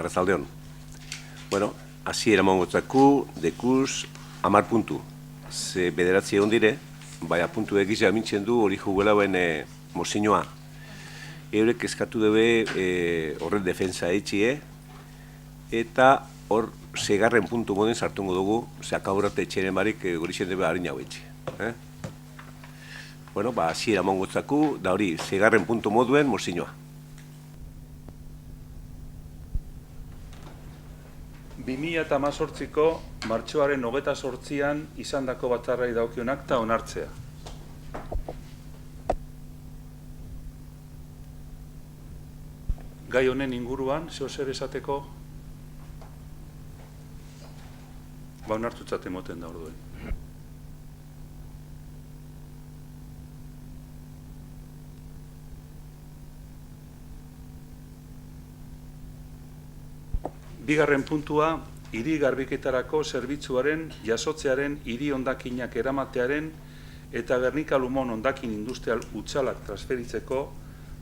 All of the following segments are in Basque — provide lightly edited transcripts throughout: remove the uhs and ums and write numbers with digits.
arrazaldeon. Bueno, hasiera emango dekuz 10 puntu. Ze bederatzi egon dire, baina puntu egizia mintzen du hori jugelauen mozinoa. Eurek eskatu dube horren defensa etxie, eta hor segarren puntu moden sartungo dugu, ze akaurat etxeren barik gorixen dube harin hau etxe. Bueno, hasiera emango da hori segarren puntu moduen mozinoa. 2018ko martxoaren 28an izandako batzarrai daukion akta onartzea. Gai honen inguruan, zer esateko, onartutzat emoten da orduen. Bigarren puntua, hiri garbiketarako zerbitzuaren jasotzearen hiri hondakinak eramatearen eta Gernika Lumon hondakin industrial hutsalak transferitzeko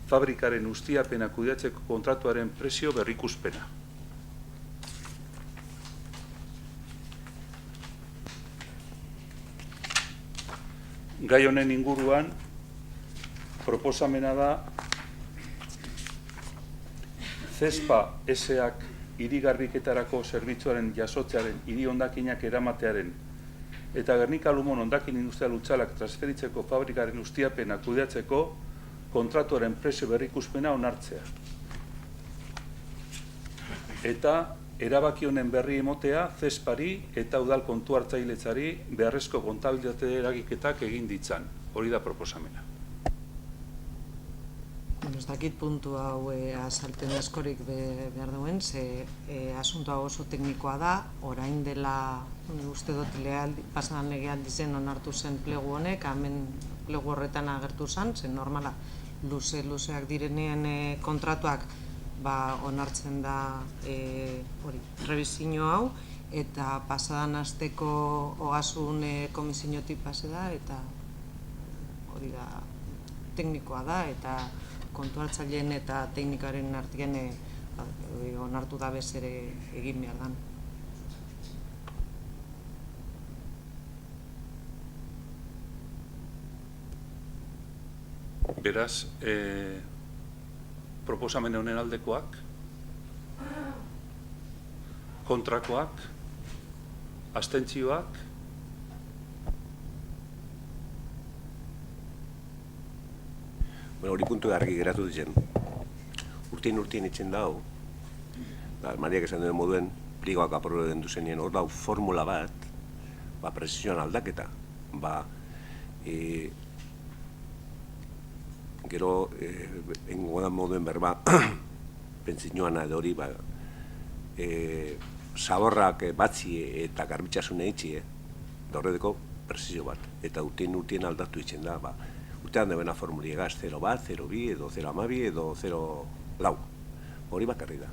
fabrikaren ustiapena kudeatzeko kontratuaren prezio berrikuspena. Gai honen inguruan proposamena da CESPA S.A.k hiri garbiketarako zerbitzuaren jasotzearen hiri hondakinak eramatearen eta Gernika Lumon hondakin industrial hutsalak transferitzeko fabrikaren ustiapena kudeatzeko kontratuaren prezio berrikuspena onartzea. Eta erabaki honen berri emotea CESPari eta udal kontu hartzailetzari beharrezko kontabilitate eragiketak egin ditzan. Hori da proposamena. Ez dakit puntu hau azalpen askorik behar duen, ze asuntoa oso teknikoa da, orain dela, uste dut pasadan legealdi zen onartu zen plegu honek, hemen plegu horretan agertu zen, ze normala luzeak direnean kontratuak onartzen da rebizio hau, eta pasadan asteko ogasun komisiotik pase da, eta hori da teknikoa da, eta kontu hartzaileen eta teknikaren artean onartu da bezere egin behar dan. Beraz, proposamen honen aldekoak, kontrakoak, abstentzioak, Hori puntu argi geratu ditzen. Urtien itzen dago, Mariak esan duen moduen, pligoak aproben duzenien, hor dau formula bat, presizioan aldaketa. Gero, engodan moduen berba, pentsinoan edo hori, zaborrak batzi eta garbitxasune itxi, da horreteko presizio bat. Eta urtien aldatu itzen da, urtean debena formuliegaz 0-1, 0-2, edo 0-12, edo 0-4. Hori bakarri da.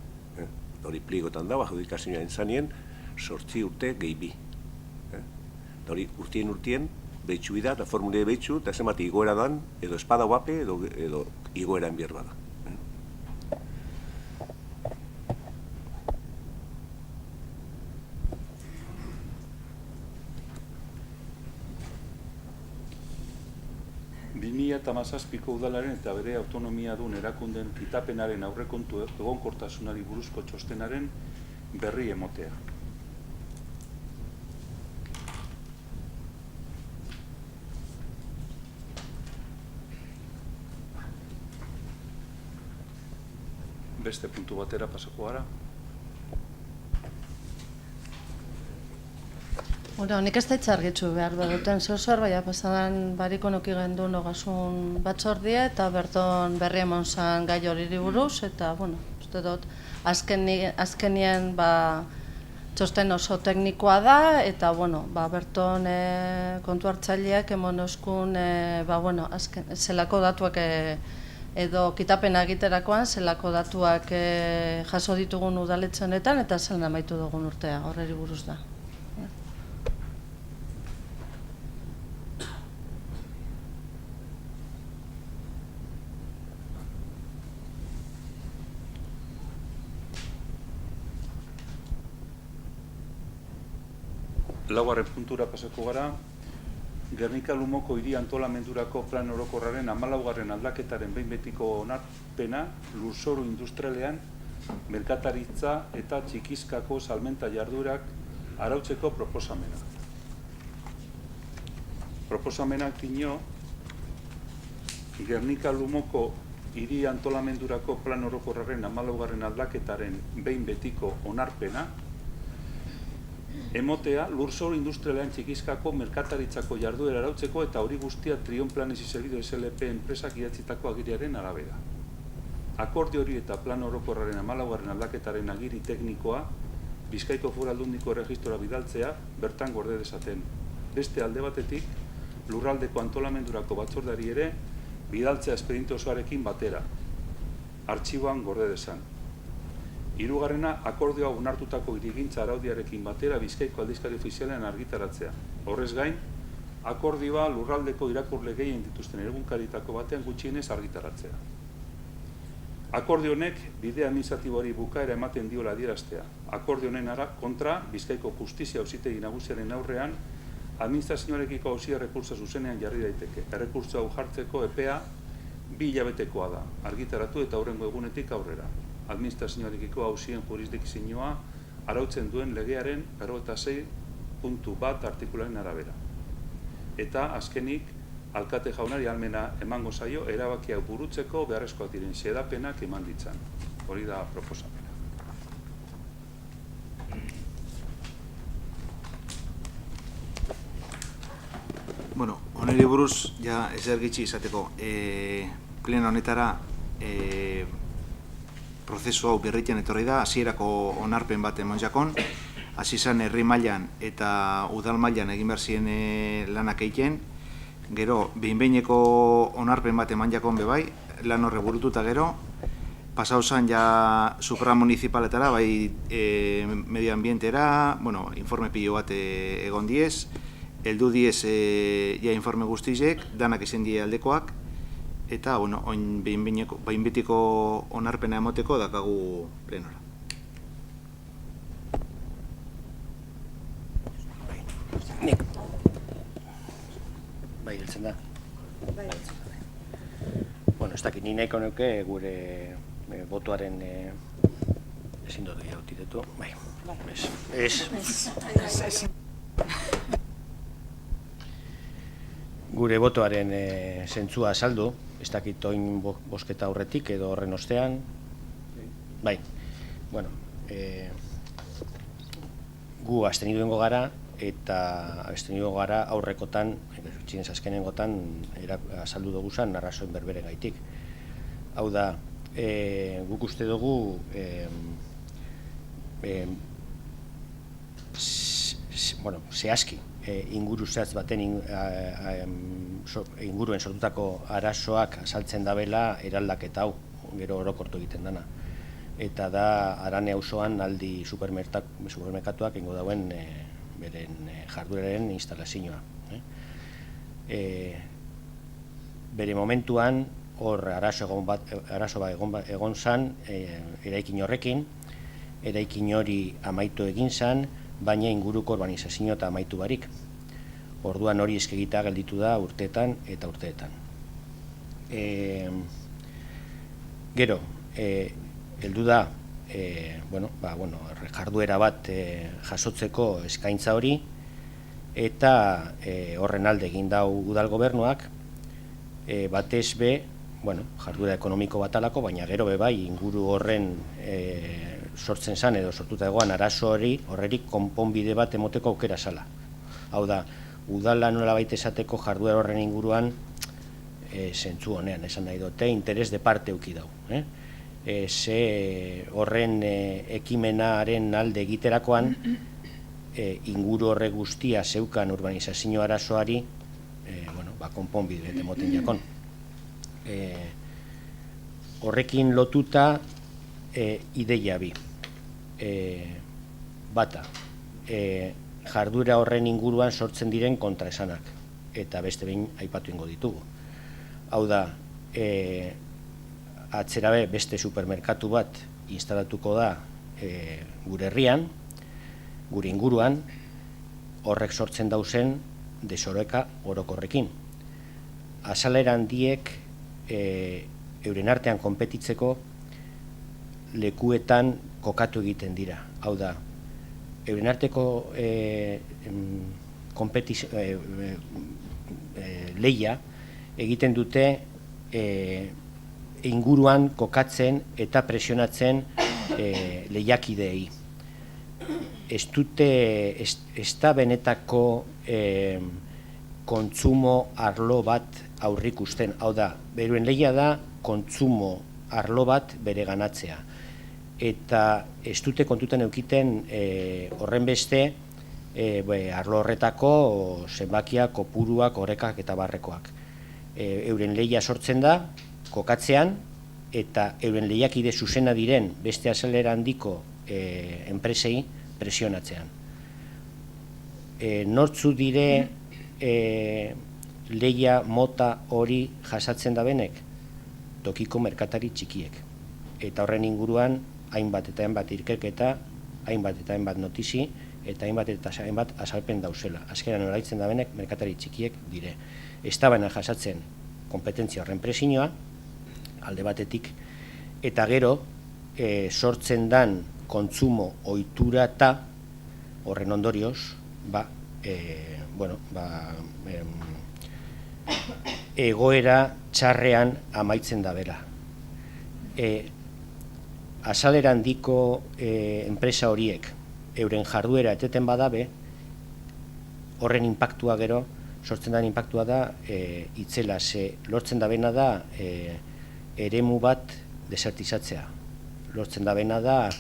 Hori pligotan da, adjudikazioa entzanien, 8 urte gehi 2. Hori urtien behitxu bida, eta formulie behitxu, eta zenbat igoera dan, edo espada guape, edo igoera enbier bada. eta 2017ko udalaren eta bere autonomia duen erakundeen kitapenaren aurrekontu egonkortasunari buruzko txostenaren berri emotea. Beste puntu batera pasako gara. Nik ez da itxargitzu behar baduten zehuzor, baina pasadan bariko noki gendun ogasun batzordia eta berton berri emon zan gai hori buruz, eta, uste dut, azkenien txosten oso teknikoa da, eta, berton kontu hartzaileak emon euskun, zelako datuak edo kitapena egiterakoan, zelako datuak jaso ditugun udaletxonetan, eta zelan amaitu dugun urtea, horreri buruz da. Laugarren puntura pasako gara, Gernika Lumoko hiri antolamendurako plan orokorraren 14. aldaketaren behin betiko onarpena lurzoru industrialean merkataritza eta txikizkako salmenta jarduerak arautzeko proposamena. Proposamenak dio Gernika Lumoko hiri antolamendurako plan orokorraren 14. aldaketaren behin betiko onarpena emotea lurzoru industrialean txikizkako merkataritzako jarduera arautzeko eta hori guztia Trion Planes y Servicios SLP enpresak idatzitako agiriaren arabera. Akordio hori eta plan orokorraren 14. aldaketaren agiri teknikoa Bizkaiko Foru Aldundiko erregistrora bidaltzea bertan gorde dezaten. Beste alde batetik, lurraldeko antolamendurako batzordeari ere bidaltzea espediente osoarekin batera, artxiboan gorde dezan. Hirugarrena, akordioa onartutako hirigintza araudiarekin batera Bizkaiko aldizkari ofizialean argitaratzea. Horrez gain, akordioa lurraldeko irakurle gehien dituzten egunkaritako batean gutxienez argitaratzea. Akordio honek bide administratiboari bukaera ematen diola adieraztea. Akordio honen kontra Bizkaiko Justizia Auzitegi Nagusiaren aurrean administrazioarekiko auzia errekurtsoa zuzenean jarri daiteke. Errekurtso hau jartzeko epea 2 hilabetekoa da, argitaratu eta hurrengo egunetik aurrera. Administrazioarekiko auzien jurisdikzioa arautzen duen legearen 46.1 artikularen arabera. Eta azkenik, alkate jaunari ahalmena emango zaio erabakia burutzeko beharrezkoak diren xedapenak eman ditzan. Hori da proposamena. Bueno, honeri buruz, ja ezer gitxi izateko, pleno honetara prozesu hau berritian etorri da, hasierako onarpen bat eman jakon, hasi zen herri mailan eta udal mailan egin behar ziren lanak egiten, gero behin-behineko onarpen bat eman jakon bebai, lan horre burututa gero, pasau zen ja supramunicipaletara, bai medio ambientera, bueno, informe pilo bat egon diez, heldu diez ja informe guztizek, danak izen die aldekoak, eta, bueno, oin behin betiko onarpena emoteko dakagu plenora. Nik. Bai, heltzen da. Bueno, ez dakit, ni nahiko nuke gure botuaren ezin dut jauti detu. Bai, ez. Gure botoaren zentzua azaldu, ez dakit oin bosketa aurretik edo horren ostean. Bai, bueno, gu absteniduengo gara eta absteniduengo gara aurrekotan, txinez azkenengotan azaldu dugu zen arrazoen berbere gaitik. Hau da, guk uste dugu zehazki inguru zehatz baten inguruen sortutako arazoak azaltzen dabela eraldaketa hau, gero orokortu egiten dana. Eta da, Arane auzoan aldi supermerkatuak ingo dauen beren jardueraren instalazioa. Bere momentuan, hor arazo bat egon zan, eraikin horrekin, eraikin hori amaitu egin zan, baina inguruko urbanizazio eta amaitu barik. Orduan hori eskegita gelditu da urteetan eta urteetan. Gero, heldu da, jarduera bat jasotzeko eskaintza hori, eta horren alde egin dau udal gobernuak, batez be, jarduera ekonomiko batalako, baina gero bai inguru horren sortzen zan edo sortuta egoan arazo horrerik konponbide bat emoteko aukera zala. Hau da, udala nolabait esateko jarduera horren inguruan zentzu honean, esan nahi dute, interes de parte euki dau. Ze horren ekimenaren alde egiterakoan inguru horre guztia zeukan urbanizazio arazoari konponbide emoten jakon. Horrekin lotuta ideia bi. Bata, jarduera horren inguruan sortzen diren kontraesanak, eta beste behin aipatu ingo ditugu. Hau da, atzerabe beste supermerkatu bat instalatuko da gure herrian, gure inguruan, horrek sortzen dauzen desoreka orokorrekin. Azalera handiek euren artean konpetitzeko lekuetan kokatu egiten dira. Hau da, euren arteko lehia egiten dute inguruan kokatzen eta presionatzen lehiakideei. Ez da benetako kontsumo arlo bat aurrikusten. Hau da, beruen lehia da kontsumo arlo bat bere ganatzea. Eta ez dute kontutan eukiten horren beste arlo horretako zenbakiak, kopuruak, orekak eta barrekoak. Euren lehia sortzen da, kokatzean, eta euren lehiakide zuzena diren beste azalera handiko enpresei presionatzean. Nortzu dire lehia mota hori jasatzen da benek? Tokiko merkatari txikiek. Eta horren inguruan hainbat eta hainbat ikerketa, hainbat eta hainbat notizi, eta hainbat eta hainbat azalpen dauzela. Azkenean oraitzen da benek merkatari txikiek dire. Ez da baina jasatzen kompetentzia horren presioa, alde batetik, eta gero sortzen dan kontsumo ohitura eta horren ondorioz, egoera txarrean amaitzen da bera. Azalera handiko enpresa horiek euren jarduera eteten badabe, horren inpaktua gero, sortzen den inpaktua da itzela, lortzen da bena da eremu bat desertizatzea. Lortzen da bena da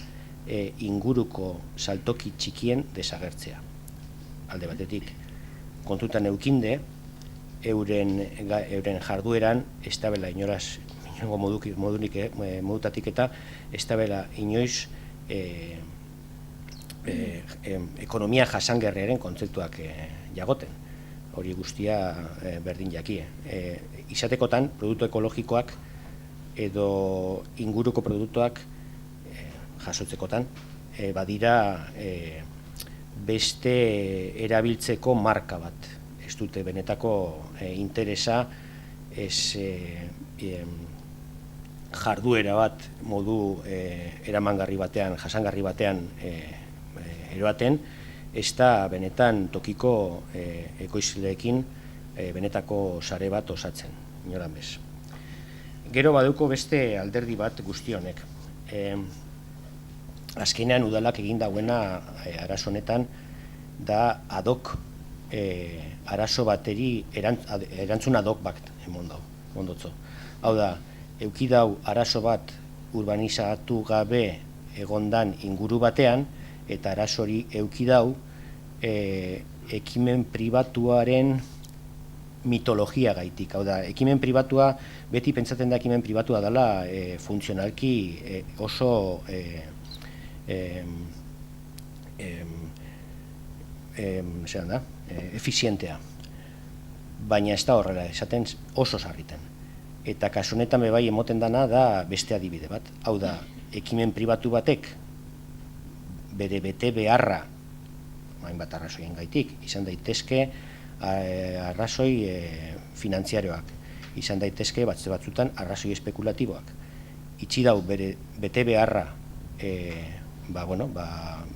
inguruko saltoki txikien desagertzea. Alde batetik, kontutan eukinde, euren jardueran ez da bela inoraz, modutatik eta ez da bela inoiz ekonomia jasangerriaren kontzeptuak jagoten. Hori guztia berdin jakie. Izatekotan, produktu ekologikoak edo inguruko produktuak jasotzekotan, badira beste erabiltzeko marka bat. Ez dute benetako interesa, ez jarduera bat modu eramangarri batean, jasangarri batean eroaten, ez da benetan tokiko ekoizleekin benetako sare bat osatzen, inoran bez. Gero badeuko beste alderdi bat guzti honek. Azkenean udalak egin dauena arazo honetan da adok arazo bateri erantzun adok bat emon dau, ondotzo. Hau da, eukidau arazo bat urbanizatu gabe egondan inguru batean, eta arazo hori eukidau ekimen pribatuaren mitologia gaitik. Hau da, ekimen pribatua, beti pentsatzen da ekimen pribatua dela funtzionalki oso efizientea. Baina ez da horrela, esaten oso sarriten. Eta kasu honetan bai emoten dana da beste adibide bat. Hau da, ekimen pribatu batek bere bete beharra, hainbat arrazoien gaitik, izan daitezke arrazoi finantziarioak, izan daitezke batzutan arrazoi espekulatiboak. Itxi dau bere bete beharra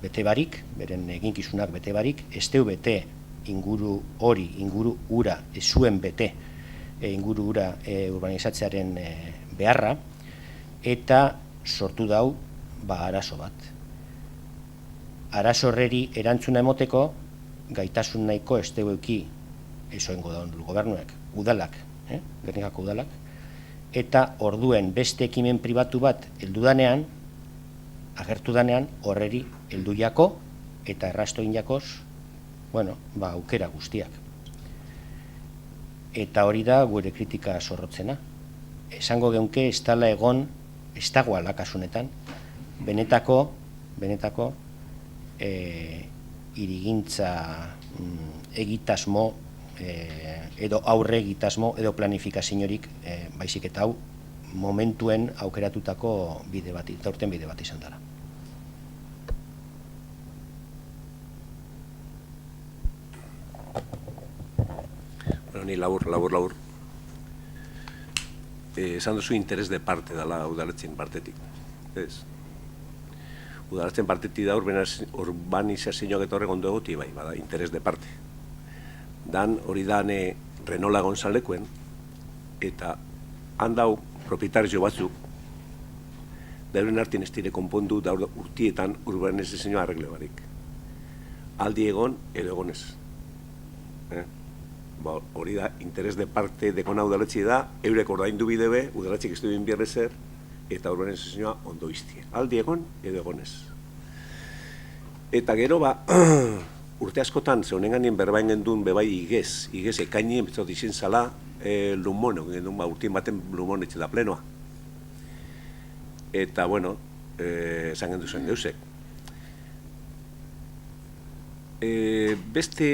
bete barik, beren eginkizunak bete barik, ez deu bete inguru hori, inguru ura, ez zuen bete inguru ura urbanizatzearen beharra, eta sortu dau arazo bat. Arazo horreri erantzuna emoteko gaitasun nahiko ez deu euki ezoengo daun gobernuek, udalak, Gernikako udalak, eta orduen beste ekimen pribatu bat heldudanean, agertu danean horreri heldu jako eta errastoin jakoz, aukera guztiak. Eta hori da gure kritika zorrotzena. Esango geunke ez dala egon, ez dago alakasunetan, benetako irigintza egitasmo edo aurre egitasmo edo planifikaziorik baizik eta hau momentuen aukeratutako bide bat, aurten bide bat izan dara. Bueno, ni labur. Esan duzu interes de parte dela udaletxen partetik. Ez. Udaletxen partetik da urbanizazioak etorre gondo egoti, bai, bada, interes de parte. Dan hori da Renola Gonzalekuen, eta handau propietario batzuk, dauren artien ez dire konpondu da urtietan urbanizazioa arregle barik. Aldi egon edo egonez. Hori da, interes de parte dekona udaletxe da, eurek ordaindu bide be, udaletxek ez du inbierre zer, eta urbanizazioa ondo iztie. Aldi egon edo egonez. Eta gero, urte askotan, ze honen ganien berbain gendun bebai igez ekainien betzot izen zala, lumon, gendun urtien baten lumon etxe da plenoa. Eta, bueno, esan gendu zen geusek. Beste,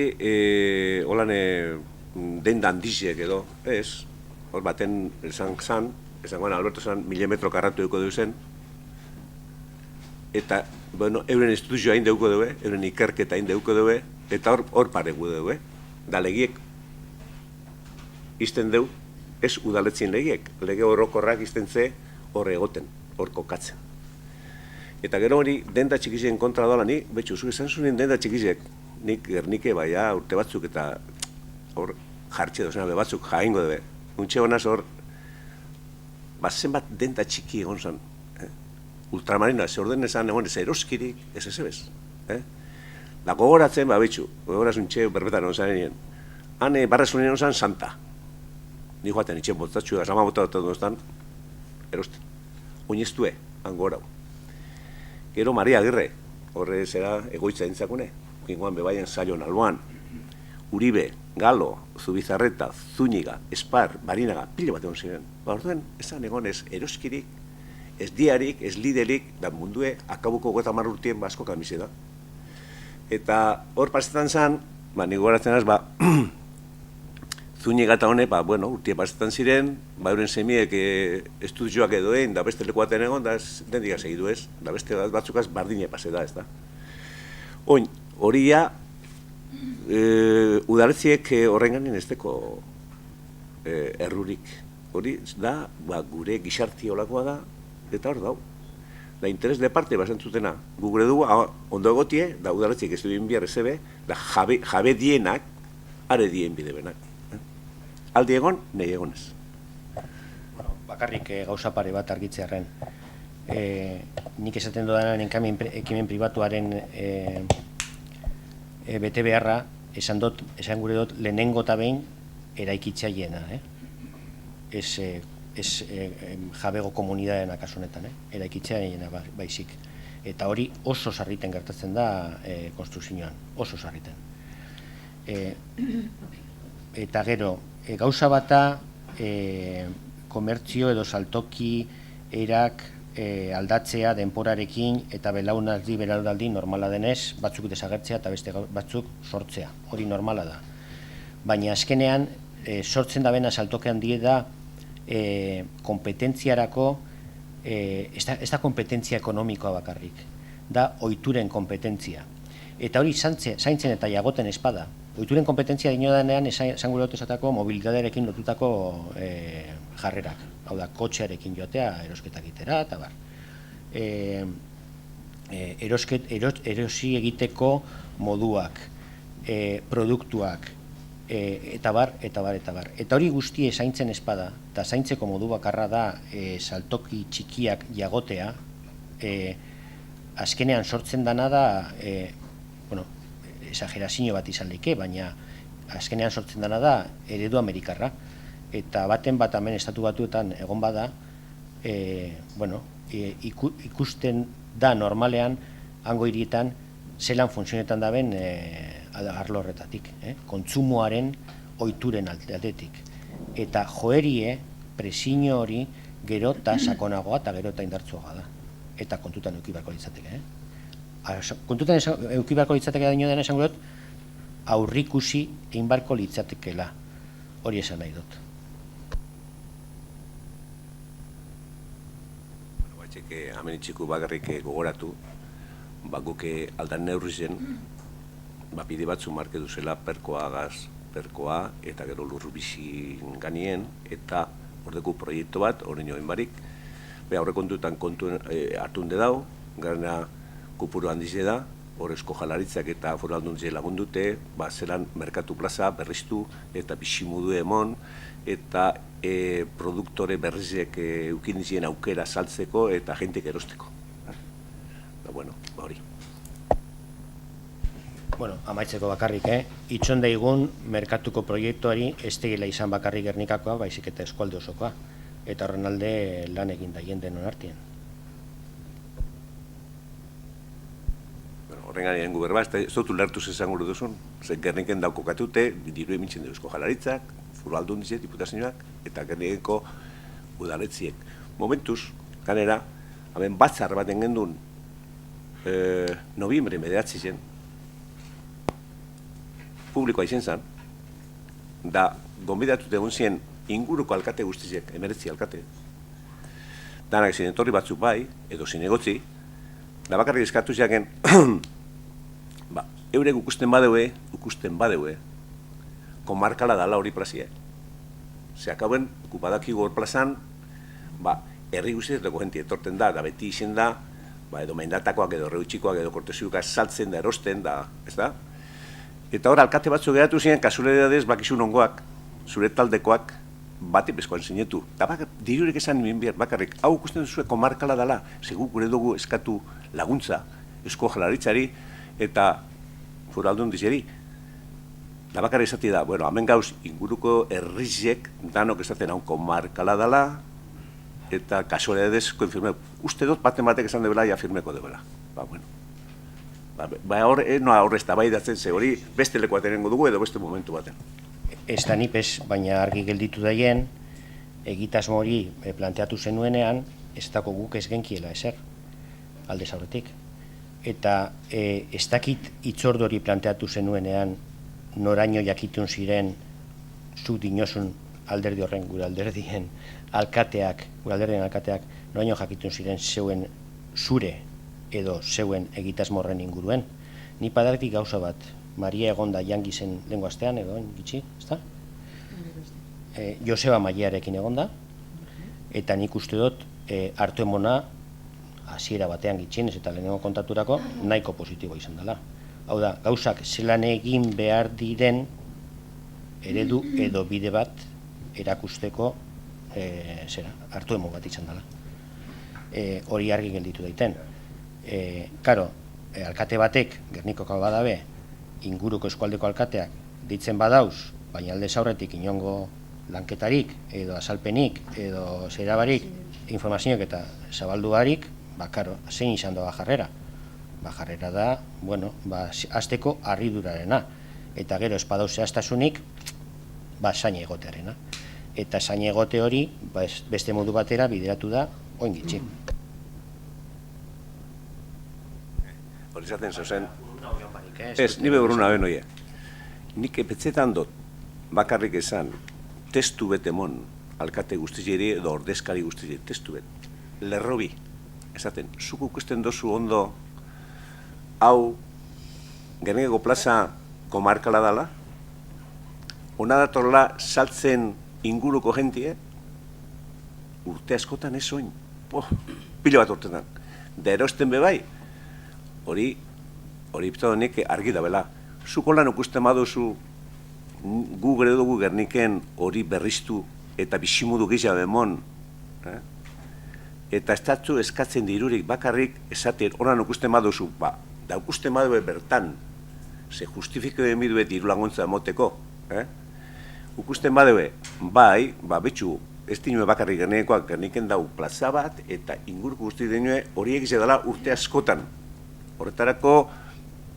holan, denda handizek edo, ez, hor baten esan guen Alberto zan 1000 metro karratu duko duzen, eta, bueno, euren instituzioa hain deuko dugu, euren ikerketa hain deuko dugu, eta hor paregu dugu, da legiek izten dugu, ez udaletzien legiek, lege orokorrak izten ze hor egoten, hor kokatzen. Eta gero hori denda txikizien kontra dola ni, betxu, zu esan zuen denda txikizek, nik Gernike baia urte batzuk eta hor jartxe dozena be batzuk jaingo dube. Untxe honaz hor, zenbat denda txiki egon zen. Ultramarina, ze orden esan egon ez eroskirik, ez bez. Da gogoratzen, betxu, gogoraz untxe berbetan egon zaren. Han barrazunen egon zen Santa. Ni joaten itxen botatxu, asama botatatu duztan, erosten. Oineztue, han gorau. Gero Maria Agirre, horre zera egoitza dintzakune. Kingoan bebaien Zaion Alboan, Uribe, Galo, Zubizarreta, Zúñiga, Espar, Barinaga, pila bat egon ziren. Orduen, esan egonez eroskirik, ez diarik, ez liderik, da mundue, akabuko 50 urtien asko kamize da. Eta hor pasetan zan, nik goratzen az, Zúñiga eta hone, urtie pasetan ziren, euren semiek estudioak edoen, da beste lekuaten egon, da dendik segidu ez, da beste batzukaz bardine pase da, ez da. Oin, hori ja, udaletziek horrenganin ez deko errurik. Hori da, gure gizarti olakoa da, eta hor dau. Da interes de parte basantzutena. Gure dugu, ondo egotie, da udaletziek ez du inbiar ezebe, da jabe dienak, are dien bide benak. Aldi egon, nahi egonez. Bakarrik gauza pare bat argitzearen. Nik esaten dodanan ekimen pribatuaren bete beharra, esan gure dut lehenengo eta behin eraikitzaileena. Ez jabego komunidadeen akasunetan, eraikitzaileena baizik. Eta hori oso sarriten gertatzen da konstruzioan, oso sarriten. Eta gero, gauza bata komertzio edo saltoki erak aldatzea denporarekin eta belaunaldi normala denez, batzuk desagertzea eta beste batzuk sortzea, hori normala da. Baina azkenean sortzen da bena saltokean die da kompetentziarako, ez da kompetentzia ekonomikoa bakarrik, da ohituren kompetentzia. Eta hori zaintzen eta jagoten espada. Ohituren kompetentzia dino denean esan gure dut esatako mobilidadearekin lotutako jarrerak. Hau da, kotxearekin joatea, erosketak itera, eta bar. Erosi egiteko moduak, produktuak, eta bar. Eta hori guztie zaintzen espada, eta zaintzeko modu bakarra da saltoki txikiak jagotea, azkenean sortzen dana da, exagerazio bat izan leke, baina azkenean sortzen dana da eredu amerikarra. Eta baten bat hemen estatu batuetan egon bada, ikusten da normalean, hango hirietan, zelan funtzionetan daben arlo horretatik, kontsumoaren ohituren aldetik. Eta joerie, presio hori, gero eta sakonagoa eta gero eta indartsuagoa da. Eta kontutan eduki beharko litzateke. Kontutan eduki beharko litzateke da dinoen esan gure dut, aurrikusi egin beharko litzatekeela. Hori esan nahi dut. Hemen itxiku bakarrik gogoratu, guke aldan neurri zen, bide batzu marke duzela perkoagaz perkoa, eta gero lurbizi ganien, eta ordeko proiektu bat, horrein joan barik, horre kontuetan hartun dau, gara kupuru handize da, horrezko jalaritzak eta foru alduntzea lagundute, zelan merkatu plaza berriztu eta bizimudu emon, eta produktore berrizek eukinizien aukera saltzeko eta jentek erosteko. Bueno, hori. Bueno, amaitzeko bakarrik, itxon daigun merkatuko proiektuari ez tegela izan bakarrik Gernikakoa, baizik eta eskualde osokoa. Eta horren alde lan egin da jenden onartien. Horren garen guberba, ez dut ulertu zezan gure duzun. Gerniken dauko katute, diru emintzen dut Eusko Jalaritzak, foru aldundiziek, diputazioak, eta Gernikeko udaletziek. Momentuz, ganera, hemen batzar baten gendun, noviembre medeatzi zen, publikoa izen zen, da gonbidatut egon zien inguruko alkate guztiziek, 19 alkate, danak zinetorri batzuk bai, edo zinegotzi, da bakarrik eskatu ziaken, eurek ukusten badeue, komarkala dala hori plazia. Ze akaben, kupadaki gor plazan, herri guztietako jenti etorten da, da beti izen da, edo mendatakoak, edo reutxikoak, edo kortesiuka saltzen da, erosten da, ez da? Eta hor, alkate batzu geratu ziren, kasualidadez bakizun ongoak, zure taldekoak, bati bezkoan zinetu. Da dirurik esan minbier, bakarrik, hau ikusten duzue komarkala dela, segu gure dugu eskatu laguntza, Eusko Jalaritzari, eta foru aldundizeri. Da bakarrik esati da, bueno, hemen gauz inguruko herrizek, danok esaten hau komarkala dela, eta kasualidadez konfirmeko. Uste dut baten batek esan debela, ja firmeko debela. Bueno. Hor ez da bai datzen, ze hori beste lekoa tenengo dugu edo beste momentu baten. Ez da nipez, baina argi gelditu daien, egitasmo hori planteatu zenuenean, ez dako guk ez genkiela ezer, aldez aurretik. Eta ez dakit itzordu hori planteatu zenuenean, noraino jakitun ziren, zu dinosun alderdi horren, gure alderdien alkateak, noraino jakitun ziren zeuen zure edo zeuen egitasmo horren inguruen. Ni padartik gauza bat, Maria egonda jangizen lehengo astean, edo gitxi, ez da? Joseba Maiarekin egonda, eta nik uste dut hartu emona, hasiera batean gitxinez eta lehenengo kontaturako, nahiko positiboa izan dela. Hau da, gauzak zelan egin behar diren eredu edo bide bat erakusteko hartu emon bat izan dela. Hori argi gelditu daiten. Karo, alkate batek, Gernikoko badabe, inguruko eskualdeko alkateak ditzen badauz, baina aldez aurretik inongo lanketarik, edo azalpenik, edo zerabarik, informazioak eta zabaldu barik, karo, zein izan doa jarrera. Jarrera da, bueno, azteko harridurarena. Eta gero espadauz zehaztasunik, zain egotearena. Eta zain egote hori, beste modu batera bideratu da, oin gitxi. Hori zaten zozen, ez, nire buruna ben oie. Nik epetzetan dut, bakarrik esan, testu bet emon, alkate guztizeri edo ordezkari guztizeri, testu bet. Lerrobi, esaten, zuk ikusten dozu ondo, hau, Gernikako plaza komarkala dala, ona datorla saltzen inguruko jentie, urte askotan ez oin, pilo bat urtetan. Da erosten bebai, hori iptadonik argi da bela. Zuko lan ukusten baduzu, gu gero dugu Gerniken hori berriztu eta bizimudu gehiago emon, eta ez datzu eskatzen dirurik bakarrik esaten horan ukusten baduzu, da ukusten badue bertan, ze justifiko emidue diru laguntza emoteko, ukusten badue, bai, betxu, ez dinue bakarrik Gernikekoak Gerniken dau plaza bat, eta inguruko guzti dinue horiek dela urte askotan. Horretarako,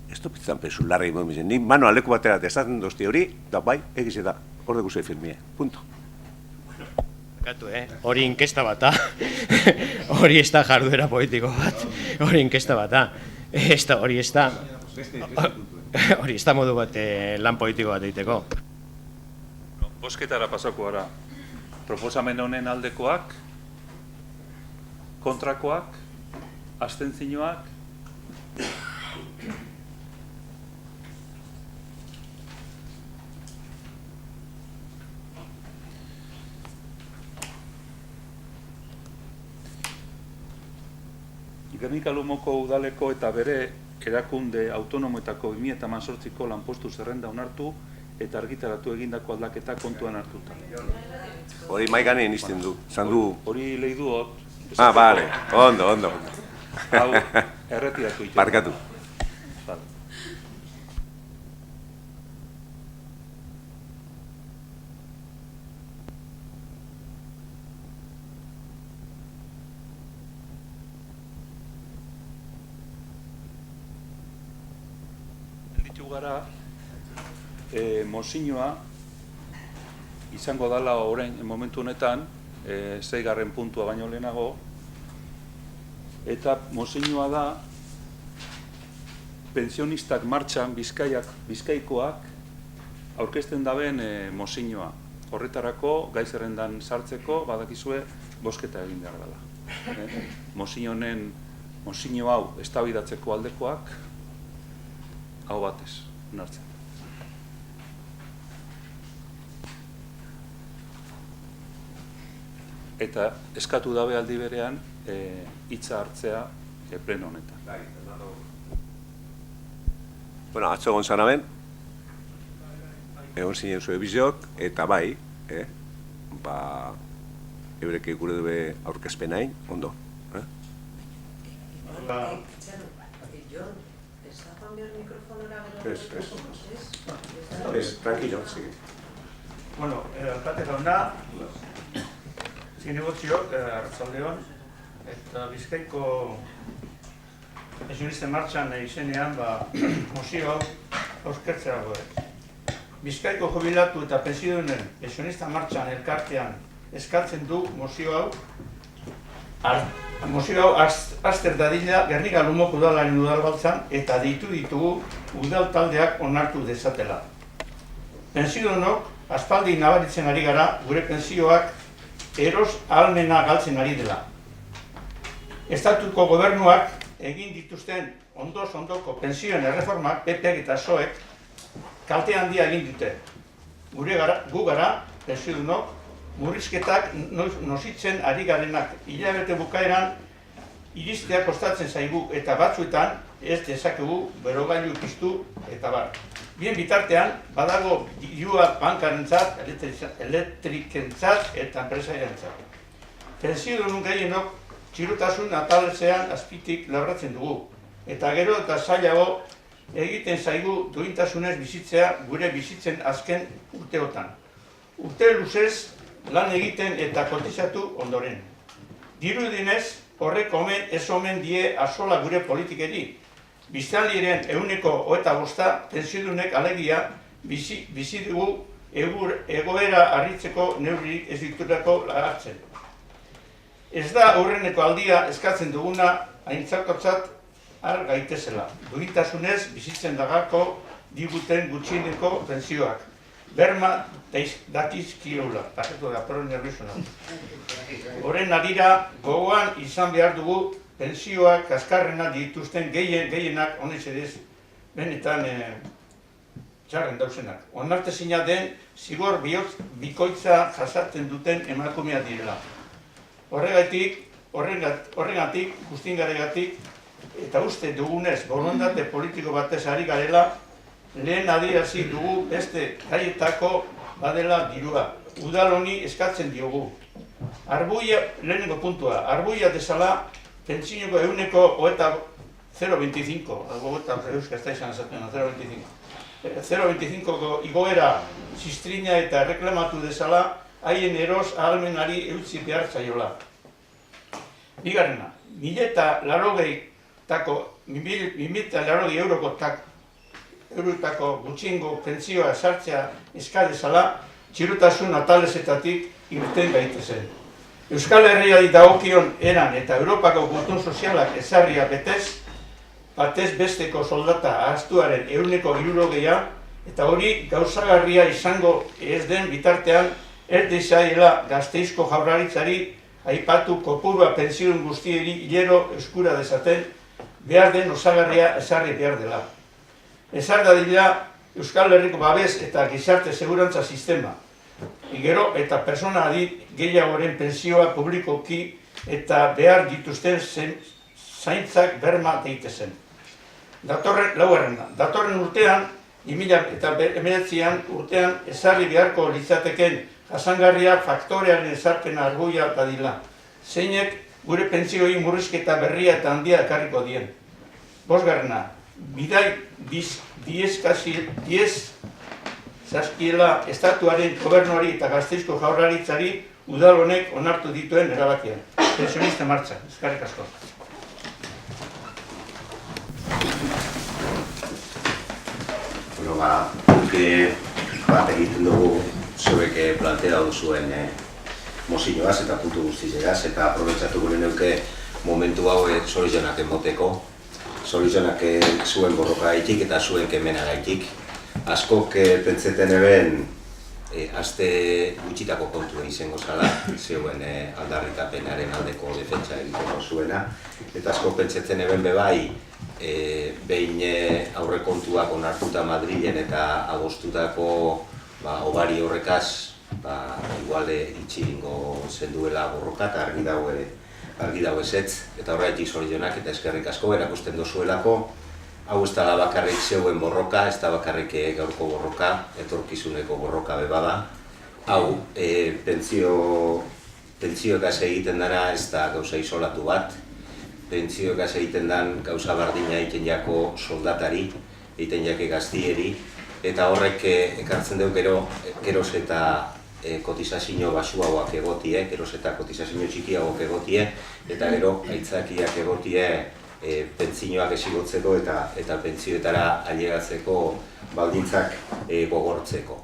ez topitzan pesu larra imon bizen, ni mano aleko batera esaten dozti hori, da bai, egize da, hor dugu zuen firmie, punto. Hori inkesta bat da, hori ez da jarduera politiko bat, hori inkesta bat da, hori ez da modu bat lan politiko bat egiteko. Bosketara pasako gara, proposamen honen aldekoak, kontrakoak, abstentzioak, Gernika-Lumoko udaleko eta bere erakunde autonomoetako 2018ko lanpostu zerrenda onartu eta argitaratu egindako aldaketa kontuan hartuta. Hori maiganean izten du, zan du... Hori lehi duot. Bale, ondo. Hau, erretiratu iten. Barkatu. Vale. Ditu gara, mozioa izango dala orain momentu honetan, 6. puntua baino lehenago, eta mozioa da pensionistak martxan bizkaikoak aurkezten daben mozioa. Horretarako, gai zerrendan sartzeko, badakizue, bozketa egin behar dela. Mozio hau eztabaidatzeko aldekoak, hau batez, onartzen. Eta eskatu dabe aldi berean hitza hartzea pleno honetan. Bueno, atzo egon zanaben, egon zinen zuen biziok, eta bai, eureke gure dube aurkezpenain, ondo. Tranquilo, sigue. Bueno, alkate jauna, zinegotziok, arratzaldeon, eta Bizkaiko pensionisten martxan izenean, mozio hau aurkeztea dago. Bizkaiko jubilatu eta pensiodunen pensionista martxan elkartean eskatzen du mozio hau, azter dadila Gernika-Lumoko udalaren udalbaltzan eta ditugu udal taldeak onartu dezatela. Pensiodunok aspaldi nabaritzen ari gara gure pensioak eros ahalmena galtzen ari dela. Estatuko gobernuak egin dituzten ondoko pensioen erreformak, PPek eta PSOEk, kalte handia egin dute. Gu gara, pensiodunok, murrizketak nozitzen ari garenak. Hilabete bukaeran iristea kostatzen zaigu eta batzuetan ez dezakegu berogailu piztu eta bar. Bien bitartean, badago dirua bankarentzat, elektrikentzat eta enpresarientzat. Pensiodun gehienok txirotasun atalezean azpitik labratzen dugu. Eta gero eta zailago egiten zaigu duintasunez bizitzea gure bizitzen azken urteotan. Urte luzez lan egiten eta kotizatu ondoren. Dirudinez, horrek ez omen die azola gure politikeri. Biztanliren 125% pensiodunek alegia bizi dugu egoera harritzeko neurri ez diturako hartzen. Ez da aurreneko aldia eskatzen duguna aintzatkotzat har gaitezela. Duintasunez bizitzen dagako diguten gutxieneko pensioak. Berma datizkiola, paketu da, pero nervioso nago. Horren adira, gogoan izan behar dugu pensioak kaskarrena dituzten gehienak honez edez benetan txarren dauzenak. Onartezina den zigor bikoitza jasaten duten emakumea direla. Horregatik, guztingaregatik, eta uste dugunez borondate politiko batez ari garela, lehen adierazi dugu beste gaietako badela dirua. Udal honi eskatzen diogu. Lehenengo puntua, arbuia dezala pentsineko 0,25, euskaz da izan esaten, 0,25ko igoera zistrina eta reklamatu dezala haien eros ahalmenari eutzi behar zaiola. Bigarrena, 1.080 eurotako gutxiengo pentsioa sartzea eskadezala txirotasun atalezetatik irten gaitezen. Euskal Herriari dagokion eran eta Europako gutun sozialak ezarria batez besteko soldata ahaztuaren 160 eta hori gauzagarria izango ez den bitartean ez dezaela Gasteizko Jaurlaritzari aipatu kopurua pentsiodun guztieri hilero eskura dezaten behar den osagarria ezarri behar dela. Ezar dadila Euskal Herriko babes eta gizarte segurantza sistema. Gero eta persona adit gehiagoren pensioa publikoki eta behar dituzten zaintzak berma daitezen. Datorren urtean, 2019 urtean, ezarri beharko litzateken jasangarria faktorearen ezarpena arguia dadila. Zeinek gure pentsioi murrizketa berria eta handia ekarriko dien. Bosgarrena, bidai zaskiela estatuaren gobernuari eta Gasteizko Jaurlaritzari udal honek onartu dituen erabakian. Pensionista martxa, eskerrik asko. Bueno, bat egiten dugu zuek plantea duzuen mozioaz eta puntu guztizegaz, eta aprobetsatu gure neuke momentu hau solizionak emoteko, solizionak zuen borroka gaitik eta zuen kemena gaitik. Askok pentseten eben aste gutxitako kontua izango zala, zeuen aldarrikapenaren aldeko defentsa egiteko zuena, eta askok pentsatzen eben bebai behin aurrekontuak onartuta Madrilen eta adostutako obari horrekaz igual itxiringo zenduela borroka eta argi dago ezetz, eta horretik zorionak eta eskerrik asko erakusten dozuelako. Hau ez da bakarrik zeuen borroka, ez da bakarrik gaurko borroka, etorkizuneko borroka bebada. Hau, pentzioekaz egiten dara ez da gauza isolatu bat, pentzioekaz egiten dan gauza bardina egiten jako soldatari, egiten jake gaztieri, eta horrek ekartzen dugu geroz eta kotizazio basuagoak egotie, geroz eta kotizazio txikiagoak egotie, eta gero aitzakiak egotie pentzioak esigotzeko eta pentzioetara ailegatzeko baldintzak gogortzeko.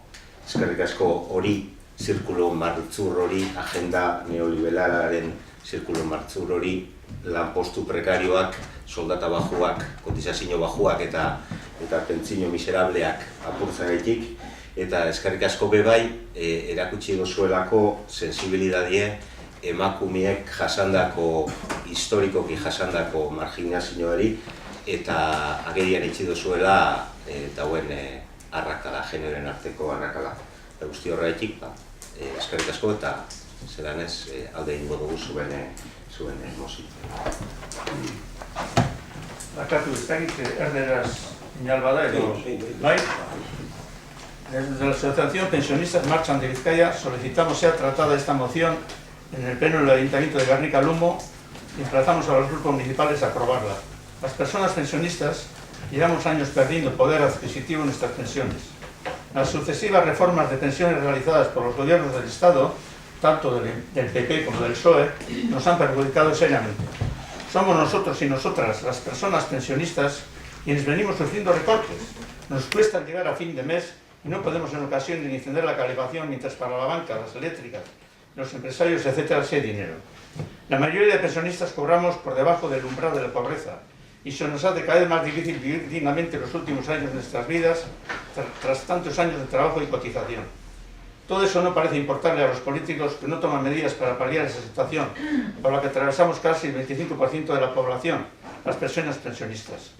Eskerrik asko hori, zirkulo martzur hori, agenda neoliberalaren zirkulo martzur hori, lanpostu prekarioak, soldata bajuak, kotizazio bajuak eta pentsio miserableak apurtzagaitik, eta eskerrik asko bebai erakutsi dozuelako sensibilidadie emakumeek jasandako, historikoki jasandako marginazioari eta agerian itxi dozuela dauen arrakala, generoen arteko arrakala. Guzti horretik, eskerrik asko eta zelanez alde ingo dugu zuen mozio. Bakatu, ez dakit erderaz inalbada edo, bai? Desde la Asociación Pensionistas Marchan de Vizcaya solicitamos sea tratada esta moción en el Pleno del Ayuntamiento de Guernica-Lumo y emplazamos a los grupos municipales a aprobarla. Las personas pensionistas llevamos años perdiendo poder adquisitivo en nuestras pensiones. Las sucesivas reformas de pensiones realizadas por los gobiernos del Estado, tanto del PP como del PSOE, nos han perjudicado seriamente. Somos nosotros y nosotras, las personas pensionistas, quienes venimos sufriendo recortes. Nos cuesta llegar a fin de mes y no podemos en ocasiones ni encender la calefacción mientras para la banca, las eléctricas, los empresarios, etcétera, se dinero. La mayoría de pensionistas cobramos por debajo del umbral de la pobreza y se nos hace cada vez más difícil vivir dignamente los últimos años de nuestras vidas tras tantos años de trabajo y cotización. Todo eso no parece importarle a los políticos que no toman medidas para paliar esa situación, por la que atravesamos casi el 25% de la población, las personas pensionistas.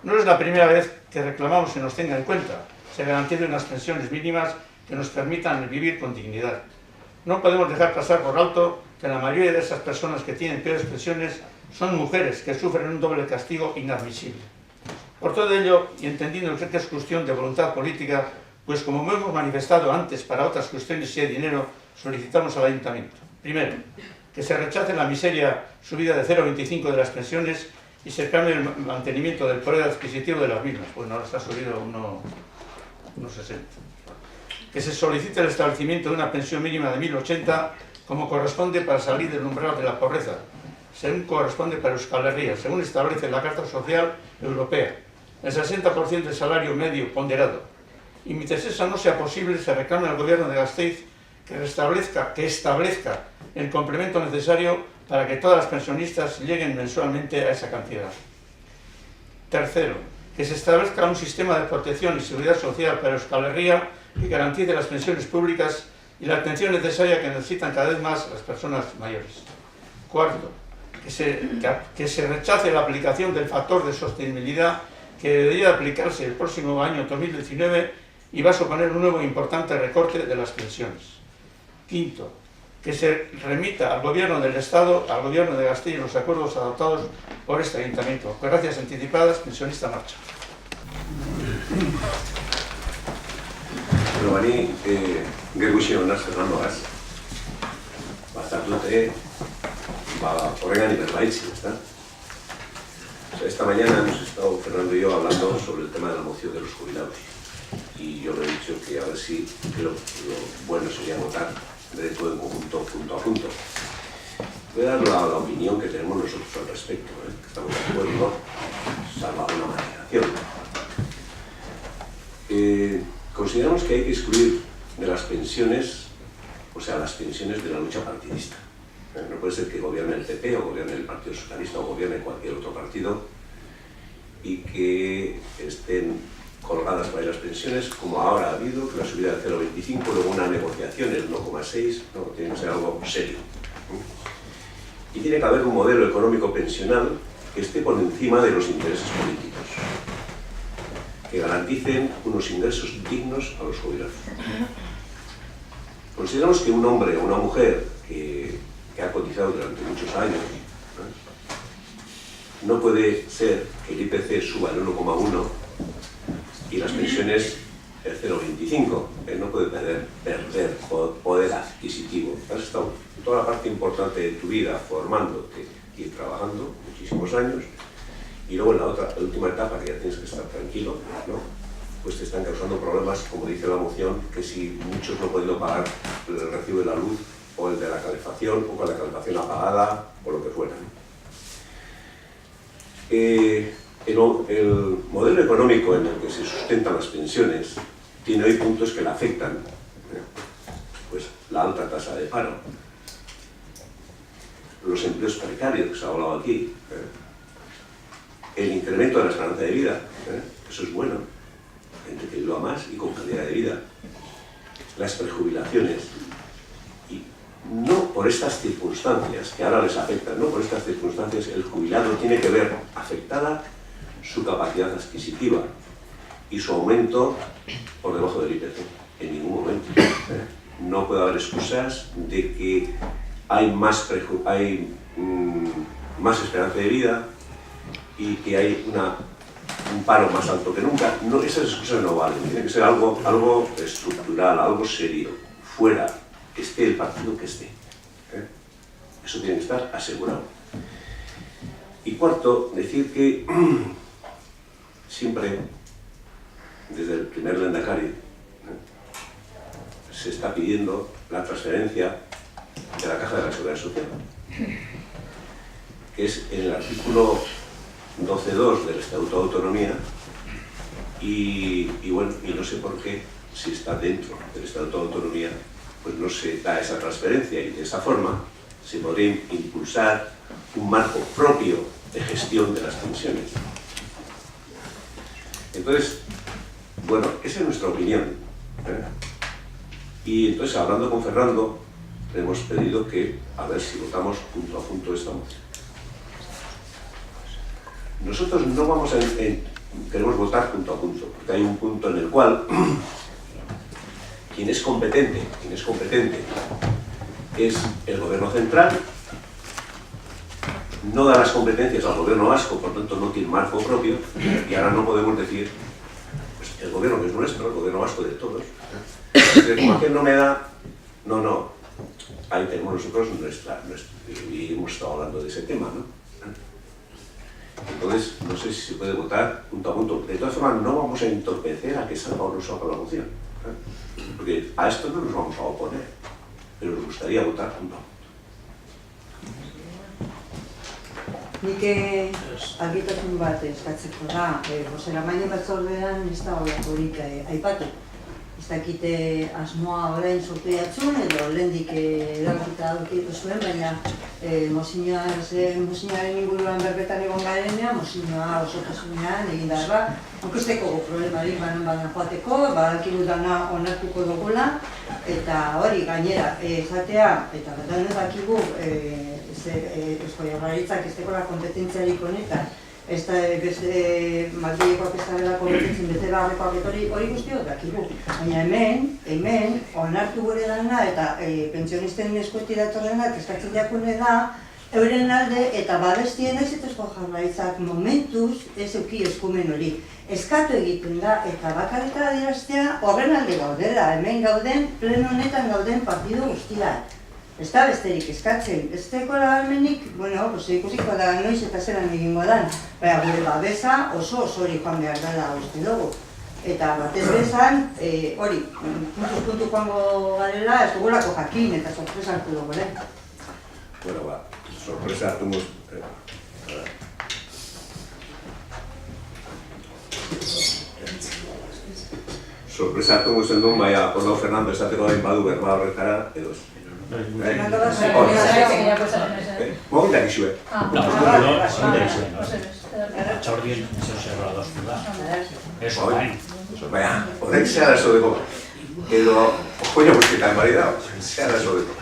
No es la primera vez que reclamamos que nos tenga en cuenta, se garanticen unas pensiones mínimas que nos permitan vivir con dignidad. No podemos dejar pasar por alto que la mayoría de esas personas que tienen peores pensiones son mujeres que sufren un doble castigo inadmisible. Por todo ello, y entendiendo que es cuestión de voluntad política, pues como hemos manifestado antes para otras cuestiones y de dinero, solicitamos al Ayuntamiento. Primero, que se rechace la miseria subida de 0,25 de las pensiones y se cambie el mantenimiento del poder adquisitivo de las mismas. Bueno, ahora se ha subido a 1,60. Que se solicite el establecimiento de una pensión mínima de 1.080 como corresponde para salir del umbral de la pobreza, según corresponde para Euskal Herria, según establece la Carta Social Europea, el 60% del salario medio ponderado. Y mientras eso no sea posible, se reclama al Gobierno de Gasteiz que establezca el complemento necesario para que todas las pensionistas lleguen mensualmente a esa cantidad. Tercero, que se establezca un sistema de protección y seguridad social para Euskal Herria que garantice las pensiones públicas y la atención necesaria que necesitan cada vez más las personas mayores. Cuarto, que se rechace la aplicación del factor de sostenibilidad que debería aplicarse el próximo año 2019 y va a suponer un nuevo importante recorte de las pensiones. Quinto, que se remita al Gobierno del Estado, al Gobierno de Castilla, los acuerdos adoptados por este Ayuntamiento. Gracias anticipadas, pensionista marcha. Bani, geguxio honaz Fernandoaz, bazartute, horregan iberbaitzi, ¿está? Esta mañana hemos estado, Fernando y yo, hablando sobre el tema de la moción de los jubilados. Y yo le he dicho que a ver si creo que lo bueno sería votar de todo en conjunto, punto a punto. Voy a dar la opinión que tenemos nosotros al respecto, que estamos de acuerdo, salvo alguna matización. Consideramos que hay que excluir de las pensiones, o sea, las pensiones de la lucha partidista. No puede ser que gobierne el PP o gobierne el Partido Socialista o gobierne cualquier otro partido y que estén colgadas por ahí las pensiones, como ahora ha habido, que la subida del 0,25, luego una negociación, el 1,6, no, tiene que ser algo serio. Y tiene que haber un modelo económico pensional que esté por encima de los intereses políticos, que garanticen unos ingresos dignos a los jubilados. Consideramos que un hombre o una mujer que ha cotizado durante muchos años, no puede ser que el IPC suba el 1,1 y las pensiones el 0,25. No puede perder poder adquisitivo. Has estado toda la parte importante de tu vida formándote y trabajando muchísimos años, y luego en la última etapa, que ya tienes que estar tranquilo, ¿no? Pues te están causando problemas, como dice la moción, que si muchos no pueden pagar el recibo de la luz o el de la calefacción, o con la calefacción apagada, o lo que fuera, ¿no? El modelo económico en el que se sustentan las pensiones tiene hoy puntos que le afectan, pues la alta tasa de paro, los empleos precarios que se ha hablado aquí, el incremento de la esperanza de vida, eso es bueno, gente que viva más y con calidad de vida, las prejubilaciones, y no por estas circunstancias que ahora les afectan, no por estas circunstancias el jubilado tiene que ver afectada su capacidad adquisitiva y su aumento por debajo del IPC, en ningún momento. No puede haber excusas de que hay más esperanza de vida y que hay un paro más alto que nunca. No, esas excusas no valen, tiene que ser algo estructural, algo serio, fuera, esté el partido que esté. Eso tiene que estar asegurado. Y cuarto, decir que siempre, desde el primer lehendakari, se está pidiendo la transferencia de la Caja de la Seguridad Social, que es en el artículo 12.2 del Estatuto de Autonomía, y bueno, y no sé por qué, si está dentro del Estatuto de Autonomía, pues no se da esa transferencia, y de esa forma se podría impulsar un marco propio de gestión de las pensiones. Entonces, bueno, esa es nuestra opinión. Y entonces, hablando con Fernando, le hemos pedido que, a ver si votamos punto a punto esta moción. Nosotros no vamos a... queremos votar punto a punto, porque hay un punto en el cual quien es competente es el Gobierno central, no da las competencias al Gobierno vasco, por tanto no tiene marco propio, y ahora no podemos decir, pues el Gobierno que es nuestro, el Gobierno vasco de todos, como aquel no me da, no, ahí tenemos nosotros y hemos estado hablando de ese tema, ¿no? Entonces, no sé si se puede votar punto a punto. De todas formas, no vamos a entorpecer a que salga o no salga la moción, porque a esto no nos vamos a oponer, pero nos gustaría votar punto a punto. Nik argitasun bat eskatzeko da, bozeramaile batzordean ez da horiek aipatu. Ez dakite asmoa orain sortu jatzun, edo lehendik erabakita aurkitu zuen, baina mozinoaren inguruan berbetan egon garenean, mozinoa osotasunean egin darba. Okusteko problemarik banan joateko, badakigu dana onartuko dugula, eta hori gainera esatea, eta bertan ez dakigu Eusko Jaurlaritzak ez dekola kompetentziarik honetan, ez da beste Madrilekoak ez darelako betetzen bete beharrekoak hori guztiok dakigu. Baina hemen onartu gure dana eta pentsionisten eskueti datorrenak eskatzen jakune da euren alde eta babestien ez zituzko Jaurlaritzak momentuz ez euki eskumen hori. Eskatu egiten da eta bakarrika adieraztea horren alde gaudela, hemen gauden, pleno honetan gauden partidu guztiak. Ez da besterik eskatzen, ez tekola almenik, ikusiko da noiz eta zelan egingo dan, baina gure babesa oso hori joan behar dela uste dugu. Eta batez bezan, hori, puntu joango garela, ez dugulako jakin eta sorpresa hartu dugu, Bueno, sorpresa hartu muz... Sorpresa hartu muzen duen, baina Orlao Fernando esateko dain badu berba horretara, edo ez. Momentak izue. Txordien zerra doztu da. Eso bain. Baina, horrek zehara zodeko. Edo, joia guztietan bari da, zehara zodeko.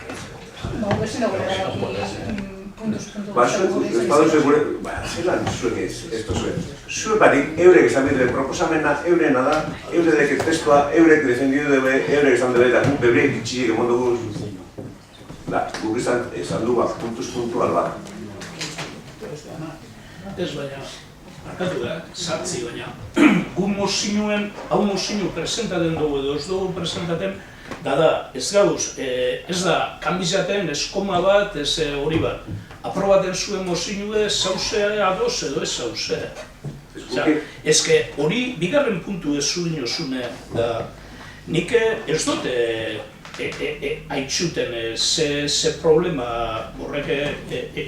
Espadozu gure, zelan zuek ez zuen. Zuek barik, eurek esan bidure proposamena, eurena da, eurek testua, eurek defendidu dube, eurek esan dube, eta guk bebrek itxiek emon dugu. Guk esan du bat, puntuz puntual bat. Ez baina, markatu da, sartzi baina, gu mozinuen, hau mozinu presentaten dugu edo ez dugu presentaten, da, ez gauz, ez da, kanbizaten, ez koma bat, ez hori bat. Aprobaten zuen mozinue, zauzea adoz edo ez zauzea. Ez que hori, bigarren puntu ez zuen osune, da, nik ez dute haitxuten ze problema horrek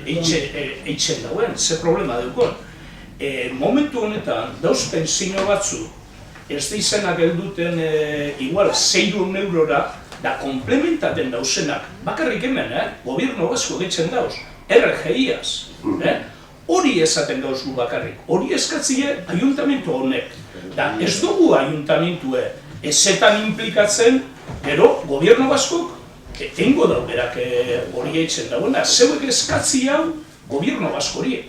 eitzen dauen, ze problema daukon. Momentu honetan, dauz pensio batzu, ez da izenak helduten igual 600 eurora, da komplementaten dauzenak, bakarrik hemen, gobierno basko gehitzen dauz, RGI-az. Hori esaten dauz gu bakarrik, hori eskatzie ayuntamentu honek. Da ez dugu ayuntamentue ezetan implikatzen, gero, gobierno baskok etengo dauberak hori eitzen dagoena. Zeuek eskatzi hau gobierno baskori.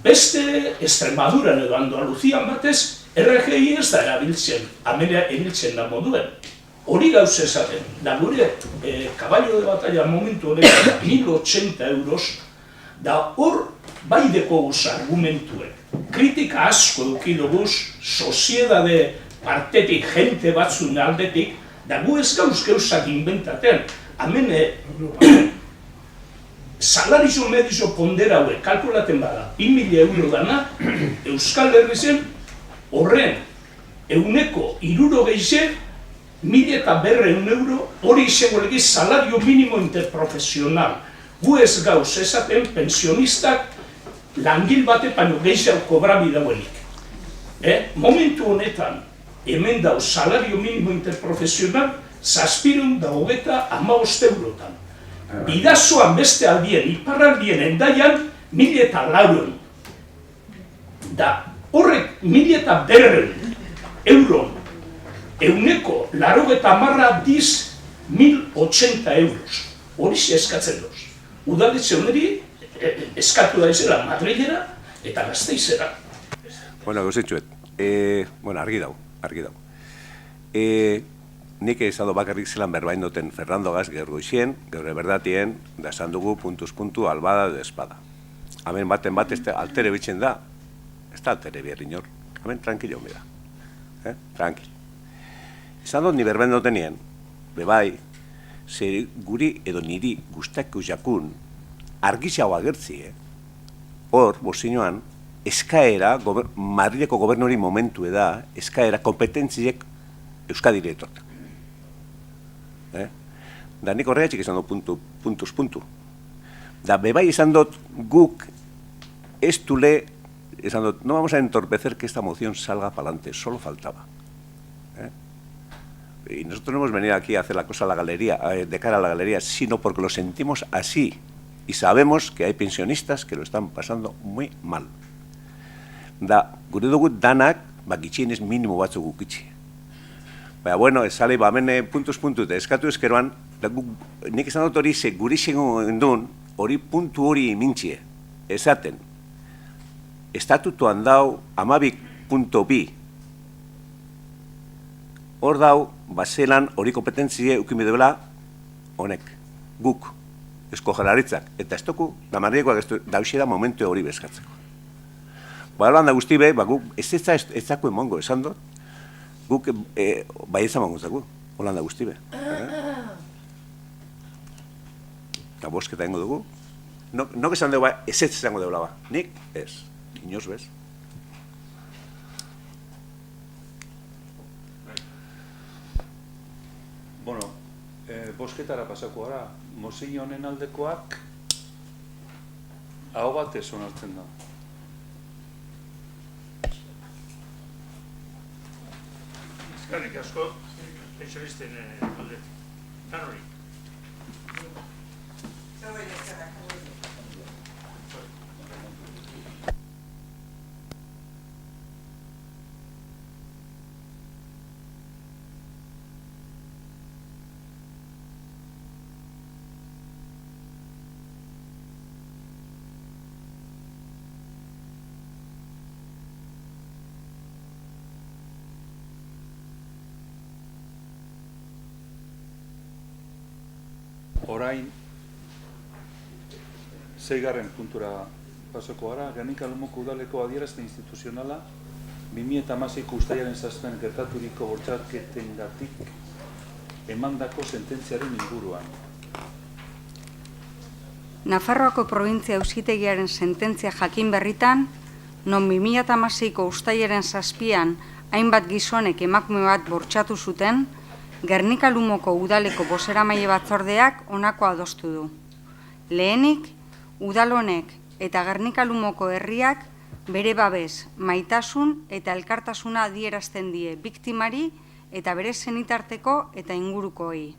Beste Extremaduran edo Andaluzian batez, RGI ez da erabiltzen, amenea erabiltzen da moduen. Hori gauz esaten, da gure kaballo de batalla momentu honetan 1080 euros, da hor bai dekoguz argumentuek. Kritika asko edukidoguz, soziedade partetik, jente batzun aldetik, da gu ez gauz geuzak inventaten. Hemen, salarizio medizo pondera hauek, kalkulaten bada, 2.000 euro dana, Euskal Herrizen horren, euneko 60 1.100 euro, hori izegolegi salario minimo interprofesional. Gu ez gauz esaten pensionistak langil bate baino gehiago kobrabi dauenik. Momentu honetan, hemen dauz salario minimo interprofesional 750 eurotan. Bidazoan beste aldien, iparraldien endaian 1.400. Da horrek 1.200 euron, euneko 80 diz 1.080 euros. Hori eskatzen doz. Udaletxe honeri eskatu da izela Madrilera eta Gasteizera. Bueno, gauzitxuet, argi dau. Nik ezado bakarrik zelan berbain duten Fernando Gas gergoizien, geure berdatien, da esan dugu puntuz puntu albada de espada. Hemen baten bat ez altere bitzen da, ez da altere behar inor, hemen tranquilo home da. Tranquil. Esan dut ni berbain dutenien, bebai, zer guri edo niri guztako jakun argizago agertzi, hor, bozinoan, eskaera, Madrileko gobernori momentu da, eskaera kompetentziek Euskadire etortak. Da nik horregatxik esan dut puntuz puntu. Da bebai esan dut guk ez tule, esan dut, no vamos a entorpecer que esta moción salga para adelante, solo faltaba. Y nosotros no hemos venido aquí a hacer la cosa a la galería, de cara a la galería, sino porque lo sentimos así. Y sabemos que hay pensionistas que lo están pasando muy mal. Da, gure dugu danak, bakitxienez minimo batzuk gukitxe. Baina, bueno, esale, hemen puntuz puntu eta eskatu eskeroan, nik esan dut hori gure xegun duen, hori puntu hori mintxie, esaten. estatutuan dau 12.2. Hor dau, baselan hori kompetentzie ukimi dela honek, guk, Eusko Jaurlaritzak, eta ez toku, damarriekoak dausera momentu hori bezkatzeko. Holanda guzti be, guk ez zako emongo esan dut, guk bai ez amongo zaku, Holanda guzti be. Eta bosketa ingo dugu. Nok esan dugu, ez ez izango dugu ba. Nik, ez. Inoz bez. Bueno, bosketara pasako gara. Mozio honen aldekoak aho batez onartzen da. Eskerrik asko, pentsionisten alde. Danori. Orain, 6. puntura pasako gara, Gernika Lumoko udaleko adierazpen instituzionala 2016ko uztailaren 7 gertaturiko bortxaketengatik emandako sententziaren inguruan. Nafarroako probintzia auzitegiaren sententzia jakin berritan, non 2016ko uztailaren 7an hainbat gizonek emakume bat bortxatu zuten, Gernika Lumoko udaleko bozeramaile batzordeak honako adostu du. Lehenik, udal honek eta Gernika Lumoko herriak bere babes, maitasun eta elkartasuna adierazten die biktimari eta bere senitarteko eta ingurukoei.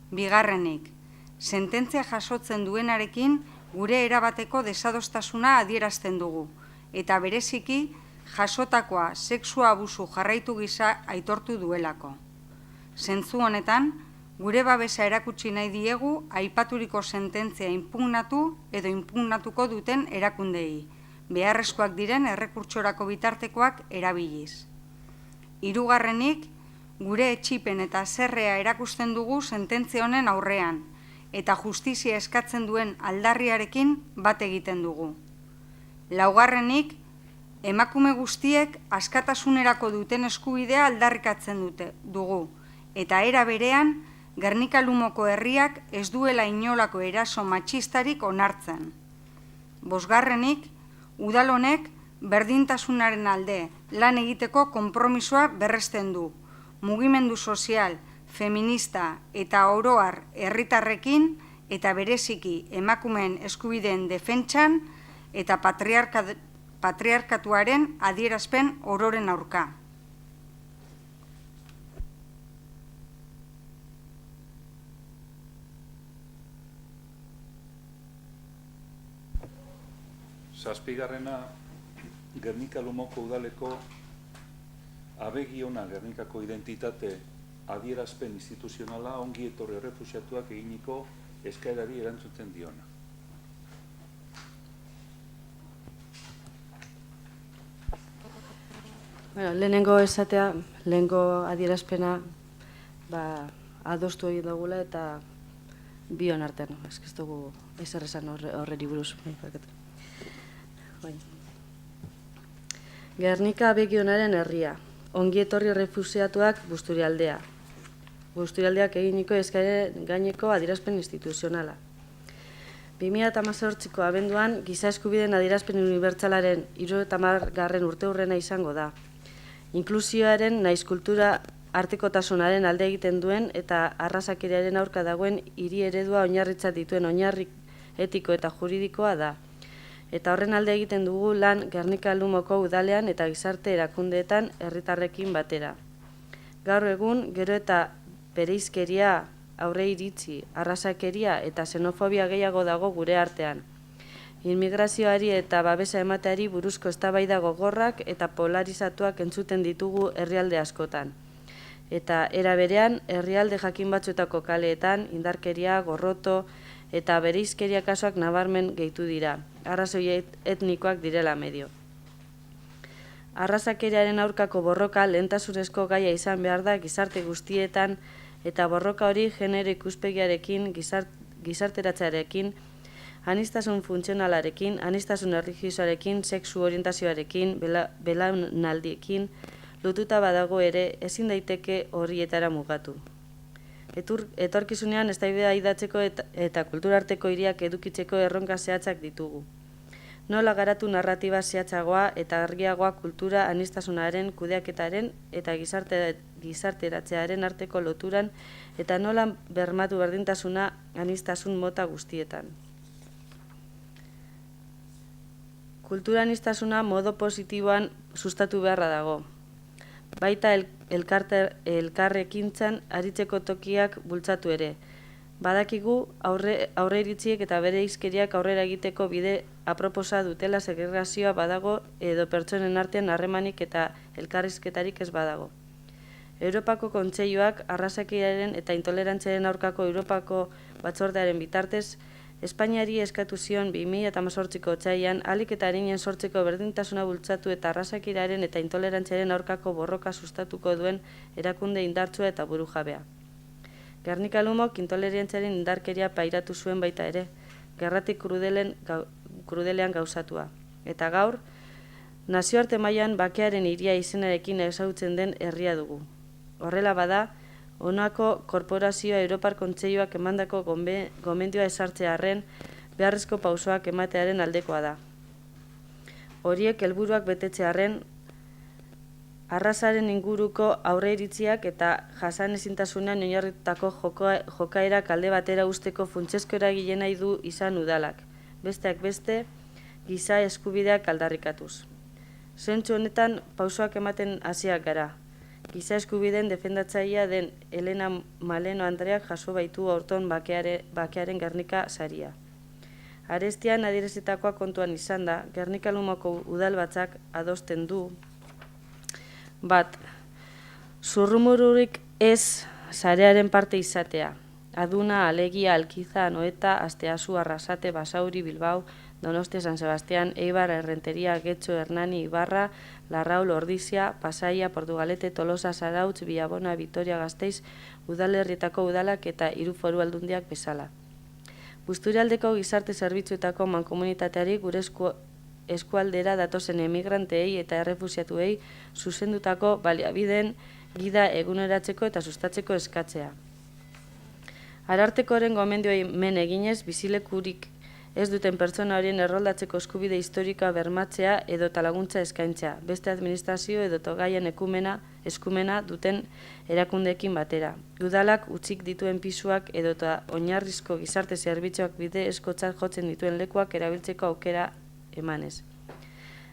Bigarrenik, sententzia jasotzen duenarekin gure erabateko desadostasuna adierazten dugu eta bereziki jasotakoa sexu abusu jarraitu gisa aitortu duelako. Zentzu honetan, gure babesa erakutsi nahi diegu aipaturiko sententzia inpugnatu edo inpugnatuko duten erakundei, beharrezkoak diren errekurtsorako bitartekoak erabiliz. Hirugarrenik, gure etxipen eta zerrea erakusten dugu sententzia honen aurrean, eta justizia eskatzen duen aldarriarekin bat egiten dugu. Laugarrenik, emakume guztiek askatasunerako duten eskubidea aldarrikatzen dugu, eta era berean, Gernika Lumoko herriak ez duela inolako eraso matxistarik onartzen. Bosgarrenik, udal honek berdintasunaren alde lan egiteko konpromisoa berresten du, mugimendu sozial, feminista eta oroar herritarrekin eta bereziki emakumeen eskubideen defentsan eta patriarkatuaren adierazpen ororen aurka. Zazpigarrena, Gernika Lumoko udaleko abegiona Gernikako identitate adierazpen instituzionala ongi etorri errefuxiatuak eginiko eskaerari erantzuten diona. Lehenengo esatea, lehenengo adierazpena adostu egin dugula eta bion artean. Ez dugu ezer esan horreri buruz. Gernika abegionaren herria, ongi etorri errefuxiatuak Busturialdea. Busturialdeak eginiko eskaeren gaineko adierazpen instituzionala. 2018ko abenduan, giza eskubideen adierazpen unibertsalaren 70. urteurrena izango da. Inklusioaren naiz kultura artekotasunaren alde egiten duen eta arrazakeriaren aurka dagoen hiri eredua oinarritzat dituen oinarri etiko eta juridikoa da. Eta horren alde egiten dugu lan Gernika Lumoko udalean eta gizarte erakundeetan herritarrekin batera. Gaur egun, gero eta bereizkeria, aurre iritzi, arrazakeria eta xenofobia gehiago dago gure artean. Immigrazioari eta babesa emateari buruzko eztabaida gogorrak eta polarizatuak entzuten ditugu herrialde askotan. Eta era berean, herrialde jakin batzuetako kaleetan, indarkeria, gorroto eta bereizkeria kasuak nabarmen gehitu dira, arrazoi etnikoak direla medio. Arrazakeriaren aurkako borroka lehentasunezko gaia izan behar da gizarte guztietan eta borroka hori genero ikuspegiarekin, gizarteratzearekin, aniztasun funtzionalarekin, aniztasun erlijiosoarekin, sexu orientazioarekin, belaunaldiekin, lotuta badago ere ezin daiteke horietara mugatu. Etorkizunean eztabaidatzeko eta kulturarteko hiriak edukitzeko erronka zehatzak ditugu. Nola garatu narratiba zehatzagoa eta argiagoa kultura aniztasunaren, kudeaketaren eta gizarteratzearen arteko loturan eta nola bermatu berdintasuna aniztasun mota guztietan. Kultura aniztasuna modo positiboan sustatu beharra dago. Baita elkarrekintzan aritzeko tokiak bultzatu ere. Badakigu aurreiritziek eta bereizkeriak aurrera egiteko bide aproposa dutela segregazioa badago edo pertsonen artean harremanik eta elkarrizketarik ez badago. Europako Kontseiluak arrazakeriaren eta intolerantziaren aurkako Europako batzordearen bitartez Espainiari eskatu zion 2018ko otsailean ahalik eta arinen sortzeko berdintasuna bultzatu eta arrazakeriaren eta intolerantziaren aurkako borroka sustatuko duen erakunde indartsua eta burujabea. Gernika Lumok intolerantziaren indarkeria pairatu zuen baita ere, gerratik krudelean gauzatua. Eta gaur, nazioarte mailan bakearen hiria izenarekin ezagutzen den herria dugu. Horrela bada, honako korporazioa Europar Kontseiluak emandako gomendioa ezartzearren beharrezko pausoak ematearen aldekoa da. Horiek helburuak betetzearren, arrazaren inguruko aurreiritziak eta jasanezintasunean oinarritutako jokaerak alde batera usteko funtsezko eragile nahi du izan udalak, besteak beste, giza eskubideak aldarrikatuz. Zentzu honetan pausoak ematen hasiak gara. Giza eskubideen defendatzailea den Elena Maleno Andreak jaso baitu aurton bakearen Gernika saria. Arestian adierazitakoa kontuan izan da, Gernika Lumoko udalbatzak adosten du, bat, zurrumururik ez sarearen parte izatea. Aduna, Alegia, Alkiza, Anoeta, Asteazu, Arrasate, Basauri, Bilbao, Donostia, San Sebastián, Eibar, Errenteria, Getxo, Hernani, Ibarra, Larraul, Ordizia, Pasaia, Portugalete, Tolosa, Zarautz, Villabona, Vitoria, Gasteiz, udalerrietako udalak eta 3 foru aldundiak bezala. Busturialdeko gizarte zerbitzuetako mankomunitateari gure eskualdera datozen emigranteei eta errefusiatuei zuzendutako baliabideen gida eguneratzeko eta sustatzeko eskatzea. Arartekoren gomendioei men eginez bizilekurik ez duten pertsona horien erroldatzeko eskubide historikoa bermatzea edo laguntza eskaintzea, beste administrazio edo togaien eskumena duten erakundeekin batera. Udalak utzik dituen pisuak edo oinarrizko gizarte zerbitzuak bide eskotzat jotzen dituen lekuak erabiltzeko aukera emanez.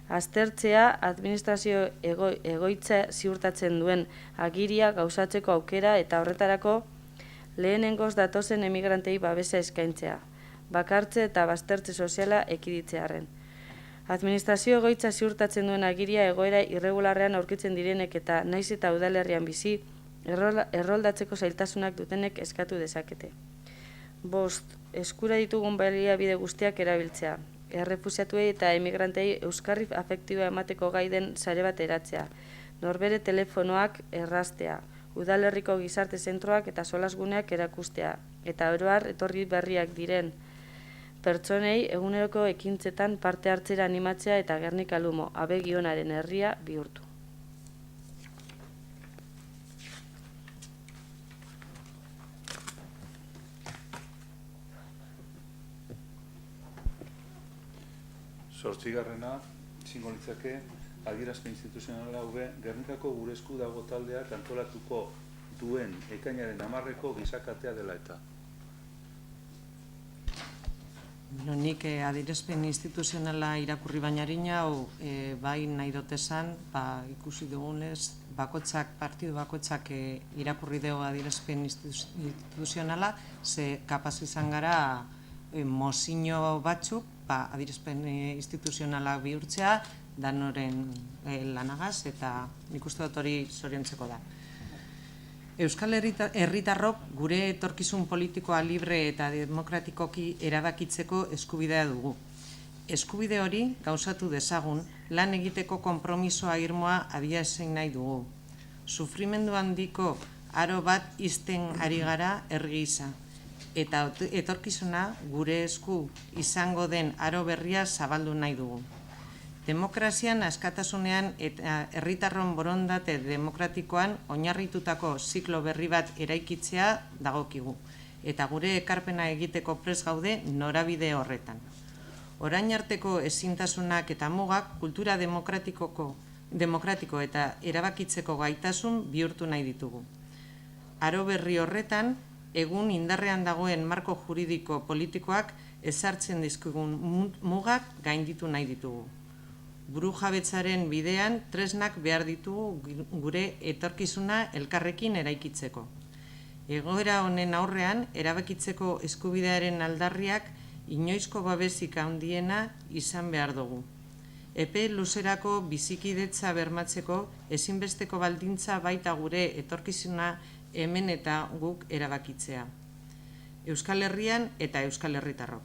Aztertzea administrazio egoitza ziurtatzen duen agiria gauzatzeko aukera eta horretarako lehenengoz datozen emigrantei babesa eskaintzea. Bakartze eta baztertze soziala ekiditzearren. Administrazio egoitza ziurtatzen duen agiria egoera irregularrean aurkitzen direnek eta naiz eta udalerrian bizi, erroldatzeko zailtasunak dutenek eskatu dezakete. 5. Eskura ditugun baliabide guztiak erabiltzea. Errefusiatuei eta emigrantei euskarri afektiboa emateko gai den sare bat eratzea. Norbere telefonoak erraztea. Udalerriko gizarte zentroak eta solasguneak erakustea. Eta oro har etorri berriak diren pertsonei eguneroko ekintzetan parte hartzera animatzea eta Gernika Lumo abegionaren herria bihurtu. Zortzigarrena, izango litzake, adierazpen instituzionala Gernikako gure esku dago taldeak antolatuko duen ekainaren 10ko gizakatea dela eta. Nik adierazpen instituzionala irakurri bainarina, bai nahi dut esan, ikusi dugunez, partidu bakoitzak irakurri dugu adierazpen instituzionala, ze kapaz izan gara mozino batzuk, adierazpen instituzionalak bihurtzea, danoren lanagaz, eta nik uste dut hori zoriontzeko da. Euskal Herritarrok gure etorkizun politikoa libre eta demokratikoki erabakitzeko eskubidea dugu. eskubide hori gauzatu dezagun, lan egiteko konpromisoa irmoa adiazen nahi dugu. Sufrimendu handiko aro bat izten ari gara herri gisa, eta etorkizuna gure esku izango den aro berria zabaldu nahi dugu. Demokrazian, askatasunean eta herritarron borondate demokratikoan oinarritutako ziklo berri bat eraikitzea dagokigu, eta gure ekarpena egiteko prest gaude norabide horretan. Orain arteko ezintasunak eta mugak kultura demokratiko eta erabakitzeko gaitasun bihurtu nahi ditugu. Aro berri horretan, egun indarrean dagoen marko juridiko politikoak ezartzen dizkigun mugak gainditu nahi ditugu. Burujabetzaren bidean tresnak behar ditugu gure etorkizuna elkarrekin eraikitzeko. Egoera honen aurrean, erabakitzeko eskubidearen aldarriak inoizko babesik handiena izan behar dugu. Epe luzerako bizikidetza bermatzeko ezinbesteko baldintza baita gure etorkizuna hemen eta guk erabakitzea. Euskal Herrian eta Euskal Herritarrok.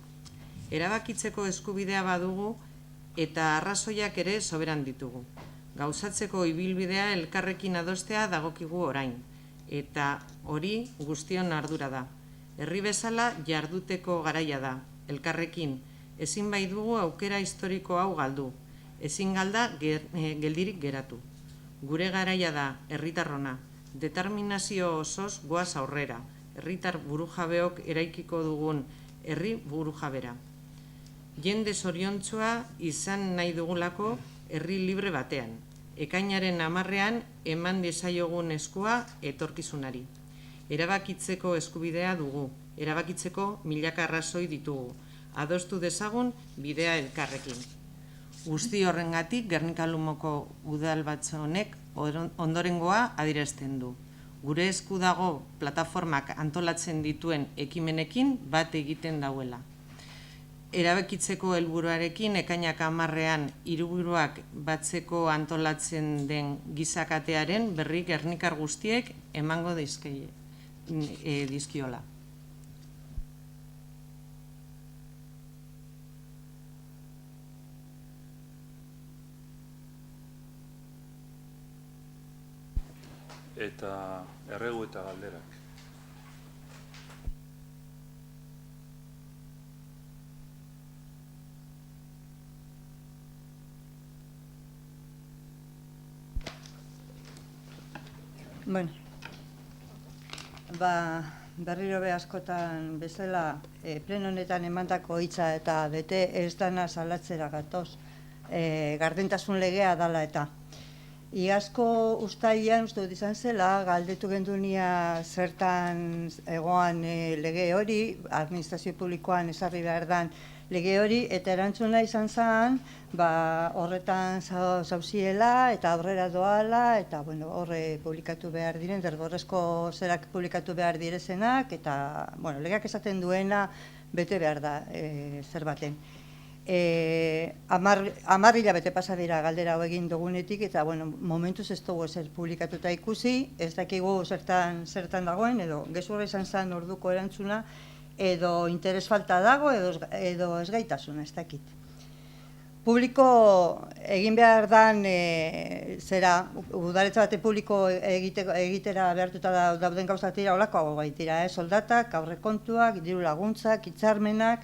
Erabakitzeko eskubidea badugu eta arrazoiak ere soberan ditugu. Gauzatzeko ibilbidea elkarrekin adostea dagokigu orain, eta hori guztion ardura da. Herri bezala jarduteko garaia da, elkarrekin, ezin bai dugu aukera historiko hau galdu, ezin galda geldirik geratu. Gure garaia da, herritarrona, determinazio osoz goaz aurrera, herritar burujabeok eraikiko dugun herri burujabera. Jende zoriontsua izan nahi dugulako herri libre batean, ekainaren 10ean eman diezaiogun eskua etorkizunari. Erabakitzeko eskubidea dugu, erabakitzeko milaka arrazoi ditugu, adostu dezagun bidea elkarrekin. Guzti horrengatik Gernika-Lumoko udalbatza honek ondorengoa adierazten du. Gure esku dago plataformak antolatzen dituen ekimenekin bat egiten dauela. Erabakitzeko helburuarekin ekainak 10ean hiriburuak batzeko antolatzen den gizakatearen berri gernikar guztiek emango dizkiola. Eta erregu eta galderak. Bueno, berriro be askotan bezala pleno honetan emandako hitza eta bete ez dana salatzera gatoz, gardentasun legea dala eta. Iazko uztailean uste dut izan zela, galdetu gendunia zertan egoan lege hori, administrazio publikoan ezarri behar dan lege hori, eta erantzuna izan zen, horretan zauziela eta aurrera doala, eta horre publikatu behar diren, derborrezko zerak publikatu behar direzenak, eta legeak esaten duena bete behar da zer baten. 10 hilabete pasa dira galdera hau egin dugunetik, eta momentuz ez dugu ezer publikatuta ikusi, ez dakigu zertan dagoen, edo gezurra izan zen orduko erantzuna, edo interes falta dago, edo ez gaitasuna, ez dakit. Publiko egin behar dan, udaletza bate publiko egitera behartuta dauden gauzatira, holako hau baitira, soldatak, aurrekontuak, diru laguntzak, hitzarmenak,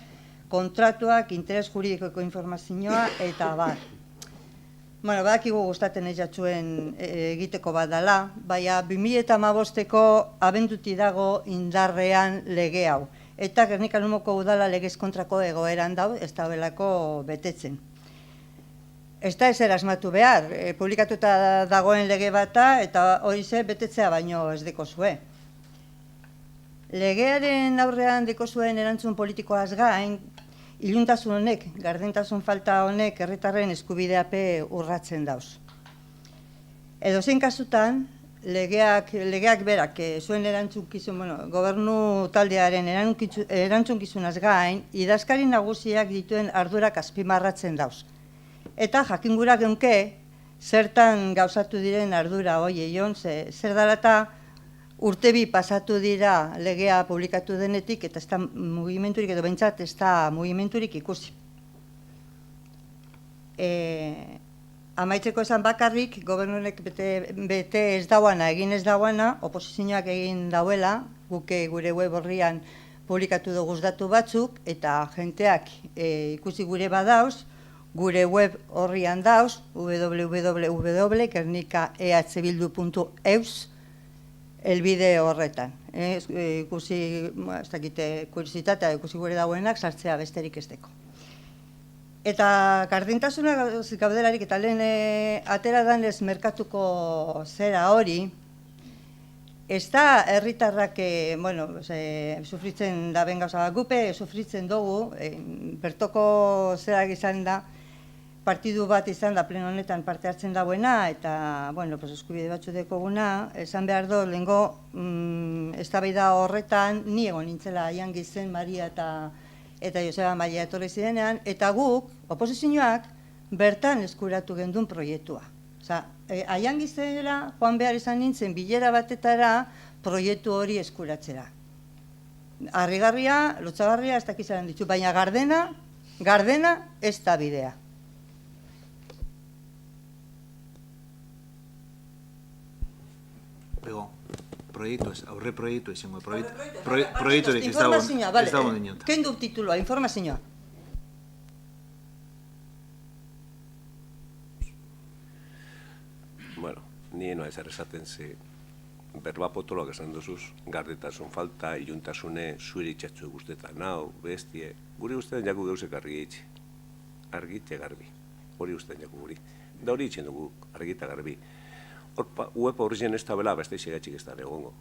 kontratuak, interes juridikoko informazioa, eta bar. Badakigu gustatzen ez jatzuen egiteko bat dela, baina 2015ko abenduti dago indarrean lege hau. Eta Gernika-Lumoko udala legez kontrako egoeran dau, ez daudelako betetzen. Ez da ezer asmatu behar, publikatuta dagoen lege bata, eta hori ze betetzea baino ez dekozue. Legearen aurrean dekozuen erantzun politikoaz gain, iluntasun honek, gardentasun falta honek herritarren eskubideape urratzen dauz. Edozein kasutan, legeak berak zuen erantzunkizun, gobernu taldearen erantzunkizunaz gain, idazkari nagusiak dituen ardurak azpimarratzen dauz. Eta jakingura geunke, zertan gauzatu diren ardura hoieion, zer dela eta urte bi pasatu dira legea publikatu denetik, eta ez da mugimenturik, edo behintzat ez da mugimenturik ikusi. amaitzeko esan bakarrik, gobernunek bete ez dauana, egin ez dauana, oposizioak egin dauela, guke gure web horrian publikatu dugu datu batzuk, eta jenteak ikusi gure badauz, gure web horrian dauz, www.gernikaehbildu.eus, elbide horretan. Ikusi, ez dakite kuriositatea, ikusi gure dauenak, sartzea besterik ez deko. Eta gardintasuna gaudelarik eta lehen atera danez merkatuko zera hori, ez da herritarrak, sufritzen da gauza gupe, sufritzen dugu, bertoko zerak izan da, partidu bat izan da pleno honetan parte hartzen dagoena, eta, eskubide batzu dekoguna, esan behar do, lehenko eztabaida horretan, ni egon nintzela Aian Gizen, Maria eta Joseba Maia etorri zirenean, eta guk, oposizioak, bertan eskuratu gendun proiektua. Aian Gizenera joan behar izan nintzen bilera batetara proiektu hori eskuratzera. Harrigarria, lotsagarria, ez dakizaren ditu, baina gardena ez da bidea. Bego, proiektu ez, aurre proiektu izango, proiekturik ez dago dinota. Kendu tituloa, informazioa. Bueno, ni noa ezer esaten ze berba potoloak esan duzuz, gardetasun falta, iluntasune, zuiri txatzu guztetan, nau, bestie, guri guztetan jaku gauzek argitxe. Argitxe garbi, hori guztetan jaku guri. Da hori itxen dugu, argita garbi. Web horrien ez da bela, beste isegatxik ez da egongo.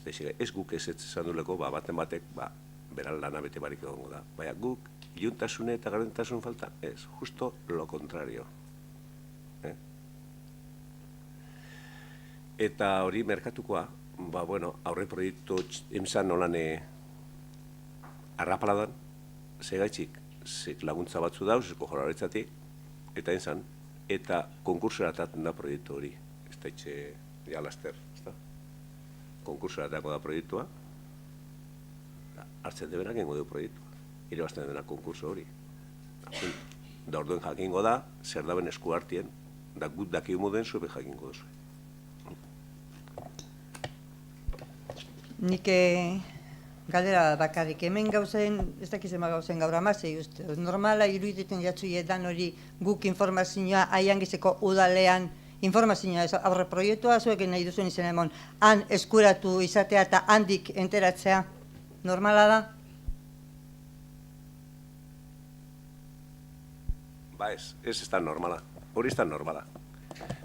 Ez guk ez esan duleko, baten batek, beran lana bete barik egongo da. Baina guk, iluntasune eta gardentasun falta, ez, justo lo contrario. Eta hori merkatukoa, aurre proiektu emzan nolan arrapaladan, segaitxik, laguntza batzu dauz, esko jorraretzatik, eta enzan, eta konkursora ataten da proiektu hori. Ez da itxe, laster, ez da? Konkursora atako da proiektua, hartzen debenak ingo du proiektua, irabazten dena konkurso hori. Da orduen jakingo da, zer daben esku hartien, da gut daki moden zube jakingo duzu. Nik galdera bakarrik, hemen gauzen, ez dakizema gauzen gaur amazei uste, normala iruditzen jatzuietan hori guk informazioa Aian Gizeko udalean informazioa, aurre proiektua zuek nahi duzuen izan emon, han eskuratu izatea eta handik enteratzea, normala da? Ez da normala, hori ez da normala.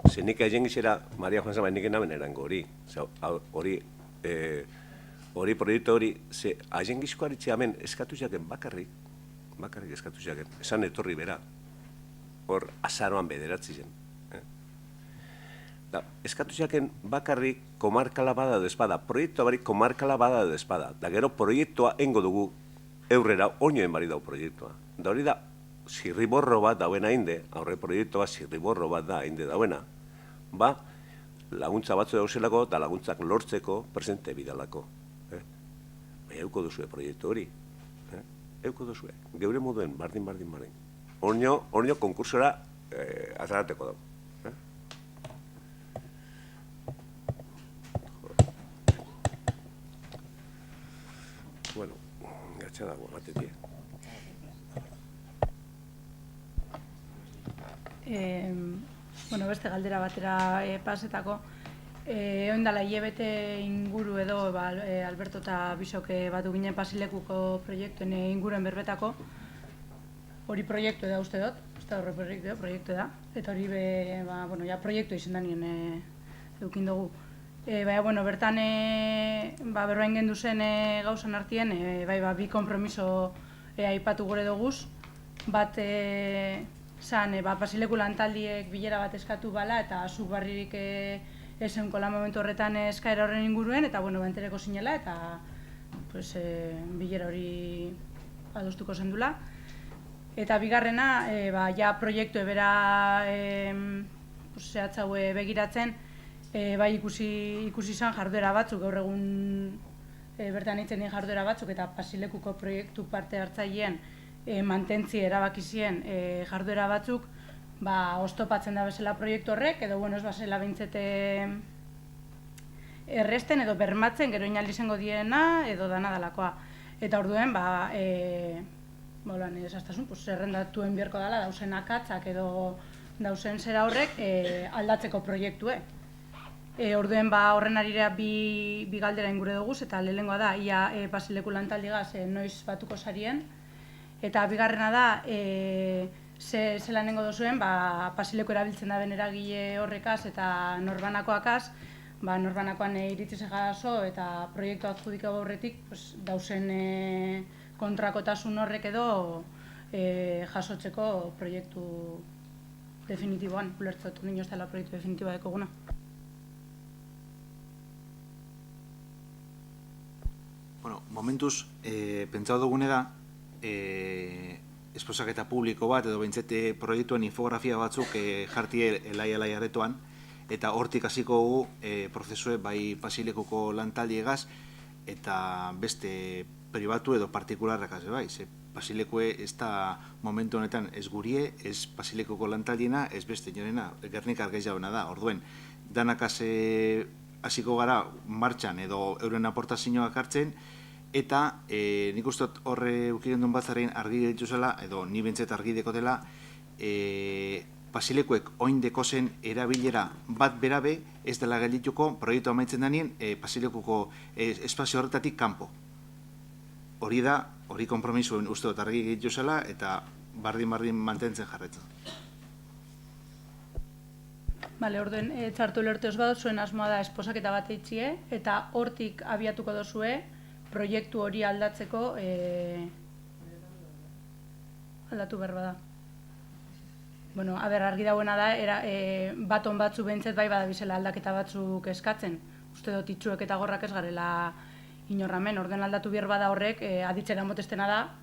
Ze nik Aian Gizera, Maria Juan Zama, nik enaben erango hori, hori proiektu hori, ze Aian Gizko haritxe hemen eskatu jaken bakarrik eskatu jaken, esan etorri bera, hor azaroan bederatzi zen. Eskatu jaken bakarrik komarkala bada despada, proiektua barik komarkala bada despada, da gero proiektua engo dugu eurrera, oinoen bari dau proiektua. Da hori da, zirriborro bat dauena inde, aurre proiektua zirriborro bat da inde dauena, laguntza batzu dauzelako eta laguntzak lortzeko presente bidalako. Euko duzue proiektu hori. Euko duzue. Geure moduen, bardin. Ornio konkursora azarateko dago. Bueno, gatsa dago, batetik. Beste galdera batera pasetako. Oindala hilabete inguru edo Alberto eta Bisok batu ginen Pasilekuko proiektuen inguruen berbetako. Hori proiektu da uste dut, ez da horre proiektu da. Eta hori proiektu izan da nien eukin dugu. Bertan berbain gendu zen gauzan artien, bi kompromiso aipatu gure duguz. Bat zan Pasileku lantaldiek bilera bat eskatu bala eta zuk barririk esenko lan momentu horretan eskaera horren inguruen, eta entereko zinela, eta bilera hori adostuko zendula. Eta bigarrena, proiektu ebera zehatzau begiratzen, ikusi izan jarduera batzuk, gaur egun bertan eitzen den jarduera batzuk, eta Pasilekuko proiektu parte hartzailean mantentzi erabaki ziren jarduera batzuk, oztopatzen da bezala proiektu horrek, edo ez bazela behintzete erresten edo bermatzen gero inaldi izango diena edo dana dalakoa. Eta orduen, zerrendatuen biharko dela dausen akatzak edo dausen zera horrek aldatzeko proiektue. Orduen horren arira bi galdera ingure duguz, eta lehenengoa da, ia Pasileku lantaldigaz noiz batuko sarien, eta bigarrena da, zelanengo duzuen, Pasileku erabiltzen da ben eragile horrekaz eta norbanakoakaz, norbanakoan iritzi jaso eta proiektu adjudikatu horretik dausen kontrakotasun horrek edo jasotzeko proiektu definitiboan, ulertzot nino ez dela proiektu definitiboa dekoguna. Bueno, momentuz, pentsatu dugune da, esposaketa publiko bat edo behintzete proiektuen infografia batzuk jartie elai aretoan, eta hortik hasiko dugu prozesue bai Pasilekuko lantaldiegaz eta beste pribatu edo partikularrakaz bai. Pasilekue ez da momentu honetan ez gurie, ez Pasilekuko lantaldiena, ez beste jorena, Gernikar gehiagona da. Orduen, danakaz hasiko gara martxan edo euren aportazioak hartzen, eta nik ustot horre ukiren duen batzaren argi dituzela, edo ni bentzet argi deko dela, Pasilekuek oindeko zen erabilera bat berabe ez dela geldituko proiektu amaitzen denien Pasilekuko espazio horretatik kanpo. Hori da, hori kompromisuen uste dut argi dituzela eta bardin mantentzen jarretzen. Bale, orduen, txartu lertu ez badut, zuen asmoa da esposaketa bat eitzie, eta hortik abiatuko dozue proiektu hori aldatzeko aldatu behar bada. Bueno, argi dauena da, baton batzu behintzet bai badabizela aldaketa batzuk eskatzen. Uste dut itxuek eta gorrak ez garela inorramen, orden aldatu behar bada horrek, aditzera motestena da,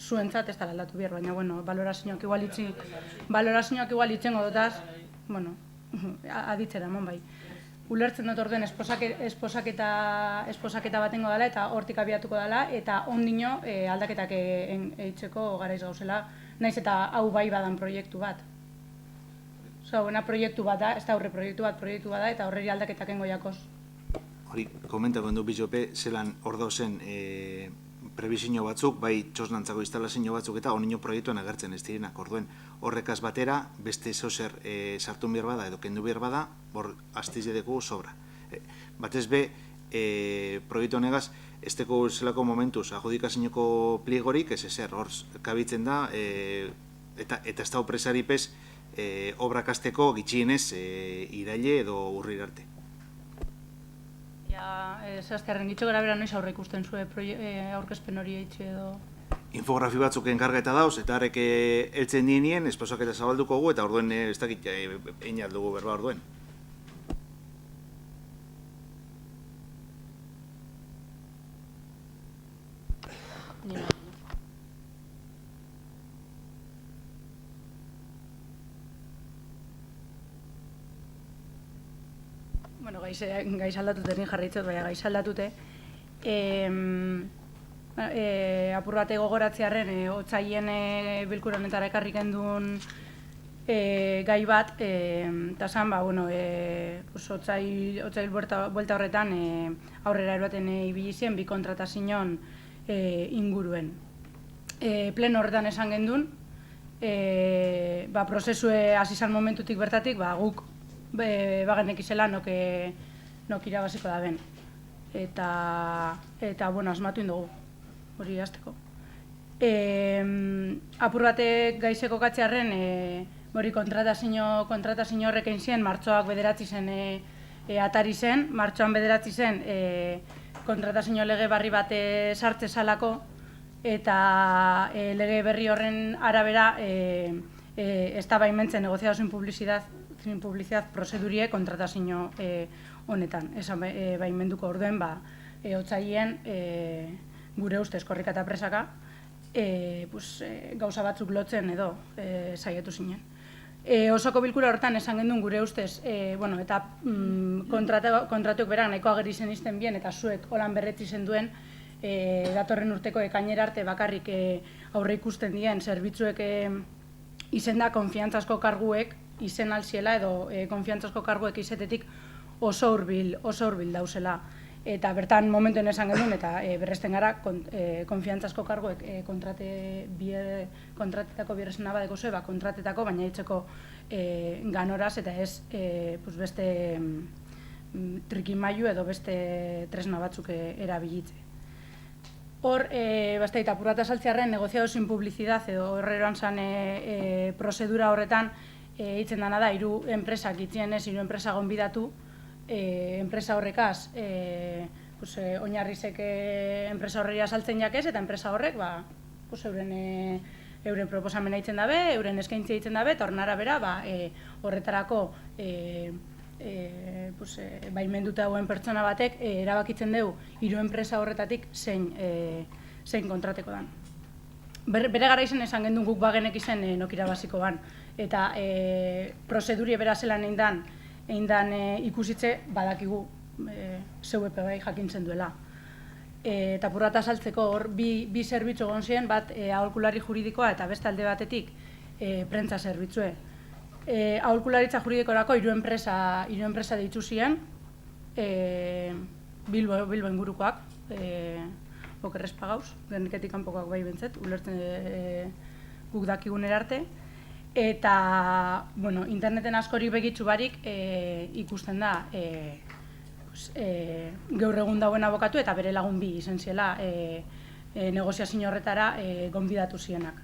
zuentzat ez dara aldatu behar, baina, bueno, balorazioak igual itxengo dutaz, bueno, aditzera emon bai. Ulertzen dut orden esposaketa batengo dela eta hortik abiatuko dela, eta ondino aldaketak eitzeko garaiz gauzela, naiz eta hau bai badan proiektu bat. Osa, buena proiektu bat da, ez da aurre proiektu bat da, eta horreri aldaketak engo jakoz. Hori, komentako du bizope, zelan hor dauzen prebizio batzuk, bai txosnantzako instalazio batzuk eta onino proiektuan agertzen ez direnak. Orduen, horrekaz batera, beste zozer sartu behar bada edo kendu behar bada, hor astizedeko sobra. Batez be, proiektu honegaz, ez teko zelako momentuz, adjudikazioko pliegorik, ez ezer, hor kabitzen da, eta ez da opresaripez obrakasteko gitxienez iraile edo urrir arte. Zehaztearen gitxo gara bera noiz aurre ikusten zuen aurkezpen hori eitxe edo... Infografi batzuk enkargeta dauz, eta harrek heltzen dienien, esposaketa zabalduko gu, eta orduen ez dakit egin aldugu berba orduen. Bueno, gaiz aldatute egin jarraitzot, baina gaiz aldatute. Apur bate gogoratzearen, otsaien bilkura honetara ekarri gendun gai bat, eta zan, otsail buelta horretan aurrera eroaten ibili zen bi kontratazioan inguruen. Pleno horretan esan gendun, prozesue hasizan momentutik bertatik, guk bagenek izela nok irabaziko da ben. Eta, asmatu indugu, hori azteko. Apur batek gaizeko katzearen, hori kontratazio horrek egin ziren, martxoak bederatzi zen atari zen, martxoan bederatzi zen kontratazio lege barri bat sartze zalako, eta lege berri horren arabera ez da baimentzen negoziado sin publicidad prozedurie kontratazio honetan. Esan baimenduko orduen, otsaien gure ustez korrika eta presaka gauza batzuk lotzen edo saiatu zinen. Osoko bilkura horretan esan gendun gure ustez, eta kontratuak berak nahiko ageri zen izten bien, eta zuek holan berretzi zen duen, datorren urteko ekainera arte bakarrik aurre ikusten dien zerbitzuek izenda konfiantzazko karguek izen alziela edo konfiantzazko karguek izetetik oso hurbil dauzela. Eta bertan momentuen esan genuen eta berresten gara konfiantzazko karguek kontratetako bierrezena badeko zuen, kontratetako baina hitzeko ganoraz eta ez beste trikimailu edo beste tresna batzuk erabilitze. Hor, basta eta apurrata saltzearen negoziado sin publicidad edo horreroan zan prozedura horretan hitzen dana da, 3 enpresak itzienez, 3 enpresa gonbidatu, enpresa horrekaz, oinarrizek enpresa horreria saltzen jakez, eta enpresa horrek euren proposamena hitzen dabe, euren eskaintzia hitzen dabe, eta horren arabera horretarako baimenduta dagoen pertsona batek erabakitzen dugu 3 enpresa horretatik zein kontrateko dan. Bere gara izen esan gendun guk bagenek izen nokira basiko ban, eta prozedurie bera zelan egin dan ikusitze badakigu zeu epe bai jakintzen duela. Eta purrata saltzeko hor bi zerbitzu egon ziren, bat aholkulari juridikoa eta beste alde batetik prentza zerbitzue. Aholkularitza juridikorako 3 enpresa deitu ziren, Bilbo ingurukoak, okerrez pagauz, Gerniketik kanpokoak bai bentzet, ulertzen guk dakigun erarte. Eta, interneten askorik begitzu barik ikusten da gaur egun dauen abokatu eta bere lagun bi izen ziela negoziazio horretara gonbidatu zienak.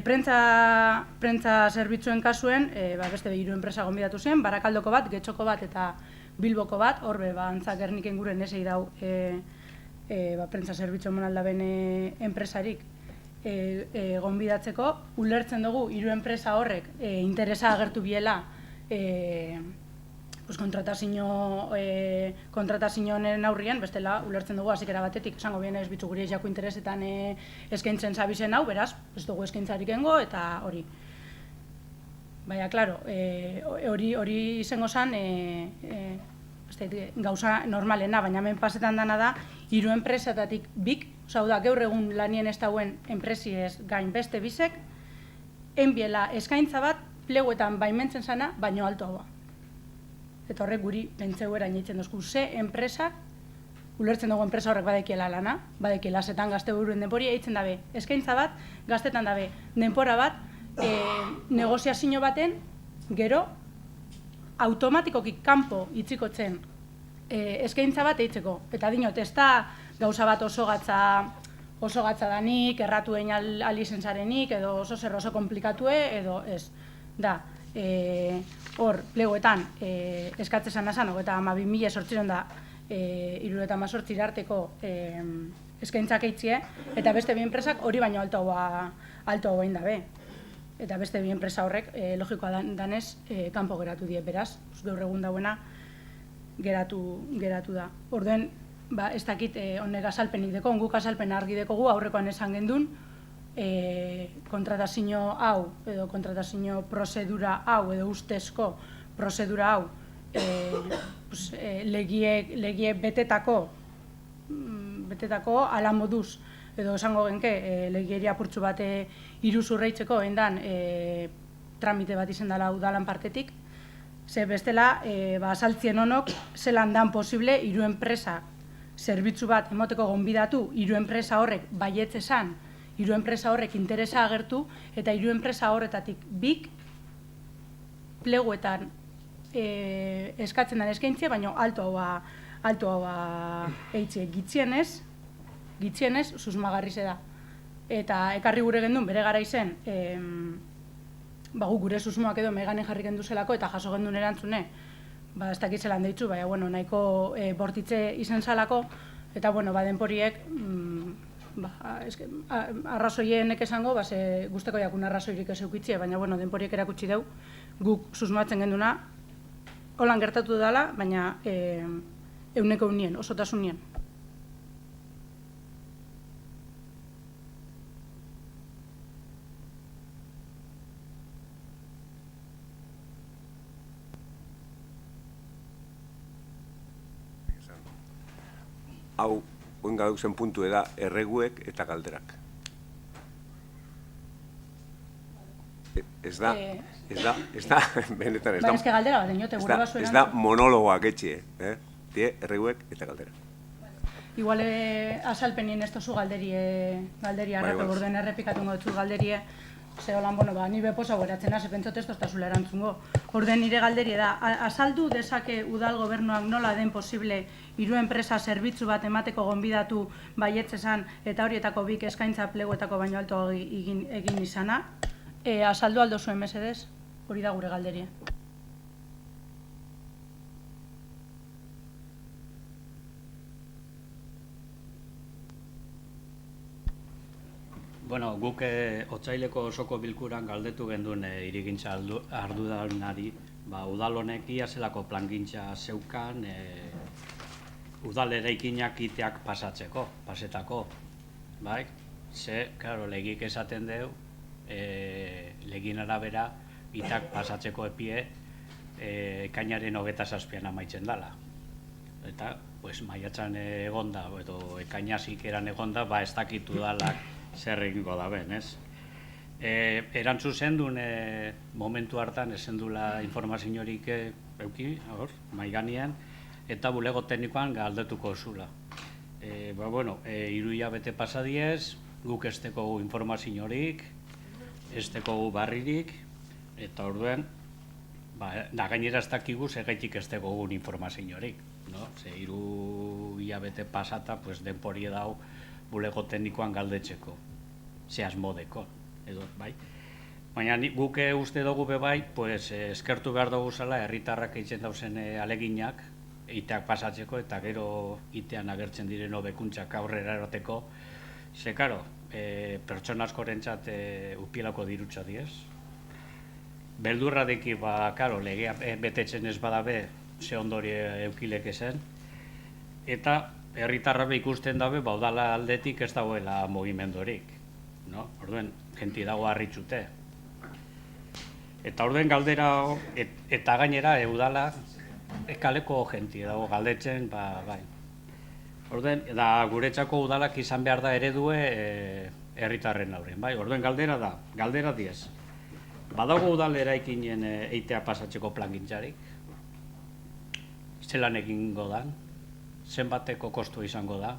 Prentza zerbitzuen kasuen, beste 3 enpresa gonbidatu zen, Barakaldoko bat, Getxoko bat eta Bilboko bat, horbe, antza Gerniken guren esei dau prentza zerbitzu eman aldaben enpresarik gonbidatzeko, ulertzen dugu 3 enpresa horrek interesa agertu biela kontratazioen aurrien, bestela ulertzen dugu hasikera batetik, esango bien ez bitzu gure jako interesetan eskaintzen zabizen hau, beraz, ez dugu eskaintzarik engo eta hori. Baina, klaro, hori izango zen gauza normalena, baina hemen pasetan dana da 3 enpresatatik bik, hau da, gaur egun lanien ez dauen enpresiez gain beste bizek, enbiela eskaintza bat pleguetan baimentzen zana, baino alto hau. Eta horrek guri pentseu erain eitzen dozku, ze enpresak, ulertzen dugu enpresa horrek badekiela lana, badekiela zetan gazte buruen denpori, eitzen dabe eskaintza bat, gaztetan dabe denpora bat, negoziazio baten, gero, automatikoki kanpo itzikotzen eskaintza bat eitzeko. Eta dinot, ez da gauza bat oso gatza danik, erratu egin alizen zarenik, edo oso zer oso komplikatue, edo ez. Da, hor, plegoetan eskatzezan nazan, eta 12.000 sortziron da, 78 arteko eskaintzak eitzie, eta beste 2 enpresak hori baino alto egin dabe. Eta beste 2 enpresa horrek, logikoa danez, kanpo geratu die, beraz, gaur egun dauena geratu da. Orduen, ez dakit honek azalpenik deko, guk azalpen argi dekogu, aurrekoan esan gendun, kontratazio hau, edo kontratazio prozedura hau, edo ustezko prozedura hau, legie betetako ala moduz, edo esango genke, legieri apurtzu bat iruzurreitzeko endan tramite bat izen dela udalan partetik, ze bestela, azaltzien honok, zelan dan posible 3 enpresa zerbitzu bat emoteko gonbidatu, 3 enpresa horrek baietz esan, 3 enpresa horrek interesa agertu, eta 3 enpresa horretatik bik pleguetan eskatzen den eskaintzia, baina alto hau eitzie gitzienez, susmagarri da. Eta ekarri gure gendun, bere gara izen, gure susmoak edo meganen jarri gendu zelako, eta jaso gendun erantzune, ez dakit zelan deitzu, baina nahiko bortitze izen zalako, eta denporiek, arrazoienek esango, guzteko jakun arrazoirik ez eukitzie, baina denporiek erakutsi deu, guk susmatzen genduna, holan gertatu dela, baina euneko unien, osotasunien. Hau, oinga duzen puntu da, erreguek eta galderak. Ez da, benetan, ez da... Baina eske galdera bat, inote, gure basu Ez da monologoak etxe, die, erreguek eta galdera. Igual azalpenien ez tozu galderie arrape, borduen errepikatungo dutzu galderie, ze holan, ni beposa goratzen hasi, pentsot ez toztazula erantzungo. Orden nire galderie da, azaldu dezake udal gobernuak nola den posible hiru enpresa zerbitzu bat emateko gonbidatu baietz esan eta horietako bik eskaintza pleguetako baino alto egin izana? Azaldu aldo zuen mesedez, hori da gure galderie. Bueno, guk otsaileko osoko bilkuran galdetu genduen hirigintza arduradunari, udal honek ia zelako plangintza zeukan udal eraikinak iteak pasetako, bai? Ze, claro, legik esaten deu, legin arabera itak pasatzeko epie ekainaren 27an amaitzen dela. Eta, maiatzan egonda, edo ekainazik eran egonda, ez dakitu dalak zer egingo da ben, ez? Erantzu zendun momentu hartan esen dula informaziorik euki, maiganean, eta bulego teknikoan galdetuko zula. Hiru hilabete pasa diez, guk ez teko informaziorik, ez teko barririk, eta orduen, gainera ez dakigu segaitik ez teko informaziorik. Ze hiru hilabete pasata denporie dau bulego teknikoan galdetzeko, ze asmodeko, edo, bai? Baina guk uste dugu bebai, eskertu behar dugu zela herritarrak eitzen dauzen aleginak, iteak pasatzeko eta gero itean agertzen diren hobekuntzak aurrera eroteko, ze, karo, pertsona askorentzat upielako dirutza diez. Beldurra deki, karo, legea betetzen ez badabe, ze ondori eukilek ezen, eta herritarra ikusten dabe, udala aldetik ez dagoela mugimendorik. Orduen, jenti dago harritzute. Eta orduen galdera, eta gainera, udala, kaleko jenti dago galdetzen, bai. Orduen, guretzako udalak izan behar da eredue herritarren aurren, bai. Orduen, galdera diez. Badago udal eraikinen eitea pasatzeko plangintzarik? Zelan egingo da? Zenbateko kostu izango da?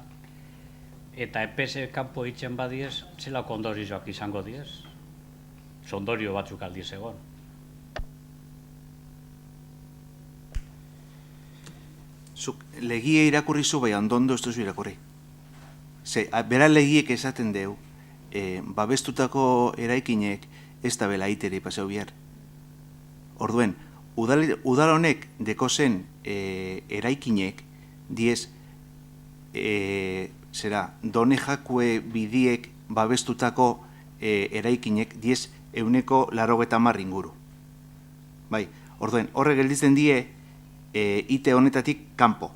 Eta EPS kanpo itzen badiez, zelako ondorioak izango diez? Ondorio batzuk aldiz egon. Zuk legie irakurri zu, bai, ondondo ez duzu irakurri. Bera legiek esaten deu, babestutako eraikinek ez da bela itere pasau bihar. Orduen, udal honek dekozen eraikinek, diez, donejakue bidiek babestutako eraikinek, diez, 180 inguru. Bai, orduen, horre gelditzen die, ite honetatik kanpo.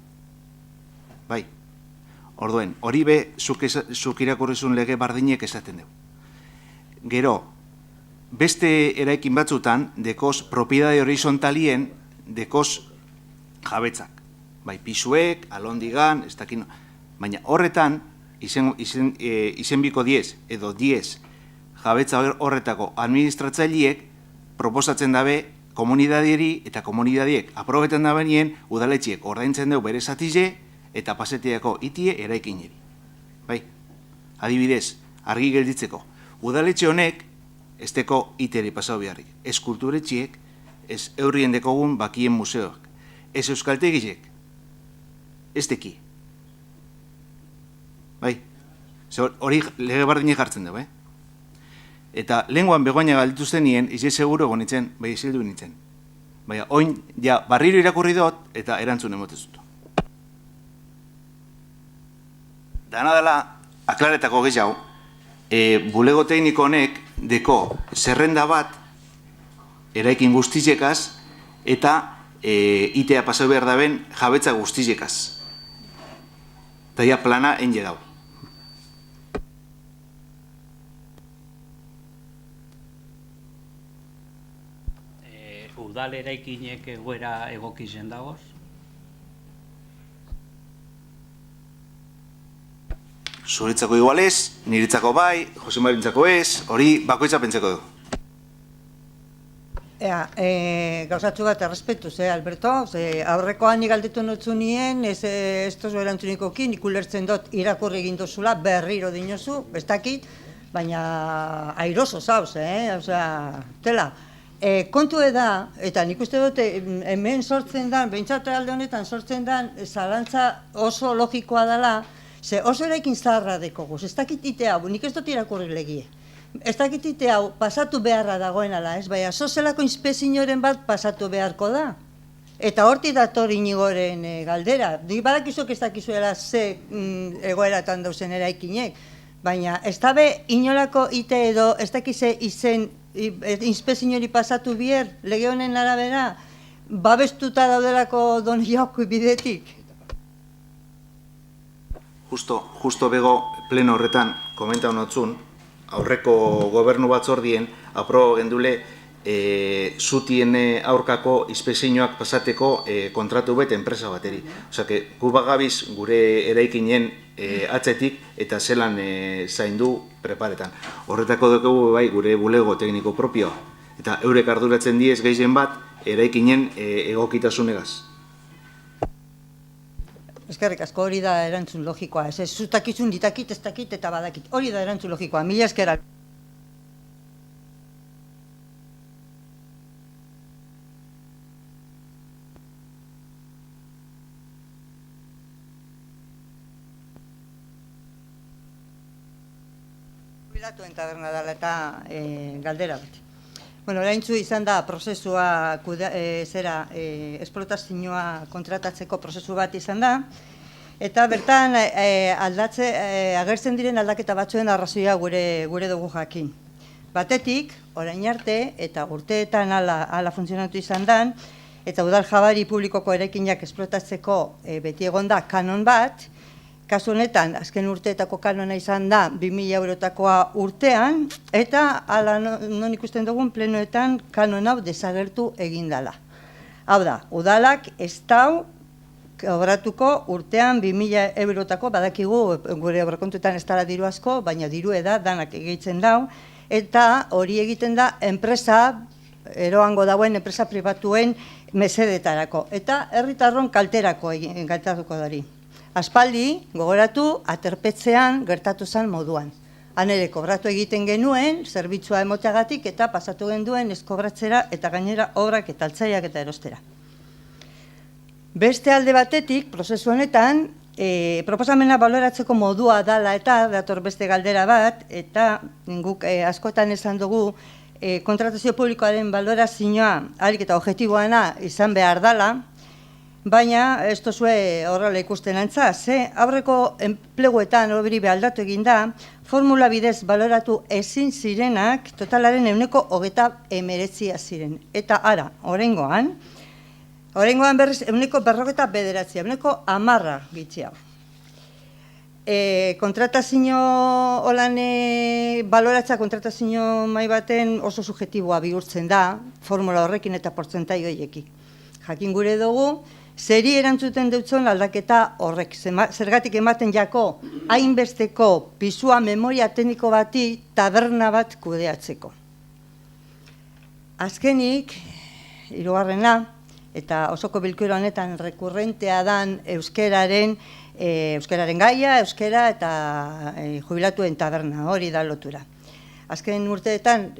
Bai, orduen, hori be, zuk irakurrizun lege bardinek esaten dugu. Gero, beste eraikin batzutan, dekoz propiedade horizontalien, dekoz jabetzak. Bai, pisuek, alondigan, ez dakin... Baina horretan, izenbiko 10 edo 10 jabetza horretako administratzaileek proposatzen dabe komunidadieri eta komunidadiek aprobetan da benien udaletxiek ordaintzen dugu bere zatize eta paseteako itie eraikineri. Bai, adibidez, argi gelditzeko, udaletxe honek ez teko iteri pasau beharrik. Ez kulturetxiek, ez eurrien dekogun bakien museoak. Ez euskaltegizek, ez teki. Bai, hori lege bardinek hartzen dugu, Eta lenguan begoaina galditu zenien, ize seguro egon nintzen, bai izildu nintzen. Baina, oin, ja, barriro irakurri dut, eta erantzun emotezut. Dana dela, aklaretako gehiago, bulego tekniko honek deko zerrenda bat eraikin guztizekaz eta itea pasau behar daben jabetza guztizekaz. Eta ja plana enge dau. Udal eraikinek egoera egokizen dagoz? Zuretzako igual ez, niretzako bai, Jose Marintzako ez, hori bakoitza pentsako du. Gauzatxo bat errespetu, Alberto, aurrekoan nik galdetu notzu nien, ez tozu erantzunikokin, nik ulertzen dut irakurri egin dozula, berriro dinozu, ez dakit, baina airoso zauz, tela. Kontu da, eta nik uste dut hemen sortzen dan, behintzat alde honetan sortzen dan, zalantza oso logikoa dela, ze oso eraikin zaharra dekoguz, ez dakit ite hau, nik ez dut irakurri legie. Ez dakit ite hau, pasatu beharra dagoen ala, ez, baina sozelako inspezioren bat pasatu beharko da. Eta horti dator Inigoren galdera. Badakizuk ez dakizuela ze egoeratan dauzen eraikinek, baina ez dabe inolako ite edo ez dakize izen inspezionori pasatu bier, lege honen arabera, babestuta daudelako Donejakue bidetik. Justo bego pleno horretan komenta honotzun, aurreko gobernu batzordien aprobo gendule zutien aurkako inspezioak pasateko kontratu bet enpresa bateri. Osea, gu bagabiz gure eraikinen atzetik eta zelan zaindu preparetan. Horretako dugu bai gure bulego tekniko propioa. Eta eurek arduratzen diez gehien bat eraikinen egokitasunegaz. Eskerrik asko, hori da erantzun logikoa. Ez zutakizun ditakit, ez dakit eta badakit. Hori da erantzun logikoa. Mila eskerak. Jubilatuen taberna dela eta galdera bat. Bueno, oraintzu izan da prozesua, esplotazioa kontratatzeko prozesu bat izan da, eta bertan agertzen diren aldaketa batzuen arrazoia gure dugu jakin. Batetik, orain arte, eta urteetan ala funtzionatu izan da, eta udal jabari publikoko eraikinak esplotatzeko beti egonda kanon bat, kasu honetan, azken urteetako kanona izan da 2.000 eurotakoa urtean, eta ala non ikusten dugun plenoetan kanon hau desagertu egin dela. Hau da, udalak ez dau kobratuko urtean 2.000 eurotako, badakigu gure aurrekontuetan ez dara diru asko, baina diru eda danak egiten dau, eta hori egiten da enpresa, eroango dauen enpresa pribatuen mesedetarako, eta herritarron kalterako gertatuko dori. Aspaldi, gogoratu, aterpetzean gertatu zen moduan. Han ere kobratu egiten genuen, zerbitzua emoteagatik eta pasatu genduen eskobratzera eta gainera obrak eta altzaiak eta erostera. Beste alde batetik, prozesu honetan, proposamena baloratzeko modua dala eta dator beste galdera bat, eta guk askotan esan dugu kontratazio publikoaren balorazioa ahalik eta objektiboana izan behar dala, baina ez tozue horrela ikusten antza, aurreko enpleguetan hori aldatu egin da, formula bidez baloratu ezin zirenak totalaren 29% ziren. Eta ara, oraingoan berriz 49%, 10% gitxia. Kontratazio holan baloratza kontratazio mai baten oso subjektiboa bihurtzen da, formula horrekin eta portzentai horiekin. Jakin gure dugu, zeri erantzuten dutzen aldaketa horrek, zergatik ematen jako hainbesteko pisua memoria tekniko bati taberna bat kudeatzeko. Azkenik, hirugarrena, eta osoko bilkura honetan rekurrentea dan euskeraren gaia, euskera eta jubilatuen taberna, hori da lotura. Azken urteetan,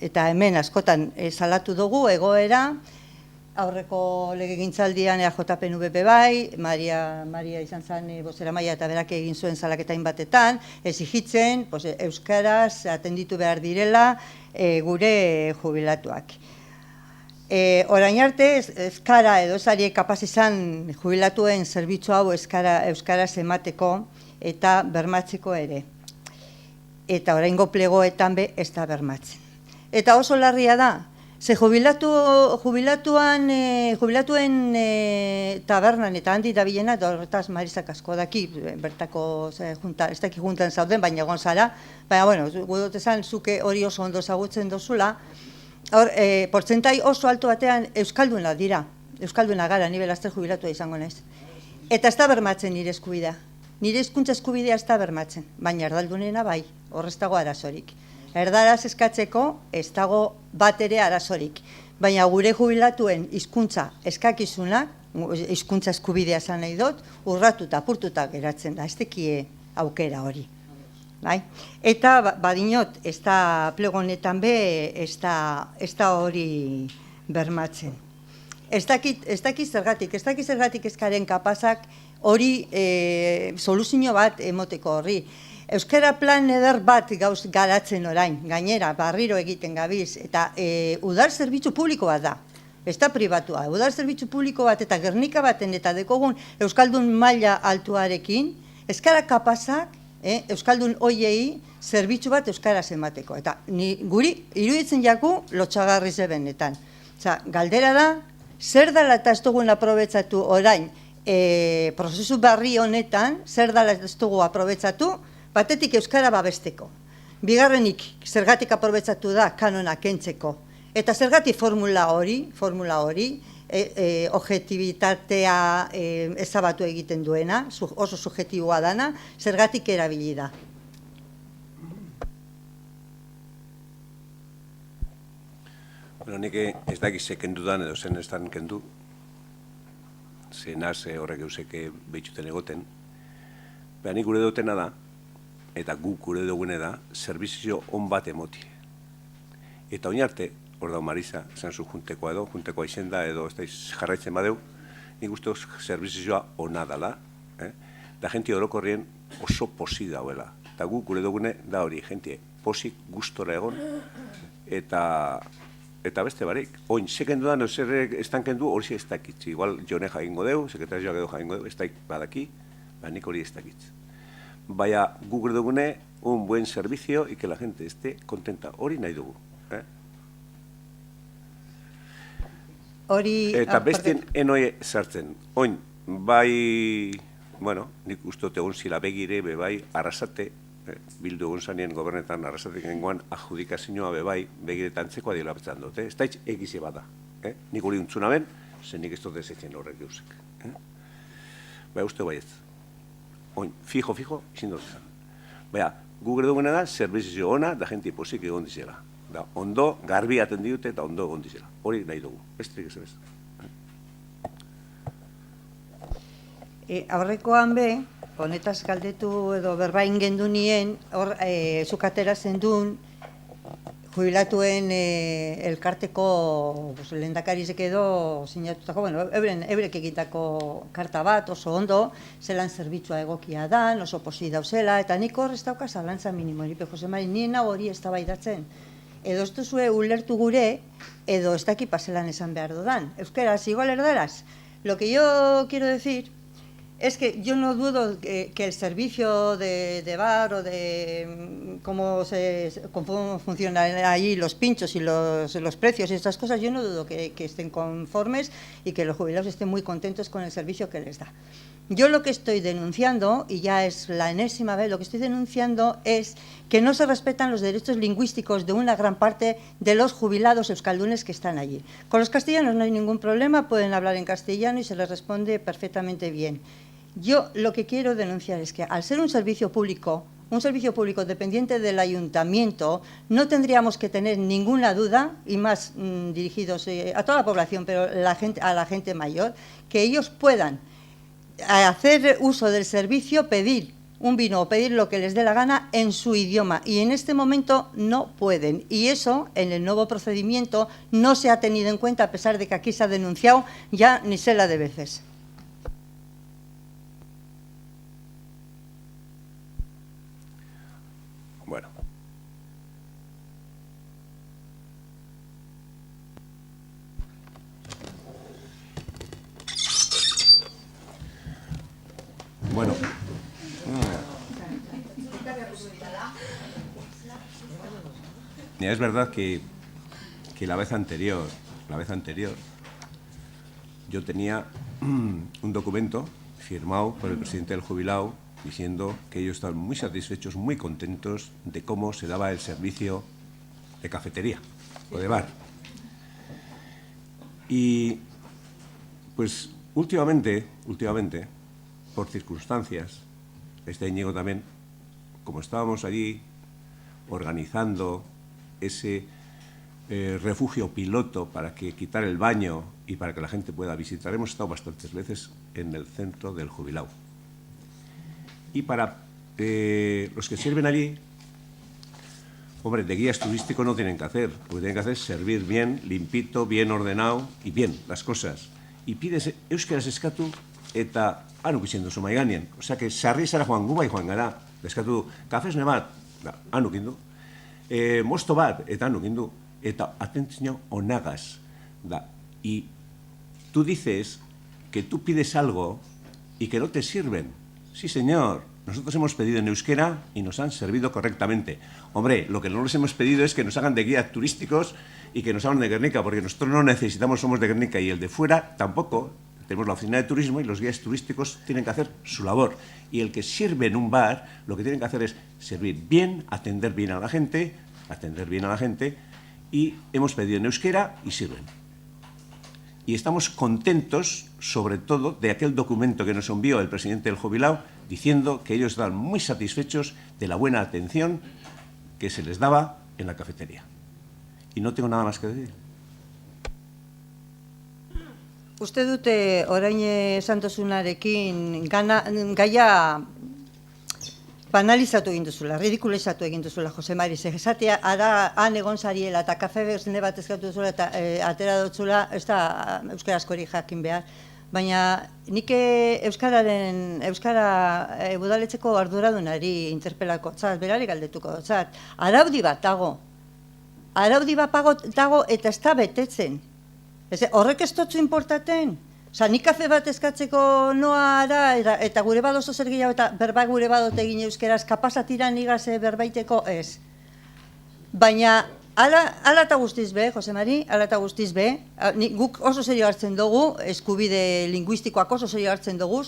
eta hemen askotan salatu dugu egoera, aurreko legegintzaldian EAJPNVP bai, Maria izan zen bozeramaia eta berak egin zuen salaketain batetan, exigitzen euskaraz atenditu behar direla gure jubilatuak. Orain arte, euskara edo ezari kapaz izan jubilatuen zerbitzu hau euskaraz emateko eta bermatzeko ere. Eta oraingo plegoetan be ez da bermatzen. Eta oso larria da, ze jubilatuen tabernan eta handi dabilena, horretaz Marisak asko daki, bertako ez daki juntan zauden, baina egon zara, baina, bueno, gudot esan, zuke hori oso ondo zagutzen dozula, portzentai oso alto batean euskalduna dira, euskalduna gara, ni belazter jubilatua izango naiz. Eta ez da bermatzen nire eskubidea. Nire hizkuntza eskubidea ez da bermatzen, baina erdaldunena bai, horrez dago arazorik. Erdaraz eskatzeko ez dago bat ere arazorik. Baina gure jubilatuen hizkuntza eskakizunak, hizkuntza eskubidea esan nahi dut, urratuta, apurtuta geratzen da, ez tekie aukera hori. Eta badinot, ez da plego honetan be, ez da hori bermatzen. Ez dakit zergatik eskaren kapazak hori soluzio bat emoteko horri. Euskara plan eder bat gauz garatzen orain, gainera, barriro egiten gabiz, eta udal zerbitzu publiko bat da, ez da pribatua, udal zerbitzu publiko bat eta Gernika baten eta dekogun Euskaldun maila altuarekin, euskara kapazak, Euskaldun hoiei zerbitzu bat euskaraz emateko, eta guri iruditzen jaku lotxagarri zebenetan. Galdera da, zer dela eta ez dugun aprobetsatu orain, prozesu barri honetan, zer dela ez dugu aprobetsatu, batetik euskara babesteko. Bigarrenik, zergatik aprobetsatu da kanona kentzeko. Eta zergatik formula hori, objektibitatea ezabatu egiten duena, oso subjektiboa dana, zergatik erabili da. Bueno, nik ez dakiz kendu dan edo zen ez dan kendu. Zenaz horrek euseke behitxuten egoten. Baina nik gure dutena da, eta guk gure dugune da, zerbizio on bat emoti. Eta oin arte, hor dago Marisa, esan zu juntekoa edo, juntekoa izenda edo ez da jarraitzen badeu, nik uste zerbizioa ona dala, da jenti orokorrien oso posi dauela. Eta guk gure dugune da hori, jenti posik gustora egon, eta beste barik. Oin, seken dudan, ez tankendu hori ez dakitz. Igual jone jaingo deu, sekretariak edo jaingo deu, ez daik badaki, nik hori ez dakitz. Vaya Google dugune un buen servicio y que la gente esté contenta. Hori nahi dugu. Eta bestien enoe sartzen. Oin, bai, bueno, nik ustote egun zila begire, bebai, arrasate, bildu egun zanien gobernetan arrasatek gengoan adjudikazioa bebai, begiretan txekoa dira betzan dut. Ez da egize bada. Nik hori untzuna ben, zen nik ez dut ezetzen horrek eusek. Bai, uste bai ez. Oin, fijo, izin dut izan. Baina, Google duguna da, zerbizio ona, da jenti posik egon dizela. Da, ondo, garbi atendi dute eta ondo egon dizela. Hori nahi dugu. Besterik ez ez. Aurrekoan be, honetaz galdetu edo berbain gendu nien, hor, zukatera zendun, jubilatuen elkarteko lehendakarizek edo sinatutako, bueno, eurek egitako karta bat, oso ondo, zelan zerbitzua egokia dan, oso posi dauzela, eta nik hor ez dauka zalantza minimoripe, Jose Mari, nien hau hori ez da baidatzen. Edo ez duzue ulertu gure, edo ez daki paselan esan behar dudan. Euskaraz, igual erdaraz. Lo que yo quiero decir es que yo no dudo que el servicio de bar o de cómo funcionan ahí los pinchos y los precios y estas cosas, yo no dudo que estén conformes y que los jubilados estén muy contentos con el servicio que les da. Yo lo que estoy denunciando, y ya es la enésima vez, lo que estoy denunciando es que no se respetan los derechos lingüísticos de una gran parte de los jubilados euskaldunes que están allí. Con los castellanos no hay ningún problema, pueden hablar en castellano y se les responde perfectamente bien. Yo lo que quiero denunciar es que al ser un servicio público dependiente del ayuntamiento, no tendríamos que tener ninguna duda, y más dirigidos a toda la población, pero a la gente mayor, que ellos puedan hacer uso del servicio, pedir un vino o pedir lo que les dé la gana en su idioma, y en este momento no pueden, y eso en el nuevo procedimiento no se ha tenido en cuenta, a pesar de que aquí se ha denunciado ya ni sé la de veces. Bueno. Bueno. Es verdad que la vez anterior yo tenía un documento firmado por el presidente del jubilado diciendo que ellos estaban muy satisfechos, muy contentos de cómo se daba el servicio de cafetería o de bar. Y pues últimamente, por circunstancias, este Íñigo también, como estábamos allí, organizando ese refugio piloto para que quitar el baño y para que la gente pueda visitar. Hemos estado bastantes veces en el centro del jubilado. Y para los que sirven allí, hombre, de guías turísticos no tienen que hacer. Lo que tienen que hacer es servir bien, limpito, bien ordenado y bien las cosas. Y pides euskaraz eskatu eta anuk izen duzu mahai gainean. Osea, que sarri zara joan gu bai joan gara. Eskatu kafesne bat, anuk indu. Mosto bat, eta anuk indu. Eta atentzio onagaz. Y tú dices que tú pides algo y que no te sirven. Sí, señor. Nosotros hemos pedido en euskera y nos han servido correctamente. Hombre, lo que no les hemos pedido es que nos hagan de guías turísticos y que nos hablen de Guernica, porque nosotros no necesitamos, somos de Guernica, y el de fuera tampoco. Tenemos la oficina de turismo y los guías turísticos tienen que hacer su labor. Y el que sirve en un bar, lo que tienen que hacer es servir bien, atender bien a la gente, y hemos pedido en euskera y sirven. Y estamos contentos, sobre todo, de aquel documento que nos envió el presidente del jubilado, diciendo que ellos están muy satisfechos de la buena atención que se les daba en la cafetería. Y no tengo nada más que decir. Uste dute orain esan duzunarekin gaia banalizatu egin duzula, ridikulizatu egin duzula, Jose Mari. Esatea, han egon zariela eta kafe bezende bat eskatu duzula eta atera dutzula, ez da euskarazkorik jakin behar. Baina nik euskara udaletxeko arduradunari interpelako zat, berari galdetuko zat. Araudi bat dago eta ez da betetzen. Horrek ez dutzu importaten. Osa, nik kafe bat eskatzeko noa da, eta gure bat oso zer gehiago, eta berba gure bat egin euskeraz, kapasatiran igaze berbaiteko ez. Baina, ala eta guztiz be, Jose Mari, ala eta guztiz be, guk oso serio hartzen dugu, eskubide linguistikoak oso serio hartzen dugu,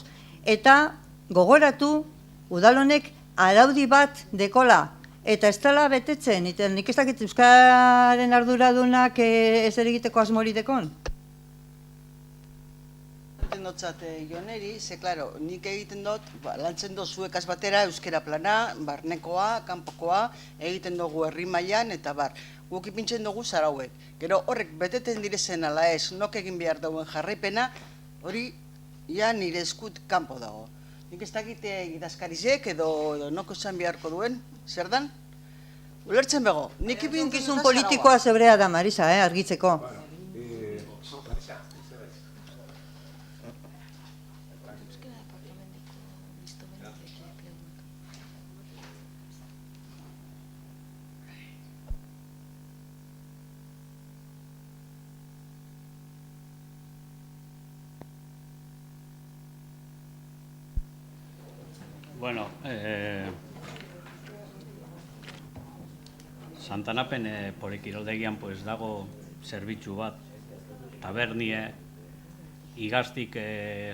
eta gogoratu, udalonek araudi bat dekola, eta ez dela betetzen, eta nik ez dakit euskaren arduradunak ez egiteko asmori dekon. Notzat Joneri, ze, klaro, nik egiten dut, lantzen dut zuekaz batera euskera plana, barnekoa, kanpokoa, egiten dugu herri mailan eta bar. Guk ipintzen dugu zarauek. Gero horrek beteten direzen ala ez, nok egin behar dauen jarraipena, hori ja nire eskut kanpo dago. Nik ez dakite idazkarizek edo nok esan beharko duen, zer dan? Ulertzen bego, nik ipintzen dut Gizun politikoa zebrea da, Marisa, argitzeko. Bueno, Santanapen polikiroldegian pues dago zerbitzu bat, tabernie, igaztik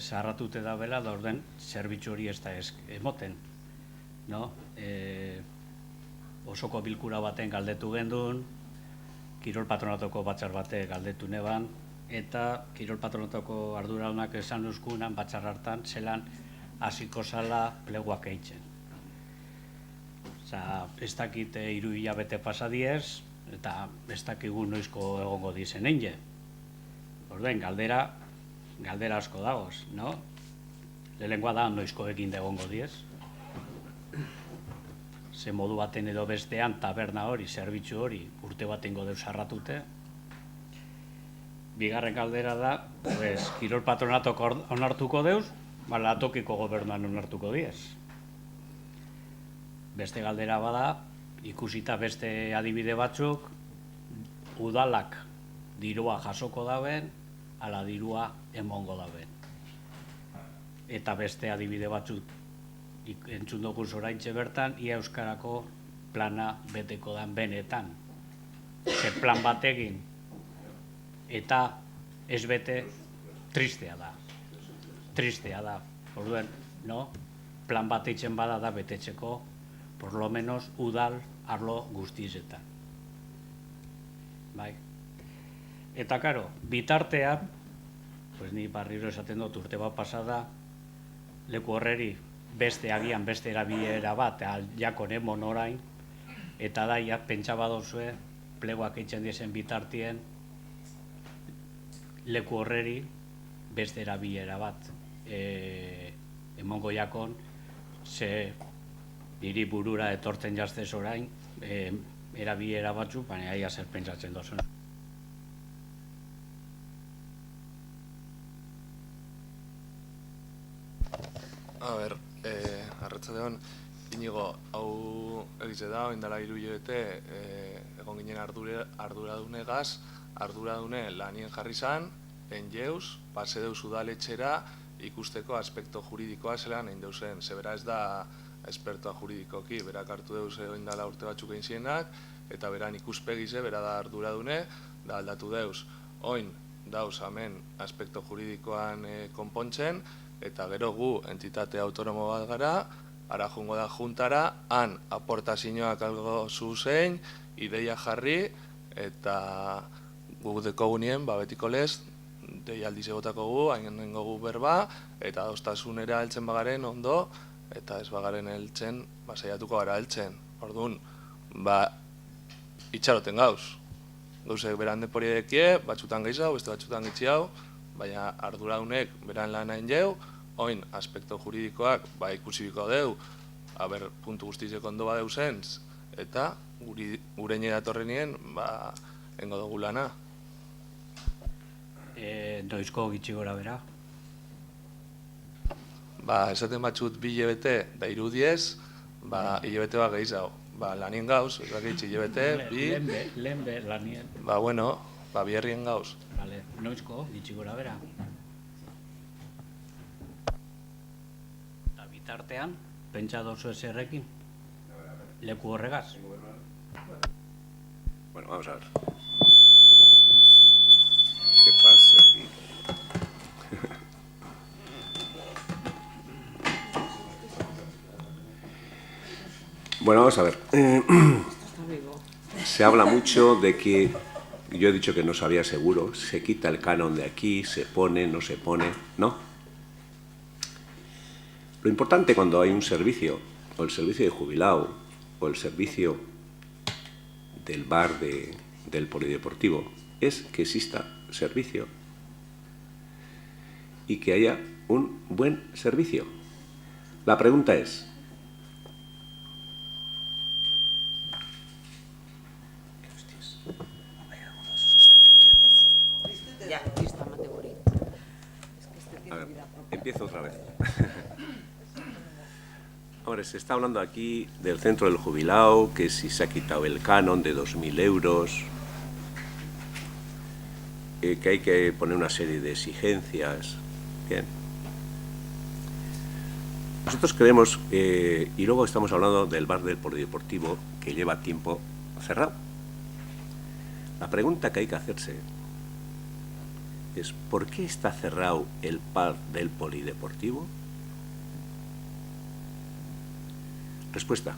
zaharratute da bela, da orden zerbitzu hori ez da emoten. Osoko bilkura baten galdetu gendun, kirol patronatoko batzar bate galdetu neban, eta kirol patronatoko arduradunak esan euskunan batzar hartan zelan hasiko zala pleguak eitzen. Ez dakit 3 hilabete pasadiez, eta ez dakigu noizko egongo dizen einge. Orden, galdera asko dagoz, no? Lehengoa da noizko egin egongo diez. Ze modu baten edo bestean taberna hori, zerbitzu hori, urte batengo deus arratute. Bigarren galdera da, kirol patronatok onartuko deus, bala tokiko gobernuan onartuko diez. Beste galdera bada, ikusita beste adibide batzuk, udalak dirua jasoko daben, ala dirua emongo daben. Eta beste adibide batzuk entzun dugu zoraintxe bertan, ia euskarako plana beteko dan benetan. Ze plan bat egin, eta ez bete tristea da. Orduen, plan bat eitzen bada da betetzeko, por lo menos udal arlo guztiezetan. Bai. Eta karo, bitartean, ni barriro esaten dut urte bat pasada, leku horreri beste agian beste erabilera bat, jakon emon orain, Eta da, ja, pentsa badozue, pleguak eitzen diesen bitartien, leku horreri beste erabilera bat emongo jakon, ze niri burura etortzen jaztez orain, erabilera batzu, baina aia zer pentsatzen dozun. A ber, arratsaldeon, Inigo, hau egize da, oindala 3 hilabete, egon ginen arduradunegaz, arduradune lanien jarri zan, enjeuz, pase deuz udaletxera, ikusteko aspekto juridikoa zelan egin deusen. Zebera ez da espertoa juridikoki, berak hartu deuz oindala urte batzuk egin zienak, eta beran ikuspegize, bera da arduradune, da aldatu deuz. Oin, dauz, hemen, aspekto juridikoan konpontzen, eta gero gu entitate autonomo bat gara, ara jungo da juntara, han aportazioak algo zuzein, ideia jarri, eta gu dekogunien, betiko lez, deialdize gotako gu, hain nengo gu berba, eta adostasunera heltzen bagaren ondo, eta ez bagaren heltzen, saiatuko gara heltzen. Orduan, itxaroten gauz. Gauzek beran deporiadekie, batzutan gehiago, beste batzutan gitxiago, baina arduradunek beran lan hain jau, oin, aspekto juridikoak, ikusibiko deu, puntu guztizeko ondo badeu zentz, eta gure nire datorrenien, engo dugu lana. Noizko gitxi gora bera? Esaten batzut 2 hilabete, da 3 diez, hilabete bat gehiago. Lanien gauz, ez dakit, hilabete, 2... Lehen lanien. Bueno, biherrien gauz. Noizko gitxi gora bera? Bitartean, pentsa dozu ez errekin? Leku horregaz? Bueno, vamos a ver. ¿Qué pasa aquí? Bueno, vamos a ver. Se habla mucho de que, yo he dicho que no sabía seguro, se quita el canon de aquí, se pone, no se pone, ¿no? Lo importante cuando hay un servicio, o el servicio de jubilado, o el servicio del bar del polideportivo, es que exista servicio y que haya un buen servicio. La pregunta es, a ver, empiezo otra vez. Ahora, se está hablando aquí del centro del jubilado, que si se ha quitado el canon de 2.000 euros, que hay que poner una serie de exigencias. Bien. Nosotros creemos, y luego estamos hablando del bar del polideportivo, que lleva tiempo cerrado. La pregunta que hay que hacerse es, ¿por qué está cerrado el bar del polideportivo? Respuesta.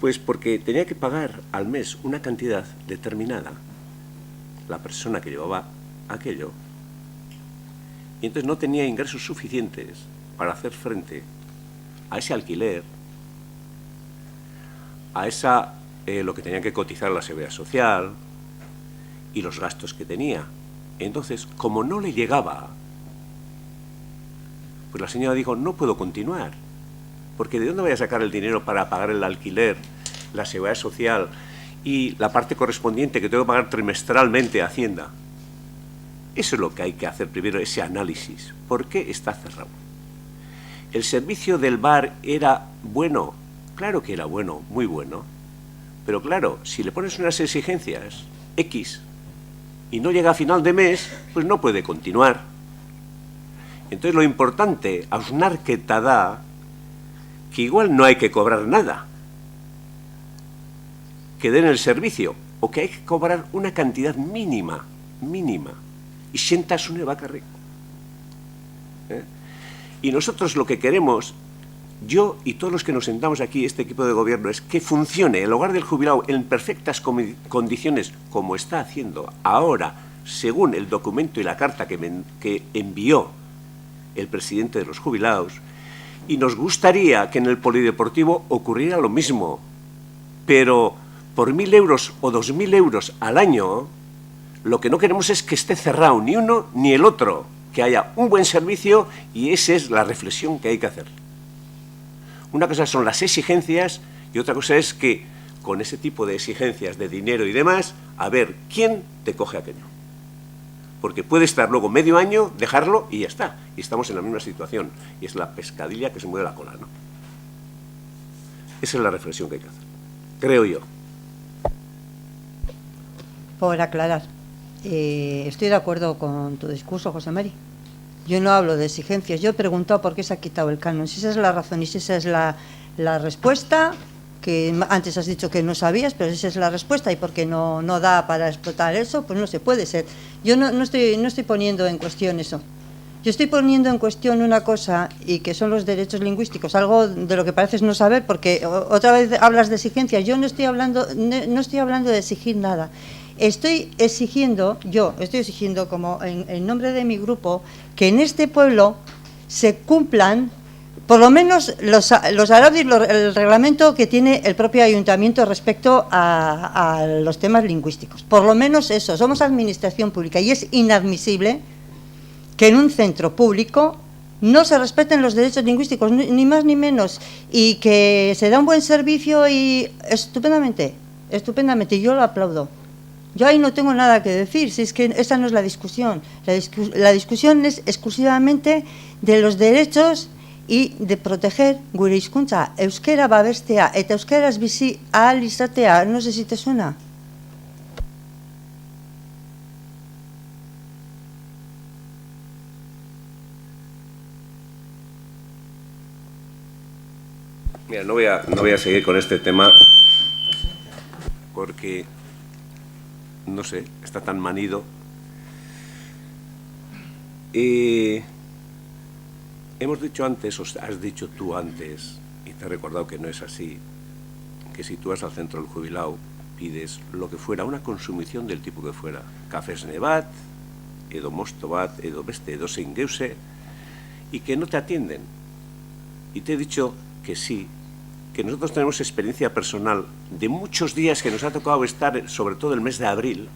Pues porque tenía que pagar al mes una cantidad determinada la persona que llevaba aquello, y entonces no tenía ingresos suficientes para hacer frente a ese alquiler, a lo que tenía que cotizar la seguridad social y los gastos que tenía. Entonces, como no le llegaba, pues la señora dijo, no puedo continuar, porque ¿de dónde voy a sacar el dinero para pagar el alquiler, la seguridad social y la parte correspondiente que tengo que pagar trimestralmente a Hacienda? Eso es lo que hay que hacer primero, ese análisis. ¿Por qué está cerrado? ¿El servicio del bar era bueno? Claro que era bueno, muy bueno. Pero claro, si le pones unas exigencias X y no llega a final de mes, pues no puede continuar. Entonces lo importante, hausnarketa da, que igual no hay que cobrar nada, que den el servicio, o que hay que cobrar una cantidad mínima, y sientasune bakarrik. Y nosotros lo que queremos, yo y todos los que nos sentamos aquí, este equipo de gobierno, es que funcione el hogar del jubilado en perfectas condiciones, como está haciendo ahora, según el documento y la carta que envió el presidente de los jubilados. Y nos gustaría que en el polideportivo ocurriera lo mismo, pero por 1.000 euros o 2.000 euros al año, lo que no queremos es que esté cerrado ni uno ni el otro, que haya un buen servicio, y esa es la reflexión que hay que hacer. Una cosa son las exigencias y otra cosa es que con ese tipo de exigencias de dinero y demás, a ver quién te coge aquello. Porque puede estar luego medio año, dejarlo y ya está. Y estamos en la misma situación. Y es la pescadilla que se mueve la cola, ¿no? Esa es la reflexión que hay que hacer, creo yo. Por aclarar, estoy de acuerdo con tu discurso, José Mari. Yo no hablo de exigencias, yo he preguntado por qué se ha quitado el canon. Si esa es la razón y si esa es la respuesta, que antes has dicho que no sabías, pero esa es la respuesta, y porque no da para explotar eso, pues no se puede ser. Yo no estoy poniendo en cuestión eso. Yo estoy poniendo en cuestión una cosa, y que son los derechos lingüísticos, algo de lo que pareces no saber, porque otra vez hablas de exigencias. Yo no estoy hablando de exigir nada. Estoy exigiendo como en nombre de mi grupo, que en este pueblo se cumplan por lo menos los arábies, el reglamento que tiene el propio ayuntamiento respecto a los temas lingüísticos. Por lo menos eso. Somos administración pública y es inadmisible que en un centro público no se respeten los derechos lingüísticos, ni más ni menos, y que se da un buen servicio y estupendamente, yo lo aplaudo. Yo ahí no tengo nada que decir, si es que esa no es la discusión. La discusión es exclusivamente de los derechos y de proteger gure hizkuntza. Euskera babestea eta euskaraz bizi ahal izatea, no sé si te suena. Mira, no voy a seguir con este tema porque, no sé, está tan manido. Hemos dicho antes, o has dicho tú antes, y te he recordado que no es así, que si tú vas al centro del jubilado, pides lo que fuera, una consumición del tipo que fuera, cafés nebat, edo mosto bat, edo beste, edo zein geuse, y que no te atienden. Y te he dicho que sí, que nosotros tenemos experiencia personal de muchos días que nos ha tocado estar, sobre todo el mes de abril,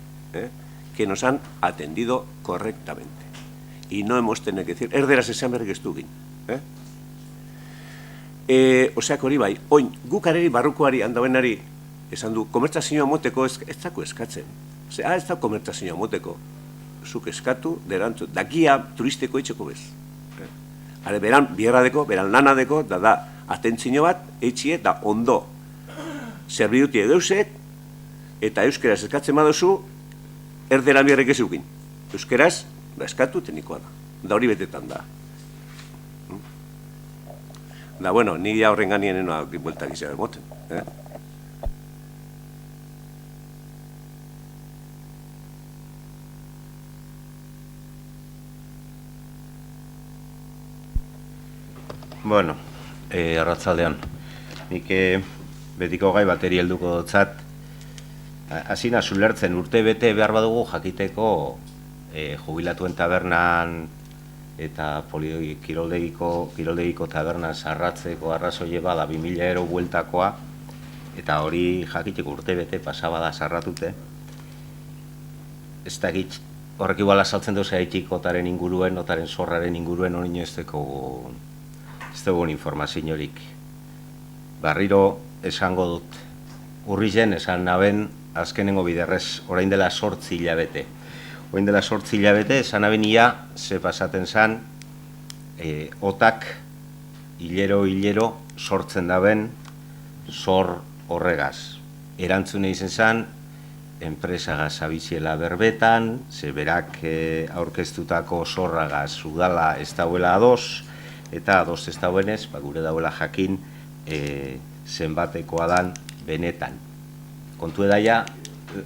que nos han atendido correctamente. Y no hemos tenido que decir, erderaz esan berrik ez dugin. Oseak hori bai, oin, gukareri barrukoari handabenari esan du, komertzazioa moteko ez dako eskatzen. Ez da komertzazioa moteko. Zuk eskatu, derantzu, dakia turisteko itxeko bez. Hare, beran bierradeko, beran lanadeko, da atentzio bat, eitxie, da ondo. Zerbidutie geusek, eta euskeraz eskatzen baduzu, erderan bierrek ez eukin. Euskeraz, eskatu teknikoa da. Da hori betetan da. Da, bueno, ni ja horren ganien enoa bueltak izan emoten. Bueno, arratzaldean. Nik betiko gai bateri helduko dotzat. Hasina zulertzen urte bete behar badugu jakiteko jubilatuen tabernan eta kiroldegiko tabernan sarratzeko arrazoie bada 2.000 euro bueltakoa, eta hori jakiteko urte bete pasabada sarratute. Ez dakit horrek igual azaltzen duz haitikotaren inguruen, notaren zorraren inguruen hori ez dugun informaziorik. Barriro esango dut, urrizen esan naben azkenengo biderrez, orain dela 8 hilabete. Orain dela 8 hilabete, esan naben ia, ze pasaten zan, otak hilero sortzen daben zor horregaz. Erantzune izen zan, enpresagaz abiziela berbetan, ze berak aurkeztutako zorragaz udala ez dauela ados, eta ados ez dauenez, gure dauela jakin zenbatekoa dan benetan. Kontu edaia,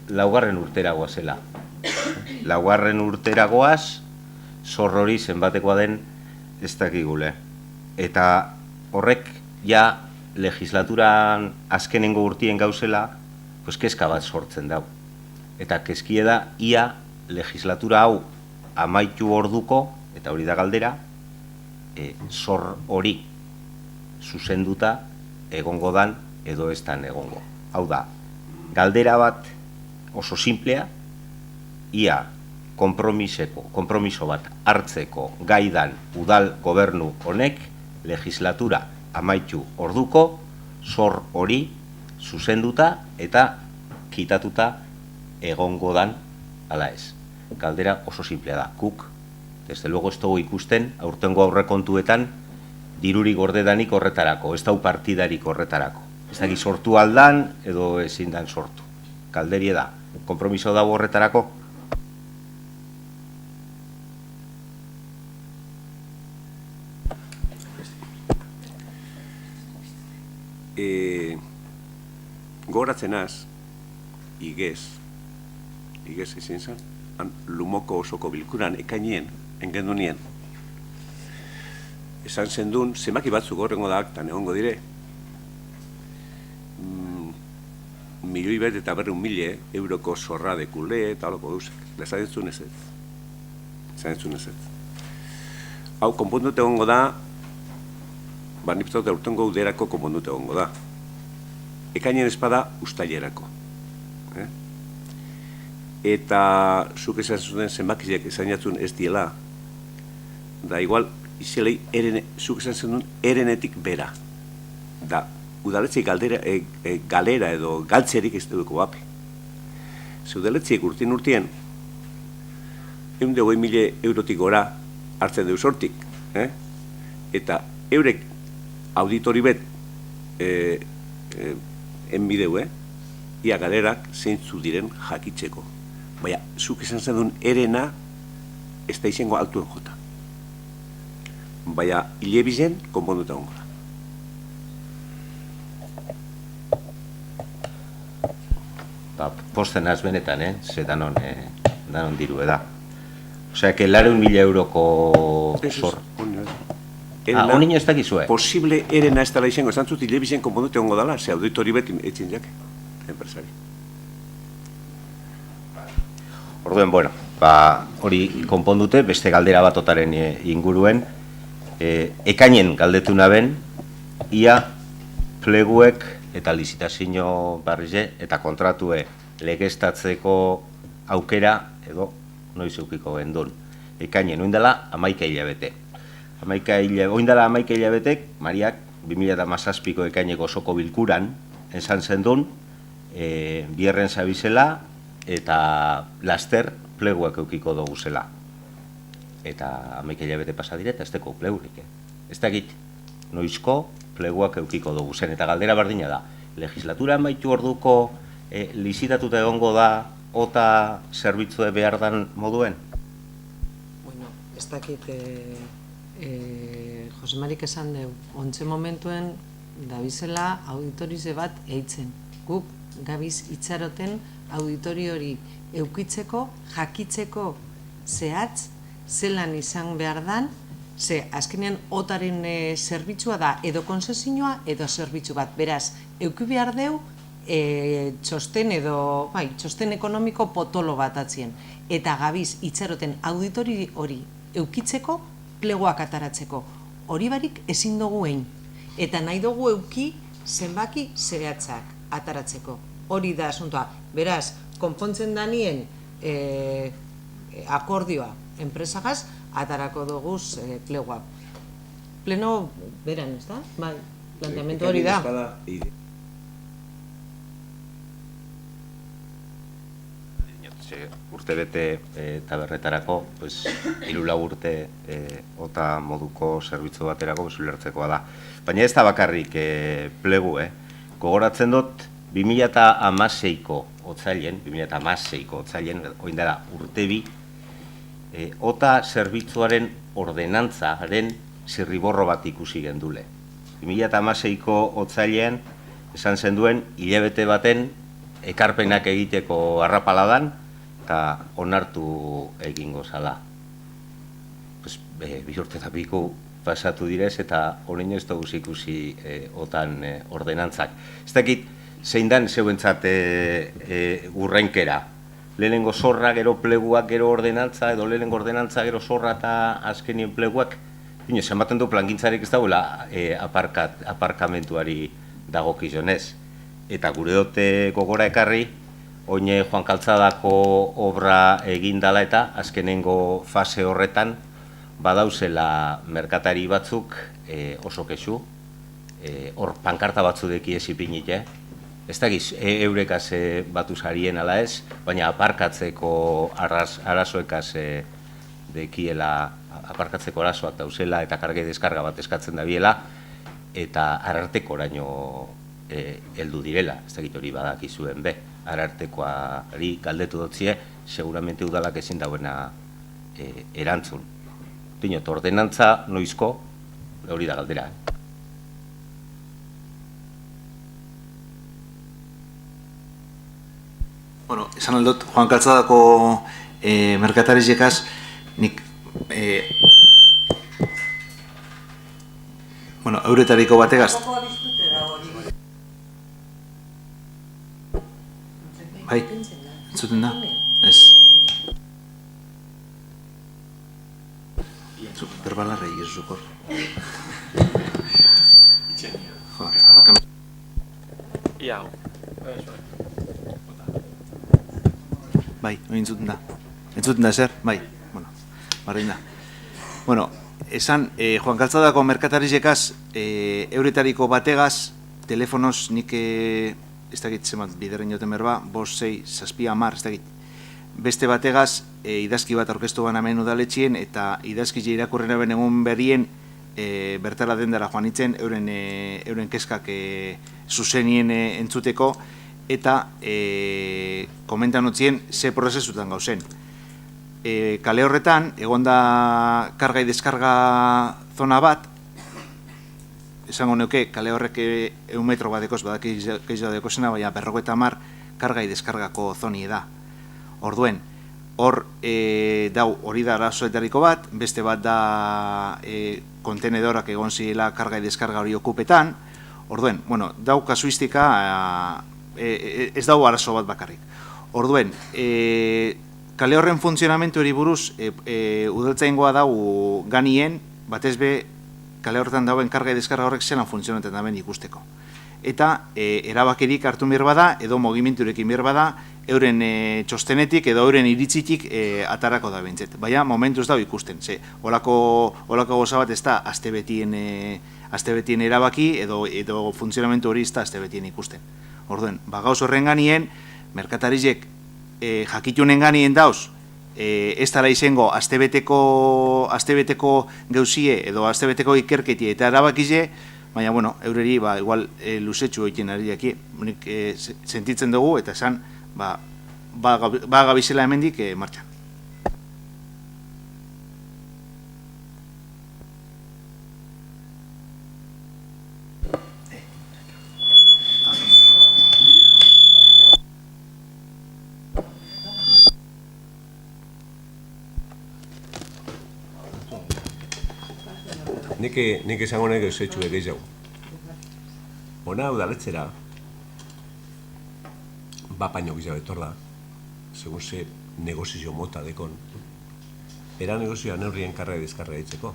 laugarren urtera goazela. Laugarren urtera goaz, zorrori zenbatekoa den ez dakigule. Eta horrek ja legislaturan azkenengo urtien gauzela, pues kezka bat sortzen dau. Eta kezkie da, ia legislatura hau amaitu orduko, eta hori da galdera, zor hori zuzenduta egongo dan edo ez dan egongo. Hau da, galdera bat oso simplea, ia konpromiso bat hartzeko gaidan udal gobernu honek legislatura amaitu orduko zor hori zuzenduta eta kitatuta egongo dan ala ez. Galdera oso simplea da. Guk, desde luego ez dugu ikusten, aurtengo aurrekontuetan dirurik gordedanik horretarako, ez dau partidarik horretarako. Ez daki sortu aldan edo ezin dan sortu. Galderie da, konpromiso dago horretarako? Gogoratzen az, igez ezin zen, lumoko osoko bilkuran ekainien, engendu nien. Esan zendun, zenbaki batzuk horrengo da aktan egongo dire, 1.100.000 euroko zorra dekule eta holoko duzek. Esan entzun ez ez. Hau, konpondute egongo da, nipizatu aurtengo uderako konpondute egongo da. Ekainen espada ustailerako. Eta zuk esan zuten zenbakiak esan jatzun ez diela, da igual, izelei, zuk esan zuten erenetik bera. Da, udaletxeik galera edo galtzerik ez dugu bapi. Ze udaletxeik urtien, 120.000 eurotik gora hartzen deuz hortik. Eta eurek auditori bet enbideu, ia galerak zeintzu diren jakitzeko. Baina, zuk esan zen erena ez da izango altuen jota. Baina, hile bizen, konponduta gongo da. Posten az benetan, ze danon diru eda. Osea, que 100.000 euroko zor. Honin ez dakizue? Posible erena ez dala izango, esan zut hile bizen konpondute gongo dala, ze auditori bet etxin jake, enpresari. Orduen, bueno, hori konpondute, beste galdera bat otaren inguruen, ekainen galdetu naben, ia pleguek eta lizitazio barrize eta kontratue legeztatzeko aukera edo noiz eukiko gendun. Ekainen, oindala 11 hilabete. Oindala 11 hilabetek, Mariak 2017ko ekaineko osoko bilkuran esan zendun, bierren zabizela eta laster pleguak eukiko dugu zela. Eta 11 hilabete pasadire eta ez teko plegurik. Ez dakit, noizko pleguak eukiko dugu zen. Eta galdera bardina da, legislatura amaitu orduko lizitatuta egongo da ota zerbitzue behar dan moduen? Bueno, ez dakit, Jose Marik esan deu, ontze momentuen dabizela auditorize bat eitzen. Guk gabiz itxaroten auditori hori eukitzeko, jakitzeko zehatz, zelan izan behar dan, ze azkenean otaren zerbitzua da edo konzesioa edo zerbitzu bat. Beraz, euki behar deu txosten edo, txosten ekonomiko potolo bat atzien. Eta gabiz itxaroten auditori hori eukitzeko, pleguak ataratzeko. Hori barik ezin dugu egin. Eta nahi dugu euki zenbaki zehatzak ataratzeko. Hori da asuntoa. Beraz, konpontzen danien akordioa enpresagaz, atarako duguz pleguak. Pleno beran, ez da? Bai, planteamendu hori da. Urte bete tabernetarako, 3-4 urte ota moduko zerbitzu baterako ulertzekoa da. Baina ez da bakarrik plegu, gogoratzen dut 2016ko otzailen, oindara urtebi, ota zerbitzuaren ordenantzaren zirriborro bat ikusi gendule. 2016ko otzailean esan zenduen hilabete baten ekarpenak egiteko arrapaladan eta onartu egingo zala. Bi urte eta biko pasatu direz eta horrein ez dugu ikusi otan ordenantzak. Ez dakit, zein dan zeuentzat urrenkera. Lehenengo zorra, gero pleguak, gero ordenantza, edo lehenengo ordenantza, gero zorra eta azkenien pleguak. Zenbaten du plangintzarik ez dagoela aparkamentuari dagokizonez. Eta gure dote gogora ekarri, oine Joan Kaltzadako obra egindala eta azkenengo fase horretan badauzela merkatari batzuk oso kexu, hor pankarta batzudeki ezipinit, ez dakiz eurekaz batu zarien ala ez, baina aparkatzeko arazoekaz dekiela, aparkatzeko arazoak dauzela eta karga deskarga bat eskatzen dabiela, eta Ararteko oraino heldu direla, ez dakit hori badakizuen be, Arartekoari galdetu dotzie, seguramente udalak ezin dauena erantzun. Dinot, ordenantza noizko, hori da galdera. Bueno, esan aldot, Joan Kaltzadako merkatarizekaz, nik bueno, euretariko bategaz. Bai, entzuten da? Ez. Berbalarra egizukor. Iau. Bai, hori entzuten da. Entzuten da ezer? Bai, bueno, barrein da. Bueno, esan, Joan Kaltzadako merkatarizekaz, euretariko bategaz, telefonoz nik, ez dakit zemat bideren joten berba, 5, 6, 7, 10, ez dakit. Beste bategaz, idazki bat aurkeztu ban hemen udaletxien, eta idazki irakurrena ben egun berrien, bertara dendara joan itzen, euren keskak zuzenien entzuteko, eta komentan utzien ze prozesutan gauzen. Kale horretan, egonda karga deskarga zona bat, esango neuke, kale horrek 1 metro batekoz, badak gehiago dekosena, baina 50 karga deskargako zonie da. Orduen, hor hori da arazoetariko bat, beste bat da kontenedorak egon zirela karga deskarga hori okupetan. Orduen, bueno, dau kasuistika, ez dau arazo bat bakarrik. Orduen, kale horren funtzionamentu hori buruz, udaltzaingoa dau ganien, batez be, kale horretan dauen karga deskarga horrek zelan funtzionatzen daben ikusteko. Eta erabakirik hartu behar bada, edo mogimenturekin behar bada, euren txostenetik edo euren iritzitik atarako da bentzet. Baina momentuz dago ikusten, ze, holako goza bat ez da astebetien erabaki edo funtzionamentu hori ez da astebetien ikusten. Orduen, gauz horren ganien, merkatarizek jakitunen ganien dauz, ez dara izango astebeteko geuzie edo astebeteko ikerketi eta erabakize, baina, bueno, eureri, igual, luzetxu egiten ari daki, sentitzen dugu, eta esan, gabizela hemendik martxan. Nik esango nahi gauzetxu egizau. Ona udaletzera, bapaino gizau etor da, segun ze negozio mota dekon, era negozioa neurrien karra deskarra ditzeko.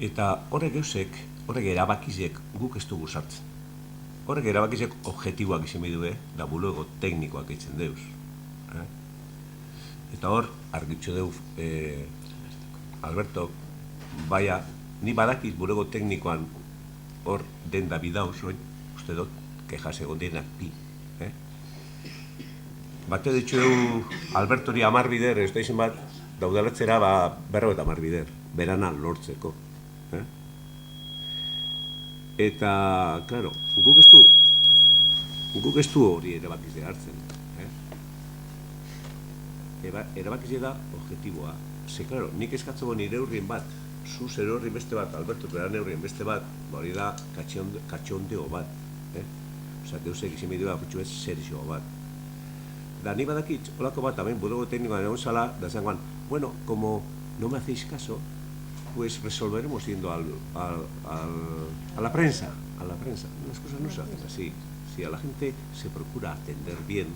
Eta horrek eusek, horrek erabakizek guk ez dugu sartzen. Horrek erabakizek objektiboak izan bidue, da bulego teknikoak eitzen deuz. Eta hor, argitxo deuz, Alberto, baina, ni badakiz bulego teknikoan hor den da bidauz, uste dut, kexas egon denak pi. Bate ditxu Albertori 10 bider, ez da izan bat, daudaletzera 50 bider, beranan lortzeko. Eta, klaro, guk ez du hori erabakizea hartzen. Erabakizea da objektiboa. Ze, klaro, nik eskatzeko nire eurrien bat, zu zer horri beste bat, Alberto, beran eurrien beste bat, hori da katxondeo bat. Osa, deusek izan bidea putxu ez serizio bat. Da, ni badakitz, holako bat, hemen bulego teknikoan egon zala, da zangoan, bueno, como no me hacéis caso, pues resolveremos yendo a la prensa. Las cosas no se hacen así. Si a la gente se procura atender bien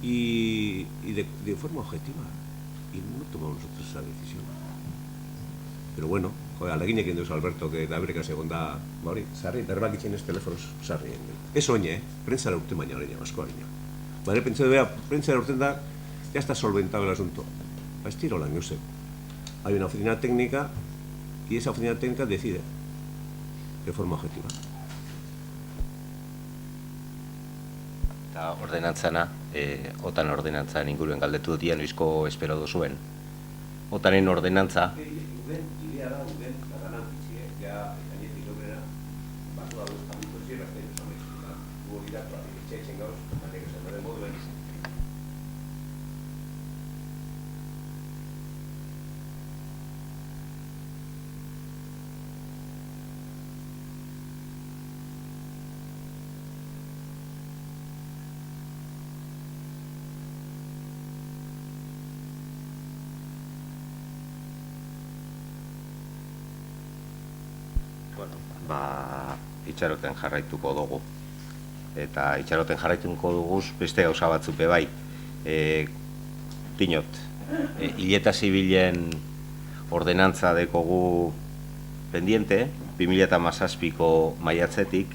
y de forma objetiva, y no tomamos nosotros esa decisión. Pero bueno, aleginek induz Alberto, eta bereka segon da, hori, sarri, berbak itxen ez telefonoz sarri. Ez oine, prentzara urte baina hori, asko harina. Bale, prentzara urten da, ya está solventado el asunto. Ez tiro lan, Josep. Hay una oficina técnica, y esa oficina técnica decide de forma objetiva. Eta ordenantzana, otan ordenantzan inguruen galdetu dut noizko espero duzuen. Otanen ordenantza, Idea da, uden, garanan bitxie, ja, gainetik logrera, batua duz, jamiko zira, azten duz amaizuta. Gu iratu, itxeetzen gauz, batek esan bere moduen. itxaroten jarraituko dugu. Eta itxaroten jarraituko dugu beste gauza batzuk bebai. Dinot, hileta zibilen ordenantza dekogu pendiente, 2017ko maiatzetik,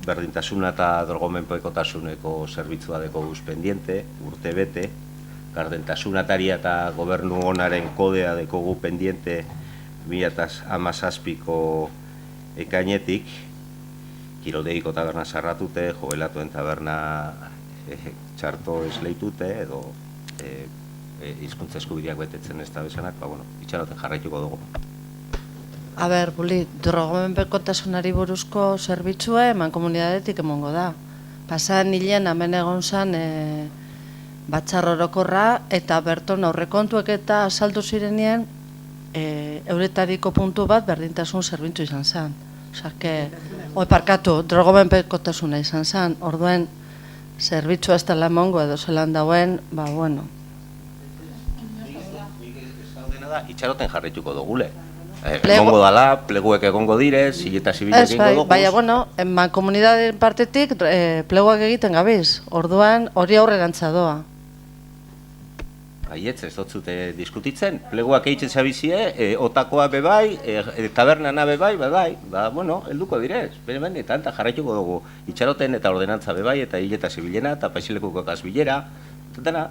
berdintasuna eta drogomenpekotasuneko zerbitzua dekogu pendiente, urte bete, gardentasunataria eta gobernu onaren kodea dekogu pendiente 2017ko ekainetik, Kiroldegiko taberna sarratute, Joelatuen taberna txarto esleitute, edo hizkuntza eskubideak betetzen ez da bezanak, itxaroten jarraituko dugu. Buli, drogomenpekotasunari buruzko zerbitzua mankomunidadetik emongo da. Pasan hilean hemen egon zen batzar orokorra eta berton aurrekontuek eta azaldu zirenien euretariko puntu bat berdintasun zerbitzu izan zen. Parkatu, drogomenpekotasuna izan zen, orduen zerbitzua ez dela emongo edo zelan dauen, bueno. Itxaroten jarraituko dugule. Egongo dala, pleguek egongo dire, zileta zibilek egingo dugu. Baina, mankomunidaden partetik pleguak egiten gabiz, orduan hori aurrerantza doa. Aietz, ez dotzute diskutitzen, pleguak egiten zabizie, otakoa bebai, tabernana bebai, helduko direz, eta jarraituko dugu itxaroten eta ordenantza bebai, eta hileta zibilena, eta paixilekuko kasbilera, eta dena.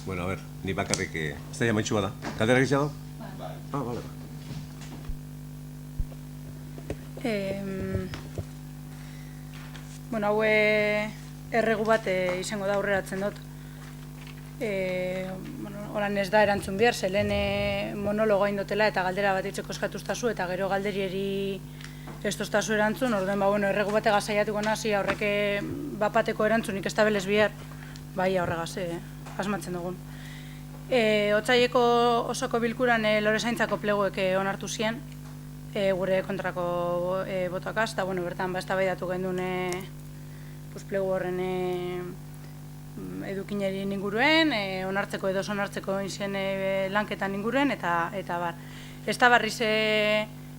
Bueno, a ver, ni bakarrik, ez da jamaitxua da. Kalderak izan dago? Bale. Bueno, hau erregu bat izango da aurreratzen dut. Horan ez da erantzun behar, zelen monologoa indotela eta galdera bat itxeko eskatuztazu eta gero galderieri ez toztazu erantzun, orduen erregu batega saiatuko nazi aurreke bapateko erantzunik ez da belez bihar, bai aurregaz asmatzen dugun. Otsaieko osoko bilkuran Lorezaintzako pleguek onartu zien, gure kontrako botakaz, eta bertan eztabaidatu gendun plegu horren edukinerien inguruen, onartzeko edo onartzeko izen lanketan inguruen, eta bar. Ez da barriz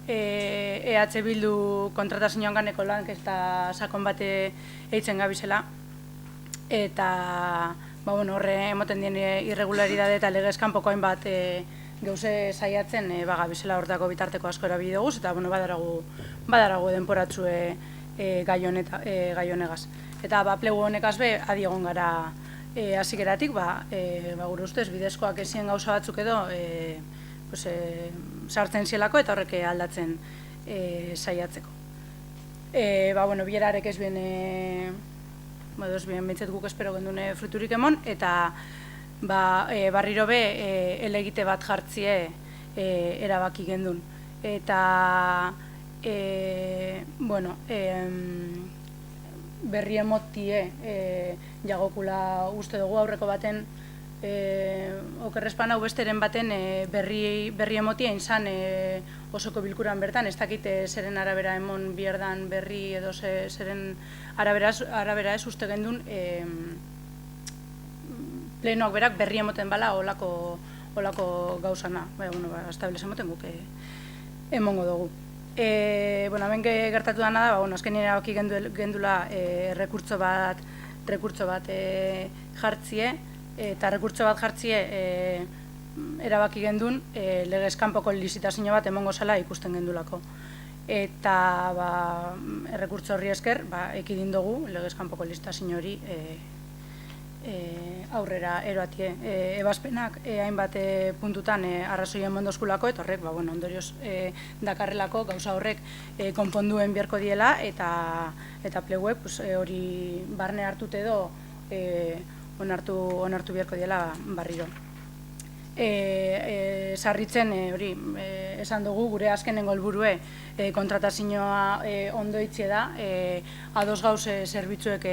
EH Bildu kontratazioan ganeko lanketa sakon bate eitzen gabizela, eta horre emoten dien irregularidade eta legez kanpoko hainbat gauze saiatzen gabizela hortako bitarteko asko erabili dugu, eta badaragu denporatzue gai honegaz. Eta plegu honegaz be, adi egon gara hasikeratik, gure ustez, bidezkoak ezien gauza batzuk edo sartzen zielako eta horrek aldatzen saiatzeko. Bierarek ez bien bintzet guk espero gendune fruturik emon, eta barriro be elegite bat jartzie erabaki gendun. Eta, berri emotie jagokula uste dugu aurreko baten okerrezpan hau besteren baten berri emotia inzan osoko bilkuran bertan, ez dakite zeren arabera emon bierdan berri edo zeren arabera ez uste gendun plenoak berak berri emoten bala olako gauzana, estabilez emoten guk emongo dugu. Hemen gertatu dana da, azken erabaki gendula rekurtso bat jartzie, eta rekurtso bat jartzie erabaki gendun legez kanpoko lizitazio bat emongo zela ikusten gendulako. Eta errekurtso horri esker ekidin dugu legez kanpoko lizitazio hori aurrera eroatie. Ebazpenak hainbat puntutan arrazoien mondoskulako, eta horrek ondorioz dakarrelako gauza horrek konponduen beharko diela, eta pleguek hori barne hartute edo onartu beharko diela barriro. Sarritzen hori esan dugu gure azkenengo helburue kontratazioa ondo itxie da, ados gauze zerbitzuek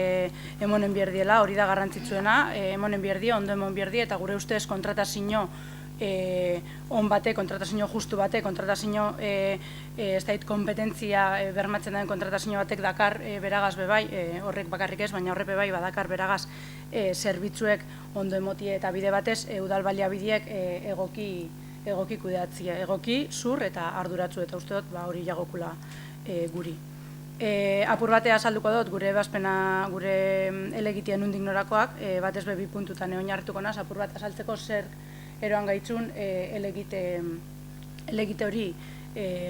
emonen bierdiela, hori da garrantzitsuena, emonen bierdi, ondo emon bierdi, eta gure ustez kontratazio on bate, kontratazio justu bate, kontratazio ez dait kompetentzia bermatzen den kontratazio batek dakar beragaz bebai, horrek bakarrik ez, baina horrek bebai badakar beragaz zerbitzuek ondo emotie eta bide batez udal baliabideek egoki kudeatzia, egoki, zur eta arduratzu, eta uste dut hori jagokula guri. Apur batea azalduko dut gure ebazpena, gure elegitien nondik norakoak, batez be 2 puntutan oinarrituko naz, apur bat azaltzeko zer eroan gaitzun elegite hori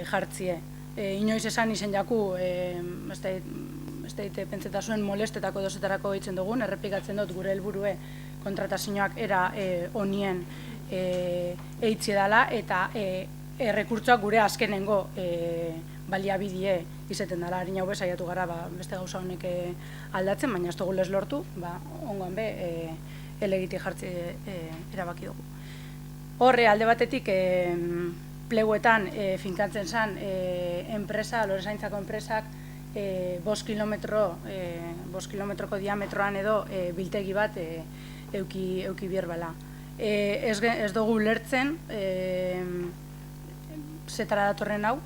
jartzie. Inoiz esan izen jaku, ez daite pentseta zuen molestetako dozetarako hitzen dugun, errepikatzen dut gure helburue kontratazioak era onien eitzie dela, eta errekurtsoak gure azkenengo baliabidie izeten dela. Harin hau saiatu gara beste gauza honek aldatzen, baina ez dugu les lortu, ongoan be elegite jartze erabaki dugu. Horre, alde batetik, pleguetan finkatzen zen enpresa, lorezaintzako enpresak, 5 kilometroko diametroan edo biltegi bat euki bierbala. Ez dugu ulertzen zetara datorren hau,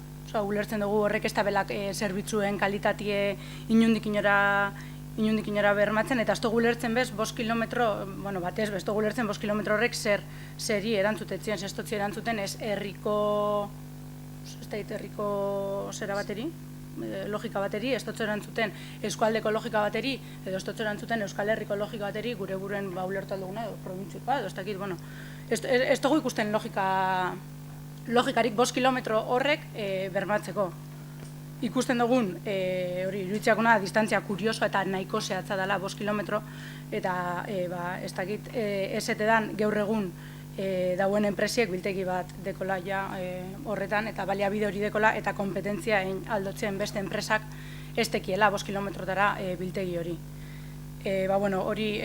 ulertzen dugu horrek ez tabelak zerbitzuen kalitatie inundik inora bermatzen, eta ez dugu ulertzen bez 5 kilometro, batez, ez dugu ulertzen 5 kilometro horrek zeri erantzutetzien, zestotzi erantzuten ez herriko zera bateri, logika bateri, ez dutzo erantzuten eskualdeko logika bateri, edo ez dutzo erantzuten Euskal Herriko logika bateri, gure buruen ulertu alduguna, edo probintzupa, edo ez dakit, ez dugu ikusten logikarik 5 kilometro horrek bermatzeko. Ikusten dugun, hori, iruditzakuna, distantzia kurioso eta nahiko zehatza dela 5 kilometro, eta ez dakit, esetedan gaur egun dauen enpresiek biltegi bat dekola horretan, eta baliabide hori dekola, eta kompetentzia aldotzen beste enpresak ez tekiela 5 kilometrotara biltegi hori. Hori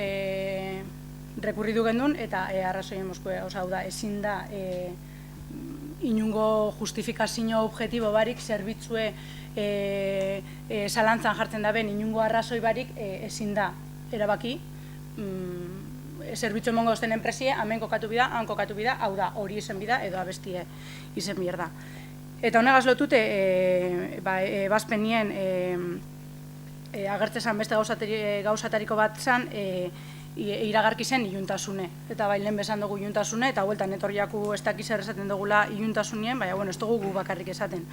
rekurritu gendun, eta arrazoien moskue, hau da, ezin da inungo justifikazio objektibo barik, zerbitzue zalantzan jartzen daben inungo arrazoi barik ezin da erabaki zerbitzu emongo ozten enpresie, hemen kokatu bida, han kokatu bida, hau da, hori izen bida, edo abestie izen bierda. Eta honegaz lotute, ebazpenien agertzezan beste gauzatariko bat zan, iragarki zen iluntasune. Eta lehen bezan dugu iluntasune, eta hueltan etorriaku ez dakiz errezaten dugula iluntasunien, baina ez dugu gu bakarrik esaten.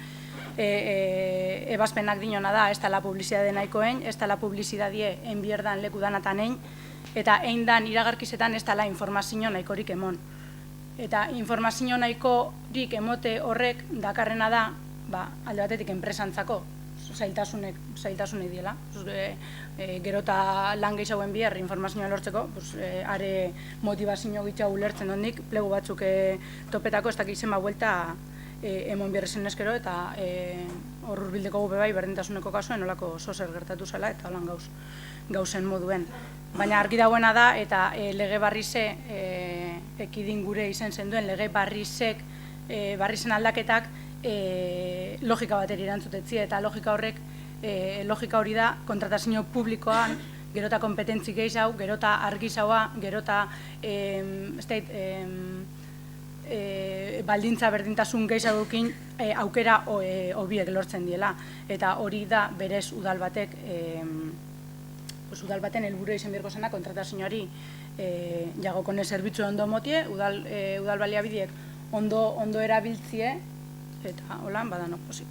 Ebazpenak dinona da, ez dela publizidade nahikoen, ez dela publizidadie enbierdan leku danatan egin, eta egin dan iragarkizetan ez dela informazio nahikorik emon. Eta informazio nahikorik emote horrek dakarrena da, alde batetik enpresantzako, zailtasunek diela. Gerota lan gehiagoen bihar informazioa lortzeko, are motivazio gitxau ulertzen dondik, plegu batzuk topetako ez dakizen buelta emon bierrezen eskero, eta hor urbildeko gube bai berdintasuneko kasuen olako zozer gertatu zela, eta holan gauzen moduen. Baina argi dauena da, eta lege barrize, ekidin gure izen zenduen, lege barrizen aldaketak logika bateri erantzutetzi, eta logika hori da kontratazio publikoan gerota kompetentzi gehiago, gerota argizaua, gerota baldintza berdintasun gehiagokin aukera hobiek lortzen diela. Eta hori da berez udal baten helburu izan birko zena kontratazioari jagokone zerbitzu ondo motie, udal baliabideek ondo erabiltzie, eta holan badanok posik.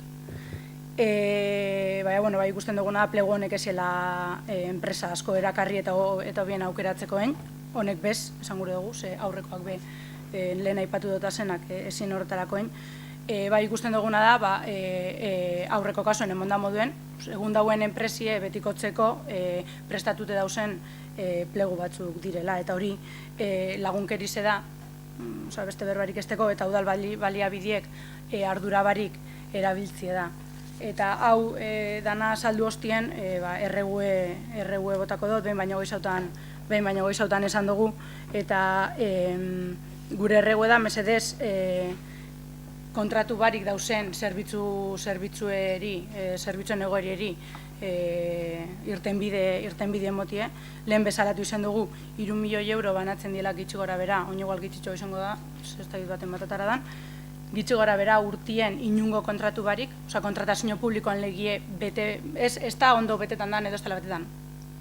Ikusten duguna plegu honek ezela enpresa asko erakarri eta bien aukeratzekoen, honek bez, esan gure dugu, ze aurrekoak be lehen aipatu dota zenak ezin horretarakoen. Bai ikusten duguna da, aurreko kasuen emonda moduen, egun dauen enpresie betikotzeko prestatute dauzen plegu batzuk direla, eta hori lagunkerize da, beste berbarik esteko, eta udal baliabideek ardurabarik erabiltzie da. Eta hau dana saldu hostien erregue botako dut, behin baino goizautan esan dugu, eta gure erregue da, mesedez, kontratu barik dauzen zerbitzuen egoerieri irtenbide emotie. Lehen bezalatu izan dugu 3 milioi euro banatzen diela gitxi gora bera, oin igual gitxitxo izango da, ez da baten batatara dan, gitxi gora bera urtien inungo kontratu barik, kontratazio publikoan legie bete, ez da ondo betetan dan edo ez dela betetan,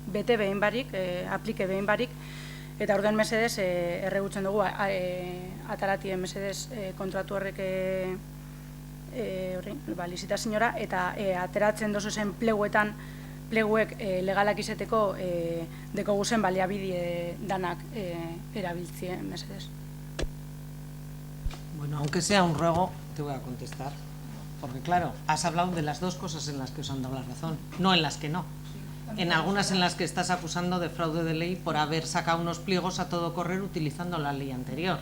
bete behin barik, aplike behin barik, eta orduan mesedez erregutzen dugu, ataratien mesedez kontratu horrek lizitaziora, eta ateratzen dozu zen pleguek legalak izeteko deko guzen baliabide danak erabiltzien mesedez. Bueno, aunque sea un ruego, te voy a contestar, porque claro, has hablado de las dos cosas en las que os han dado la razón, no en las que no. En algunas en las que estás acusando de fraude de ley por haber sacado unos pliegos a todo correr utilizando la ley anterior.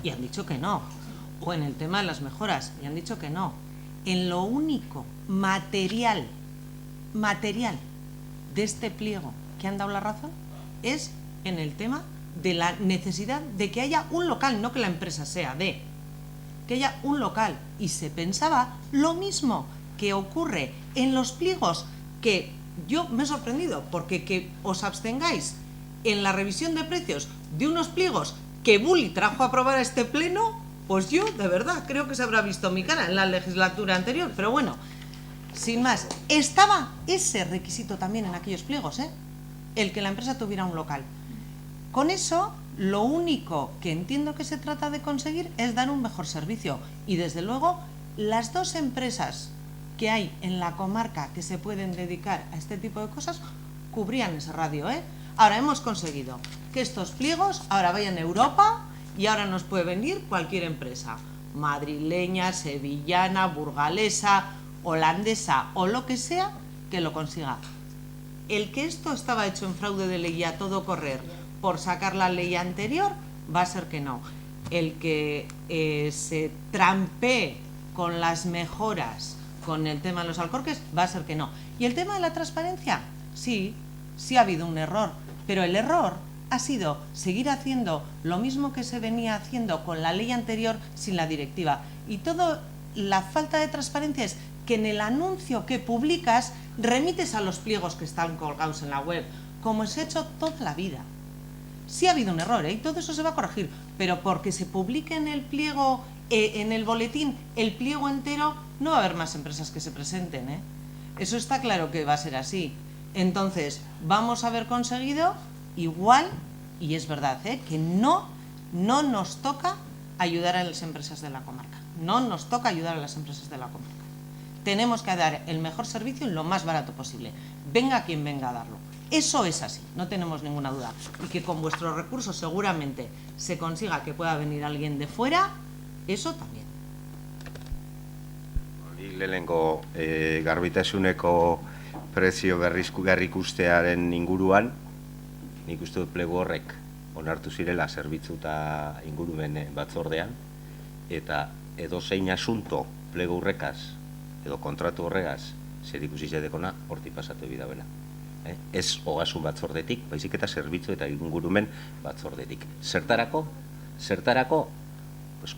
Y han dicho que no. O en el tema de las mejoras, y han dicho que no. En lo único material de este pliego que han dado la razón es en el tema de la necesidad de que haya un local, no que la empresa sea que haya un local. Y se pensaba lo mismo que ocurre en los pliegos que yo me he sorprendido, porque que os abstengáis en la revisión de precios de unos pliegos que Bulli trajo a aprobar a este pleno, pues yo, de verdad, creo que se habrá visto mi cara en la legislatura anterior. Pero bueno, sin más, estaba ese requisito también en aquellos pliegos, el que la empresa tuviera un local. Con eso, lo único que entiendo que se trata de conseguir es dar un mejor servicio. Y desde luego, las dos empresas que hay en la comarca que se pueden dedicar a este tipo de cosas cubrían ese radio, Ahora hemos conseguido que estos pliegos ahora vayan a Europa y ahora nos puede venir cualquier empresa, madrileña, sevillana, burgalesa, holandesa o lo que sea, que lo consiga. El que esto estaba hecho en fraude de ley y a todo correr por sacar la ley anterior, va a ser que no. El que se trampee con las mejoras con el tema de los alcorques, va a ser que no. Y el tema de la transparencia, sí ha habido un error, pero el error ha sido seguir haciendo lo mismo que se venía haciendo con la ley anterior sin la directiva. Y toda la falta de transparencia es que en el anuncio que publicas remites a los pliegos que están colgados en la web, como se ha hecho toda la vida. Sí ha habido un error, y todo eso se va a corregir, pero porque se publique en el pliego, en el boletín, el pliego entero, no va a haber más empresas que se presenten, Eso está claro que va a ser así. Entonces, vamos a haber conseguido igual, y es verdad, que no nos toca ayudar a las empresas de la comarca. No nos toca ayudar a las empresas de la comarca. Tenemos que dar el mejor servicio y lo más barato posible. Venga quien venga a darlo. Eso es así, no tenemos ninguna duda. Y que con vuestros recursos seguramente se consiga que pueda venir alguien de fuera, eso también. Lehenengo garbitasuneko prezio berrikustearen inguruan, nik uste dut plegu horrek onartu zirela zerbitzu eta ingurumen batzordean, eta edozein asunto plegu horrekaz edo kontratu horregaz zer ikusi zatekona hortik pasatu bidabela. Ez ogasun batzordetik, baizik eta zerbitzu eta ingurumen batzordetik. Zertarako?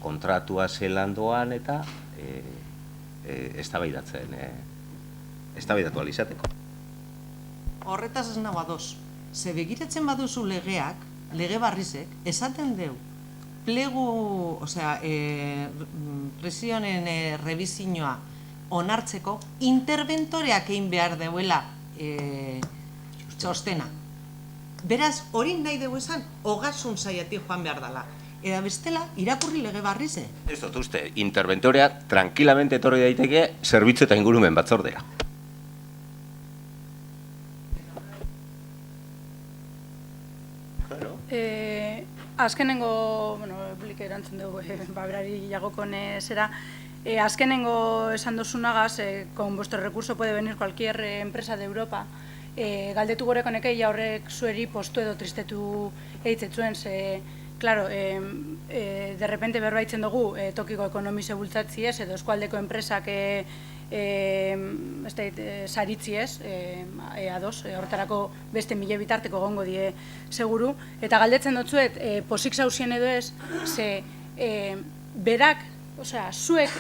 Kontratua zelandoan eta eztabaidatu alizateko. Horretaz ez nago ados. Ze begiratzen baduzu legeak, lege barrizek, esaten deu, plegu, presionen revisioa onartzeko, interventoreak egin behar deuela txostena. Beraz, hori nahi dugu esan, ogasun saiatik joan behar dela. Eta bestela, irakurri lege barrize. Ez dut uste, interventorea tranquilamente etorri daiteke zerbitzu eta ingurumen batzordea. azkenengo, Bulik erantzun dugu, berari jagokon zera, azkenengo esan dozunagaz, con vuestro recurso puede venir cualquier empresa de Europa, galdetu goreko nekei horrek zueri postu edo tristetu eitzetzuen, claro, de repente berbaitzen dugu tokiko ekonomize bultzatzi ez, edo eskualdeko enpresak saritzi ez, ados, horretarako beste 1000 bitarteko gongo die seguru, eta galdetzen dutzuet, posik zauzien edo ez, ze berak, zuek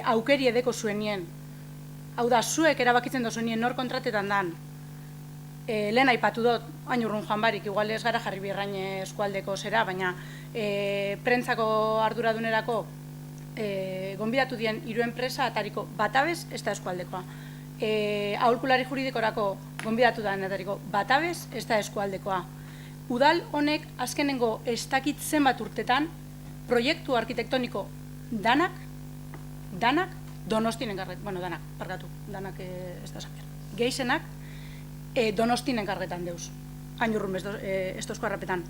aukeri edeko zuenien, hau da, zuek erabakitzen dozuenien nor kontratetan dan, lehen aipatu dut, hain urrun joan barik, igual ez gara jarri birrain eskualdeko zera, baina prentzako arduradunerako gonbidatu dien 3 enpresa atariko batabez ez da eskualdekoa. Aholkulari juridikorako gonbidatu da atariko batabez ez da eskualdekoa. Udal honek azkenengo ez dakit zenbat urtetan proiektu arkitektoniko danak Donostin enkargetan, danak ez da zapiar, geizenak Donostin enkargetan deuz, hain urrun estozko harrapetan.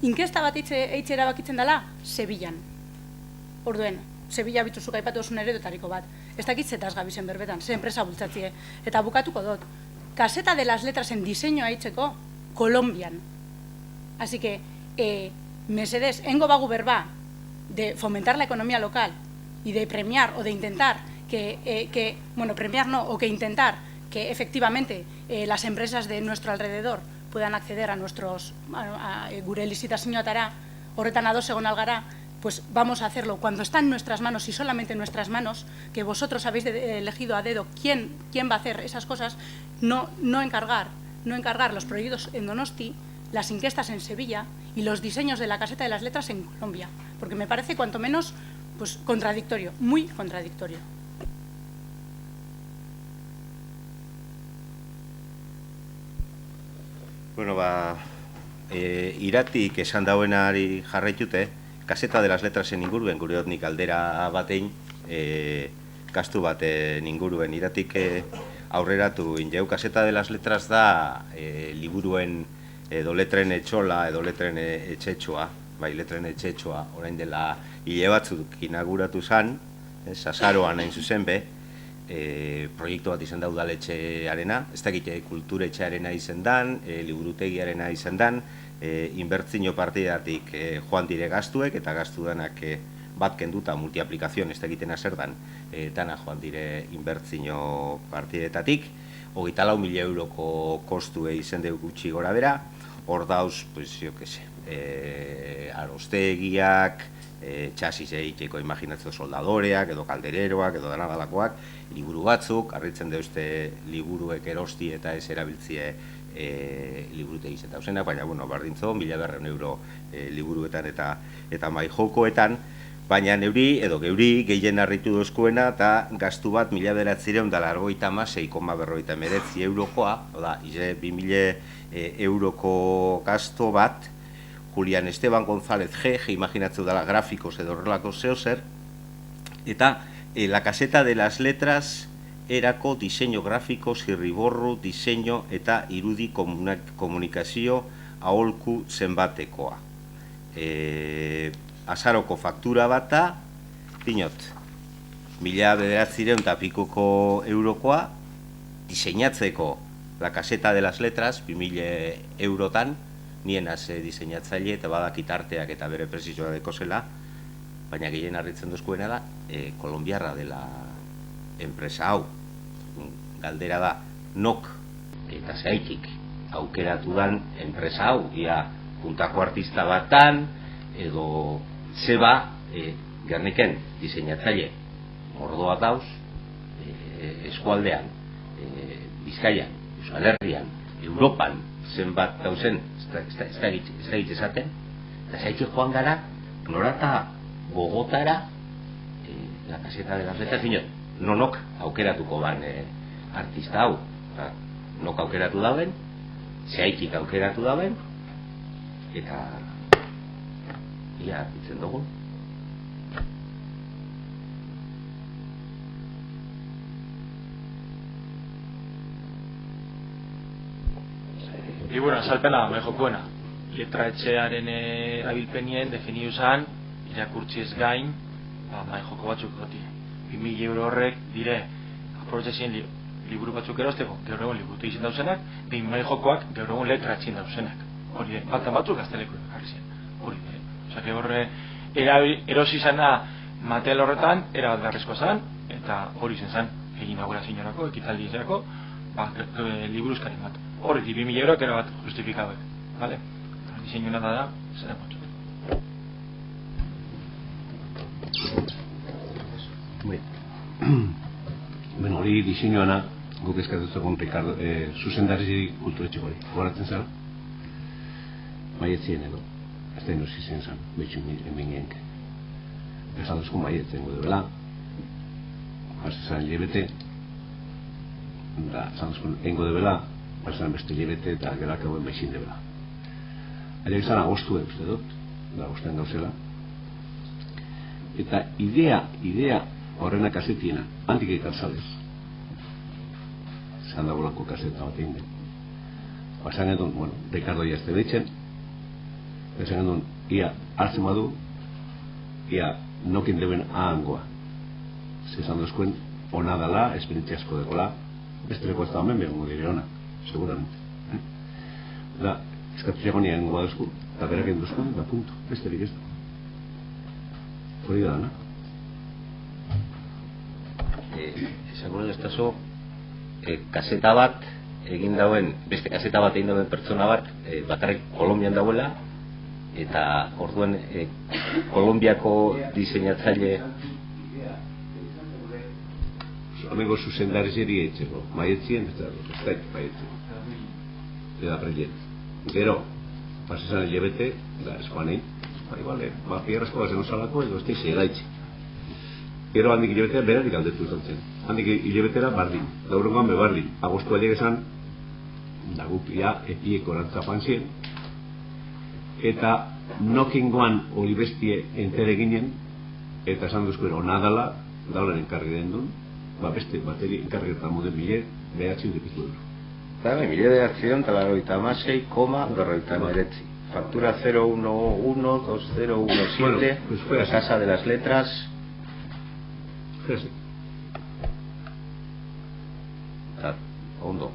Inkesta bat eitxe erabakitzen dela, Sevillan. Orduen, Sevilla bituzuk aipatu osun eredotariko bat. Ez dakit zetaz gabizen berbetan, ze enpresa bultzatzie. Eta bukatuko dut, Caseta de las Letrasen diseinioa eitzeko, Kolombian. Así que, mesedez, engo bagu berba de fomentar la economía local y de premiar o de intentar premiar no, o que intentar que efectivamente las empresas de nuestro alrededor puedan acceder a nuestros gure licitazioetara, horretan ados egon algara, pues vamos a hacerlo cuando está en nuestras manos y solamente en nuestras manos, que vosotros habéis elegido a dedo quién va a hacer esas cosas, no encargar los proyectos en Donosti, las encuestas en Sevilla y los diseños de la Caseta de las Letras en Colombia, porque me parece cuanto menos pues contradictorio, muy contradictorio. Bueno, iratik esan dauenari jarraitute, Caseta de las Letrasen inguruen, gure dut nik aldera batein, gastu baten inguruen iratik aurreratu injeu. Caseta de las Letras da liburuen edo letren etxola, edo letren etxetxoa, letren etxetxoa, orain dela hile batzuk inauguratu zan, Sasaroan hain zuzen be, proiektu bat izan da udaletxearena, ez dakite kulturetxearena izen dan, liburutegiarena izen dan, inbertzio partidatik joan dire gastuek, eta gastu danak bat kenduta multiaplikazion, ez dakitena zer dan, dana joan dire inbertzio partidetatik, 24.000 euroko kostue izen dugu gutxi gora bera, hor dauz, arostegiak, txasis egiteko imaginazio soldadoreak, edo kaldereroak, edo danadalakoak, liburu batzuk, harritzen deuzte liburuek erosti eta ez erabiltzie liburutegi zeta ausenak, baina, bardintzo, 1.200 euro liburuetan eta mai jokoetan, baina geuri gehien harritu dozkoena eta gastu bat 1.996,59 eurokoa, oda, 2.000 euroko gasto bat, Julián Esteban González G, imaginatzeu dela grafikos edo horrelako zeozer, eta la Caseta de las Letras erako diseño grafiko, zirriborru, diseño eta irudi komunikazio aholku zenbatekoa. Azaroko faktura bata, dinot, 1.900 eta pikoko eurokoa, diseinatzeko la Caseta de las Letras, 2.000 eurotan, nien diseinatzaile eta badakit arteak eta bere presizioa deko zela, baina gehien harritzen dozkoena da, kolombiarra dela enpresa hau. Galdera da, nok eta zaitik aukeratu dan enpresa hau, ia puntako artista batan, edo zeba Gerniken diseinatzaile mordoa dauz, eskualdean, Bizkaian, Euskal Herrian, Europan, zenbat dauzen, ez da esaten, eta zaitik joan gara, norata Bogotara, la Caseta de las Letras, nonok aukeratuko ban artista hau, nok aukeratu dauen, zaitik aukeratu dauen, eta ia ditzen dugu. Liburu azalpena, me jokuena. letra etxearen erabilpenien definiu zan, irakurtzi ez gain, mai joko batzuk goti. 2.000 euro horrek dire, aprobetxezien liburu batzuk erosteko, gaur egun liburutu izin dauzenak, 2.000 jokoak gaur egun letra etxin dauzenak. Hori faltan batzuk gazteleku jarri zen. Hori osake horre, erosi zana material horretan, erabat beharrezkoa zan, eta hori zen, egin aurra zinorako, ekitaldi izanako, liburuzkari bat. Hori, 2.000 euroak erabat justifikauek. Vale? Diseinu nada da, zera motu. Bueno, hori diseinuana, guk eskatutzakon Ricardo, zuzendari kulturetxeko hori. Horatzen zara? Maietzien edo. Ez da inoz izan zan, betxun emingenke. Esan duzko maietzen godebela, zan lebete, da, esan duzko engo debela, zan beste lebete eta gerak hauen baixin debela. Ere izan agostu uste dut, da agostean gauzela. Eta idea horrena kasetiena, handik ikarzalez. Zan dagoelako kaseta bat egin den. Esan edun, bueno, Ricardo jazte betxen, esan edun, ia hartzen badu, ia nokin deben ahangoa. Zezan duzkoen, ona dala, esperientzia asko dekola, besteleko ez da homen behango dire ona, seguramente. Da, eskatu jagonia engoa duzku, eta berak egin duzku, da punto, besterik ez da. Hori da, na? Esango ez dazo, kaseta bat egin dauen, beste kaseta bat egin dauen pertsona bat, bakarrik Kolombian dauela, eta orduen Kolombiako diseinatzaile Homengo zuzendaritzeri eitzeko, maietzien, ez da maietzien. Eta aprelien. Gero, pasezan hilebete, da eskuanein, pierrazko bazen osalako edo ez da izegaitxe. Gero handik hilebetea berarik aldetu zantzen. Handik hilebetera bardin, gaurrengoan bebardin. Agostu aiek esan, da gupia epieko erantzapan zien, eta nokingoan hori bestie entere ginen, eta esan duzko onadala, daulen enkarri den duen, beste bateri enkargetan moden bile behatziun depiko duro. Eta bile behatziun talarroita amasei, berroita meretzi. Factura 011-2017, la Casa de las Letras. Jese. Eta, ondo.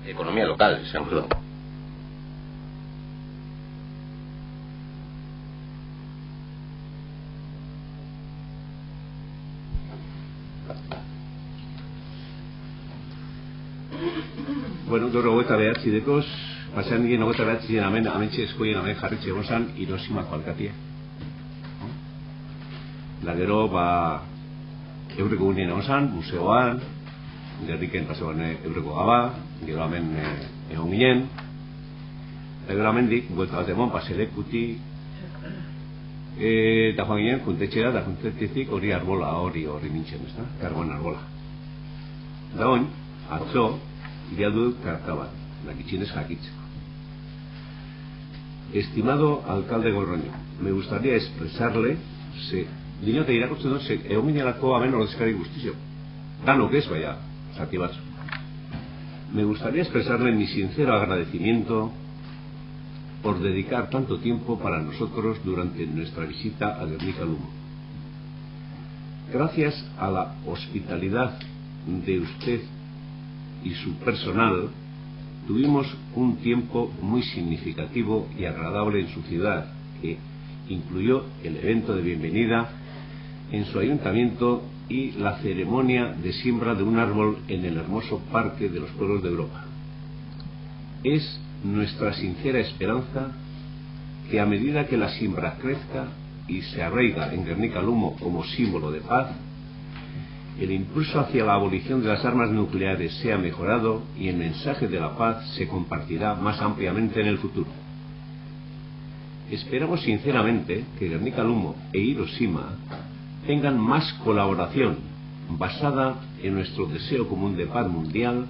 Economía local, esango. Bueno, gaur hogeita behatzi dekoz, pasean nien hogeita behatzi zen amentxe eskoien amen jarritxe gozan Hiroshimako alkatia. Da gero, eurreko gunien gozan, museoan, gerriken paseoan eurreko gaba, gero amen egon ginen, eta gero amendik, buelta bat emon, paselekuti, eta joan ginen, kuntetxera, da kuntetxetik hori arbola, hori nintzen, ez da, karboan arbola. Da oin, atzo, idealdu karta bat, nakitxinez jakitzeko. Estimado alcalde Gorroño, me gustaría expresarle, dinote irakurtzen dut, egon ginealako amen ordezkari guztizio. Danok ez, baina, zati batzu. Me gustaría expresarle mi sincero agradecimiento por dedicar tanto tiempo para nosotros durante nuestra visita a Guernica Lumo. Gracias a la hospitalidad de usted y su personal, tuvimos un tiempo muy significativo y agradable en su ciudad, que incluyó el evento de bienvenida en su ayuntamiento y la ceremonia de siembra de un árbol en el hermoso Parque de los Pueblos de Europa. Es nuestra sincera esperanza que a medida que la siembra crezca y se arraiga en Guernica Lumo como símbolo de paz, el impulso hacia la abolición de las armas nucleares sea mejorado y el mensaje de la paz se compartirá más ampliamente en el futuro. Esperamos sinceramente que Guernica Lumo e Hiroshima tengan más colaboración basada en nuestro deseo común de paz mundial,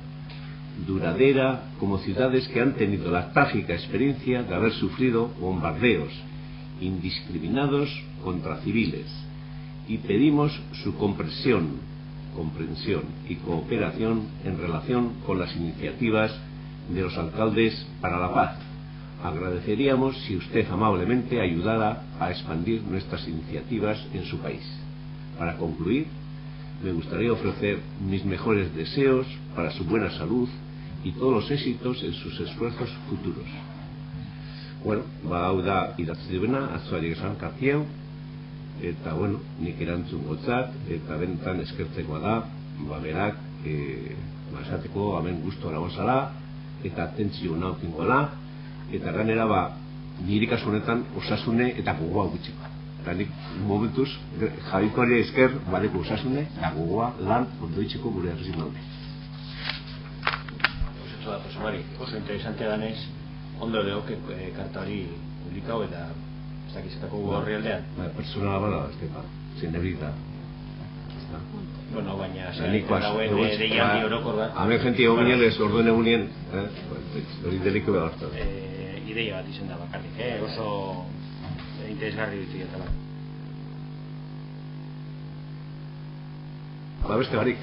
duradera, como ciudades que han tenido la trágica experiencia de haber sufrido bombardeos indiscriminados contra civiles, y pedimos su comprensión, comprensión y cooperación en relación con las iniciativas de los alcaldes para la paz. Agradeceríamos si usted amablemente ayudara a expandir nuestras iniciativas en su país. Para concluir, me gustaría ofrecer mis mejores deseos para su buena salud y todos los éxitos en sus esfuerzos futuros. Bueno, hau da idatzi duena, atzoari esan kapieu, eta, bueno, nik erantzun gotzat, eta benetan eskertzekoa da, berak, esateko hemen gustora gozala, eta atentzio nautingoala, eta ganera, niri kasu honetan osasune eta gogoa gutxiko. Eta nik momentuz, Javikoari esker, badeko osasune eta gogoa lan ondoitzeko gure herrizin daude. Oso da, Jose Mari, oso interesante danez, ondo leok karta hori publikau eta ez dakizetako gorri aldean. Personala bala, zen ebrita. Bueno, baina, dauen deialdi orokor bat. Hemen jenti ginen ez orduen egunien, hori deliko behar hartu. Ideia bat izen da bakarrik, oso interesgarri ditu eta bat. Beste barik.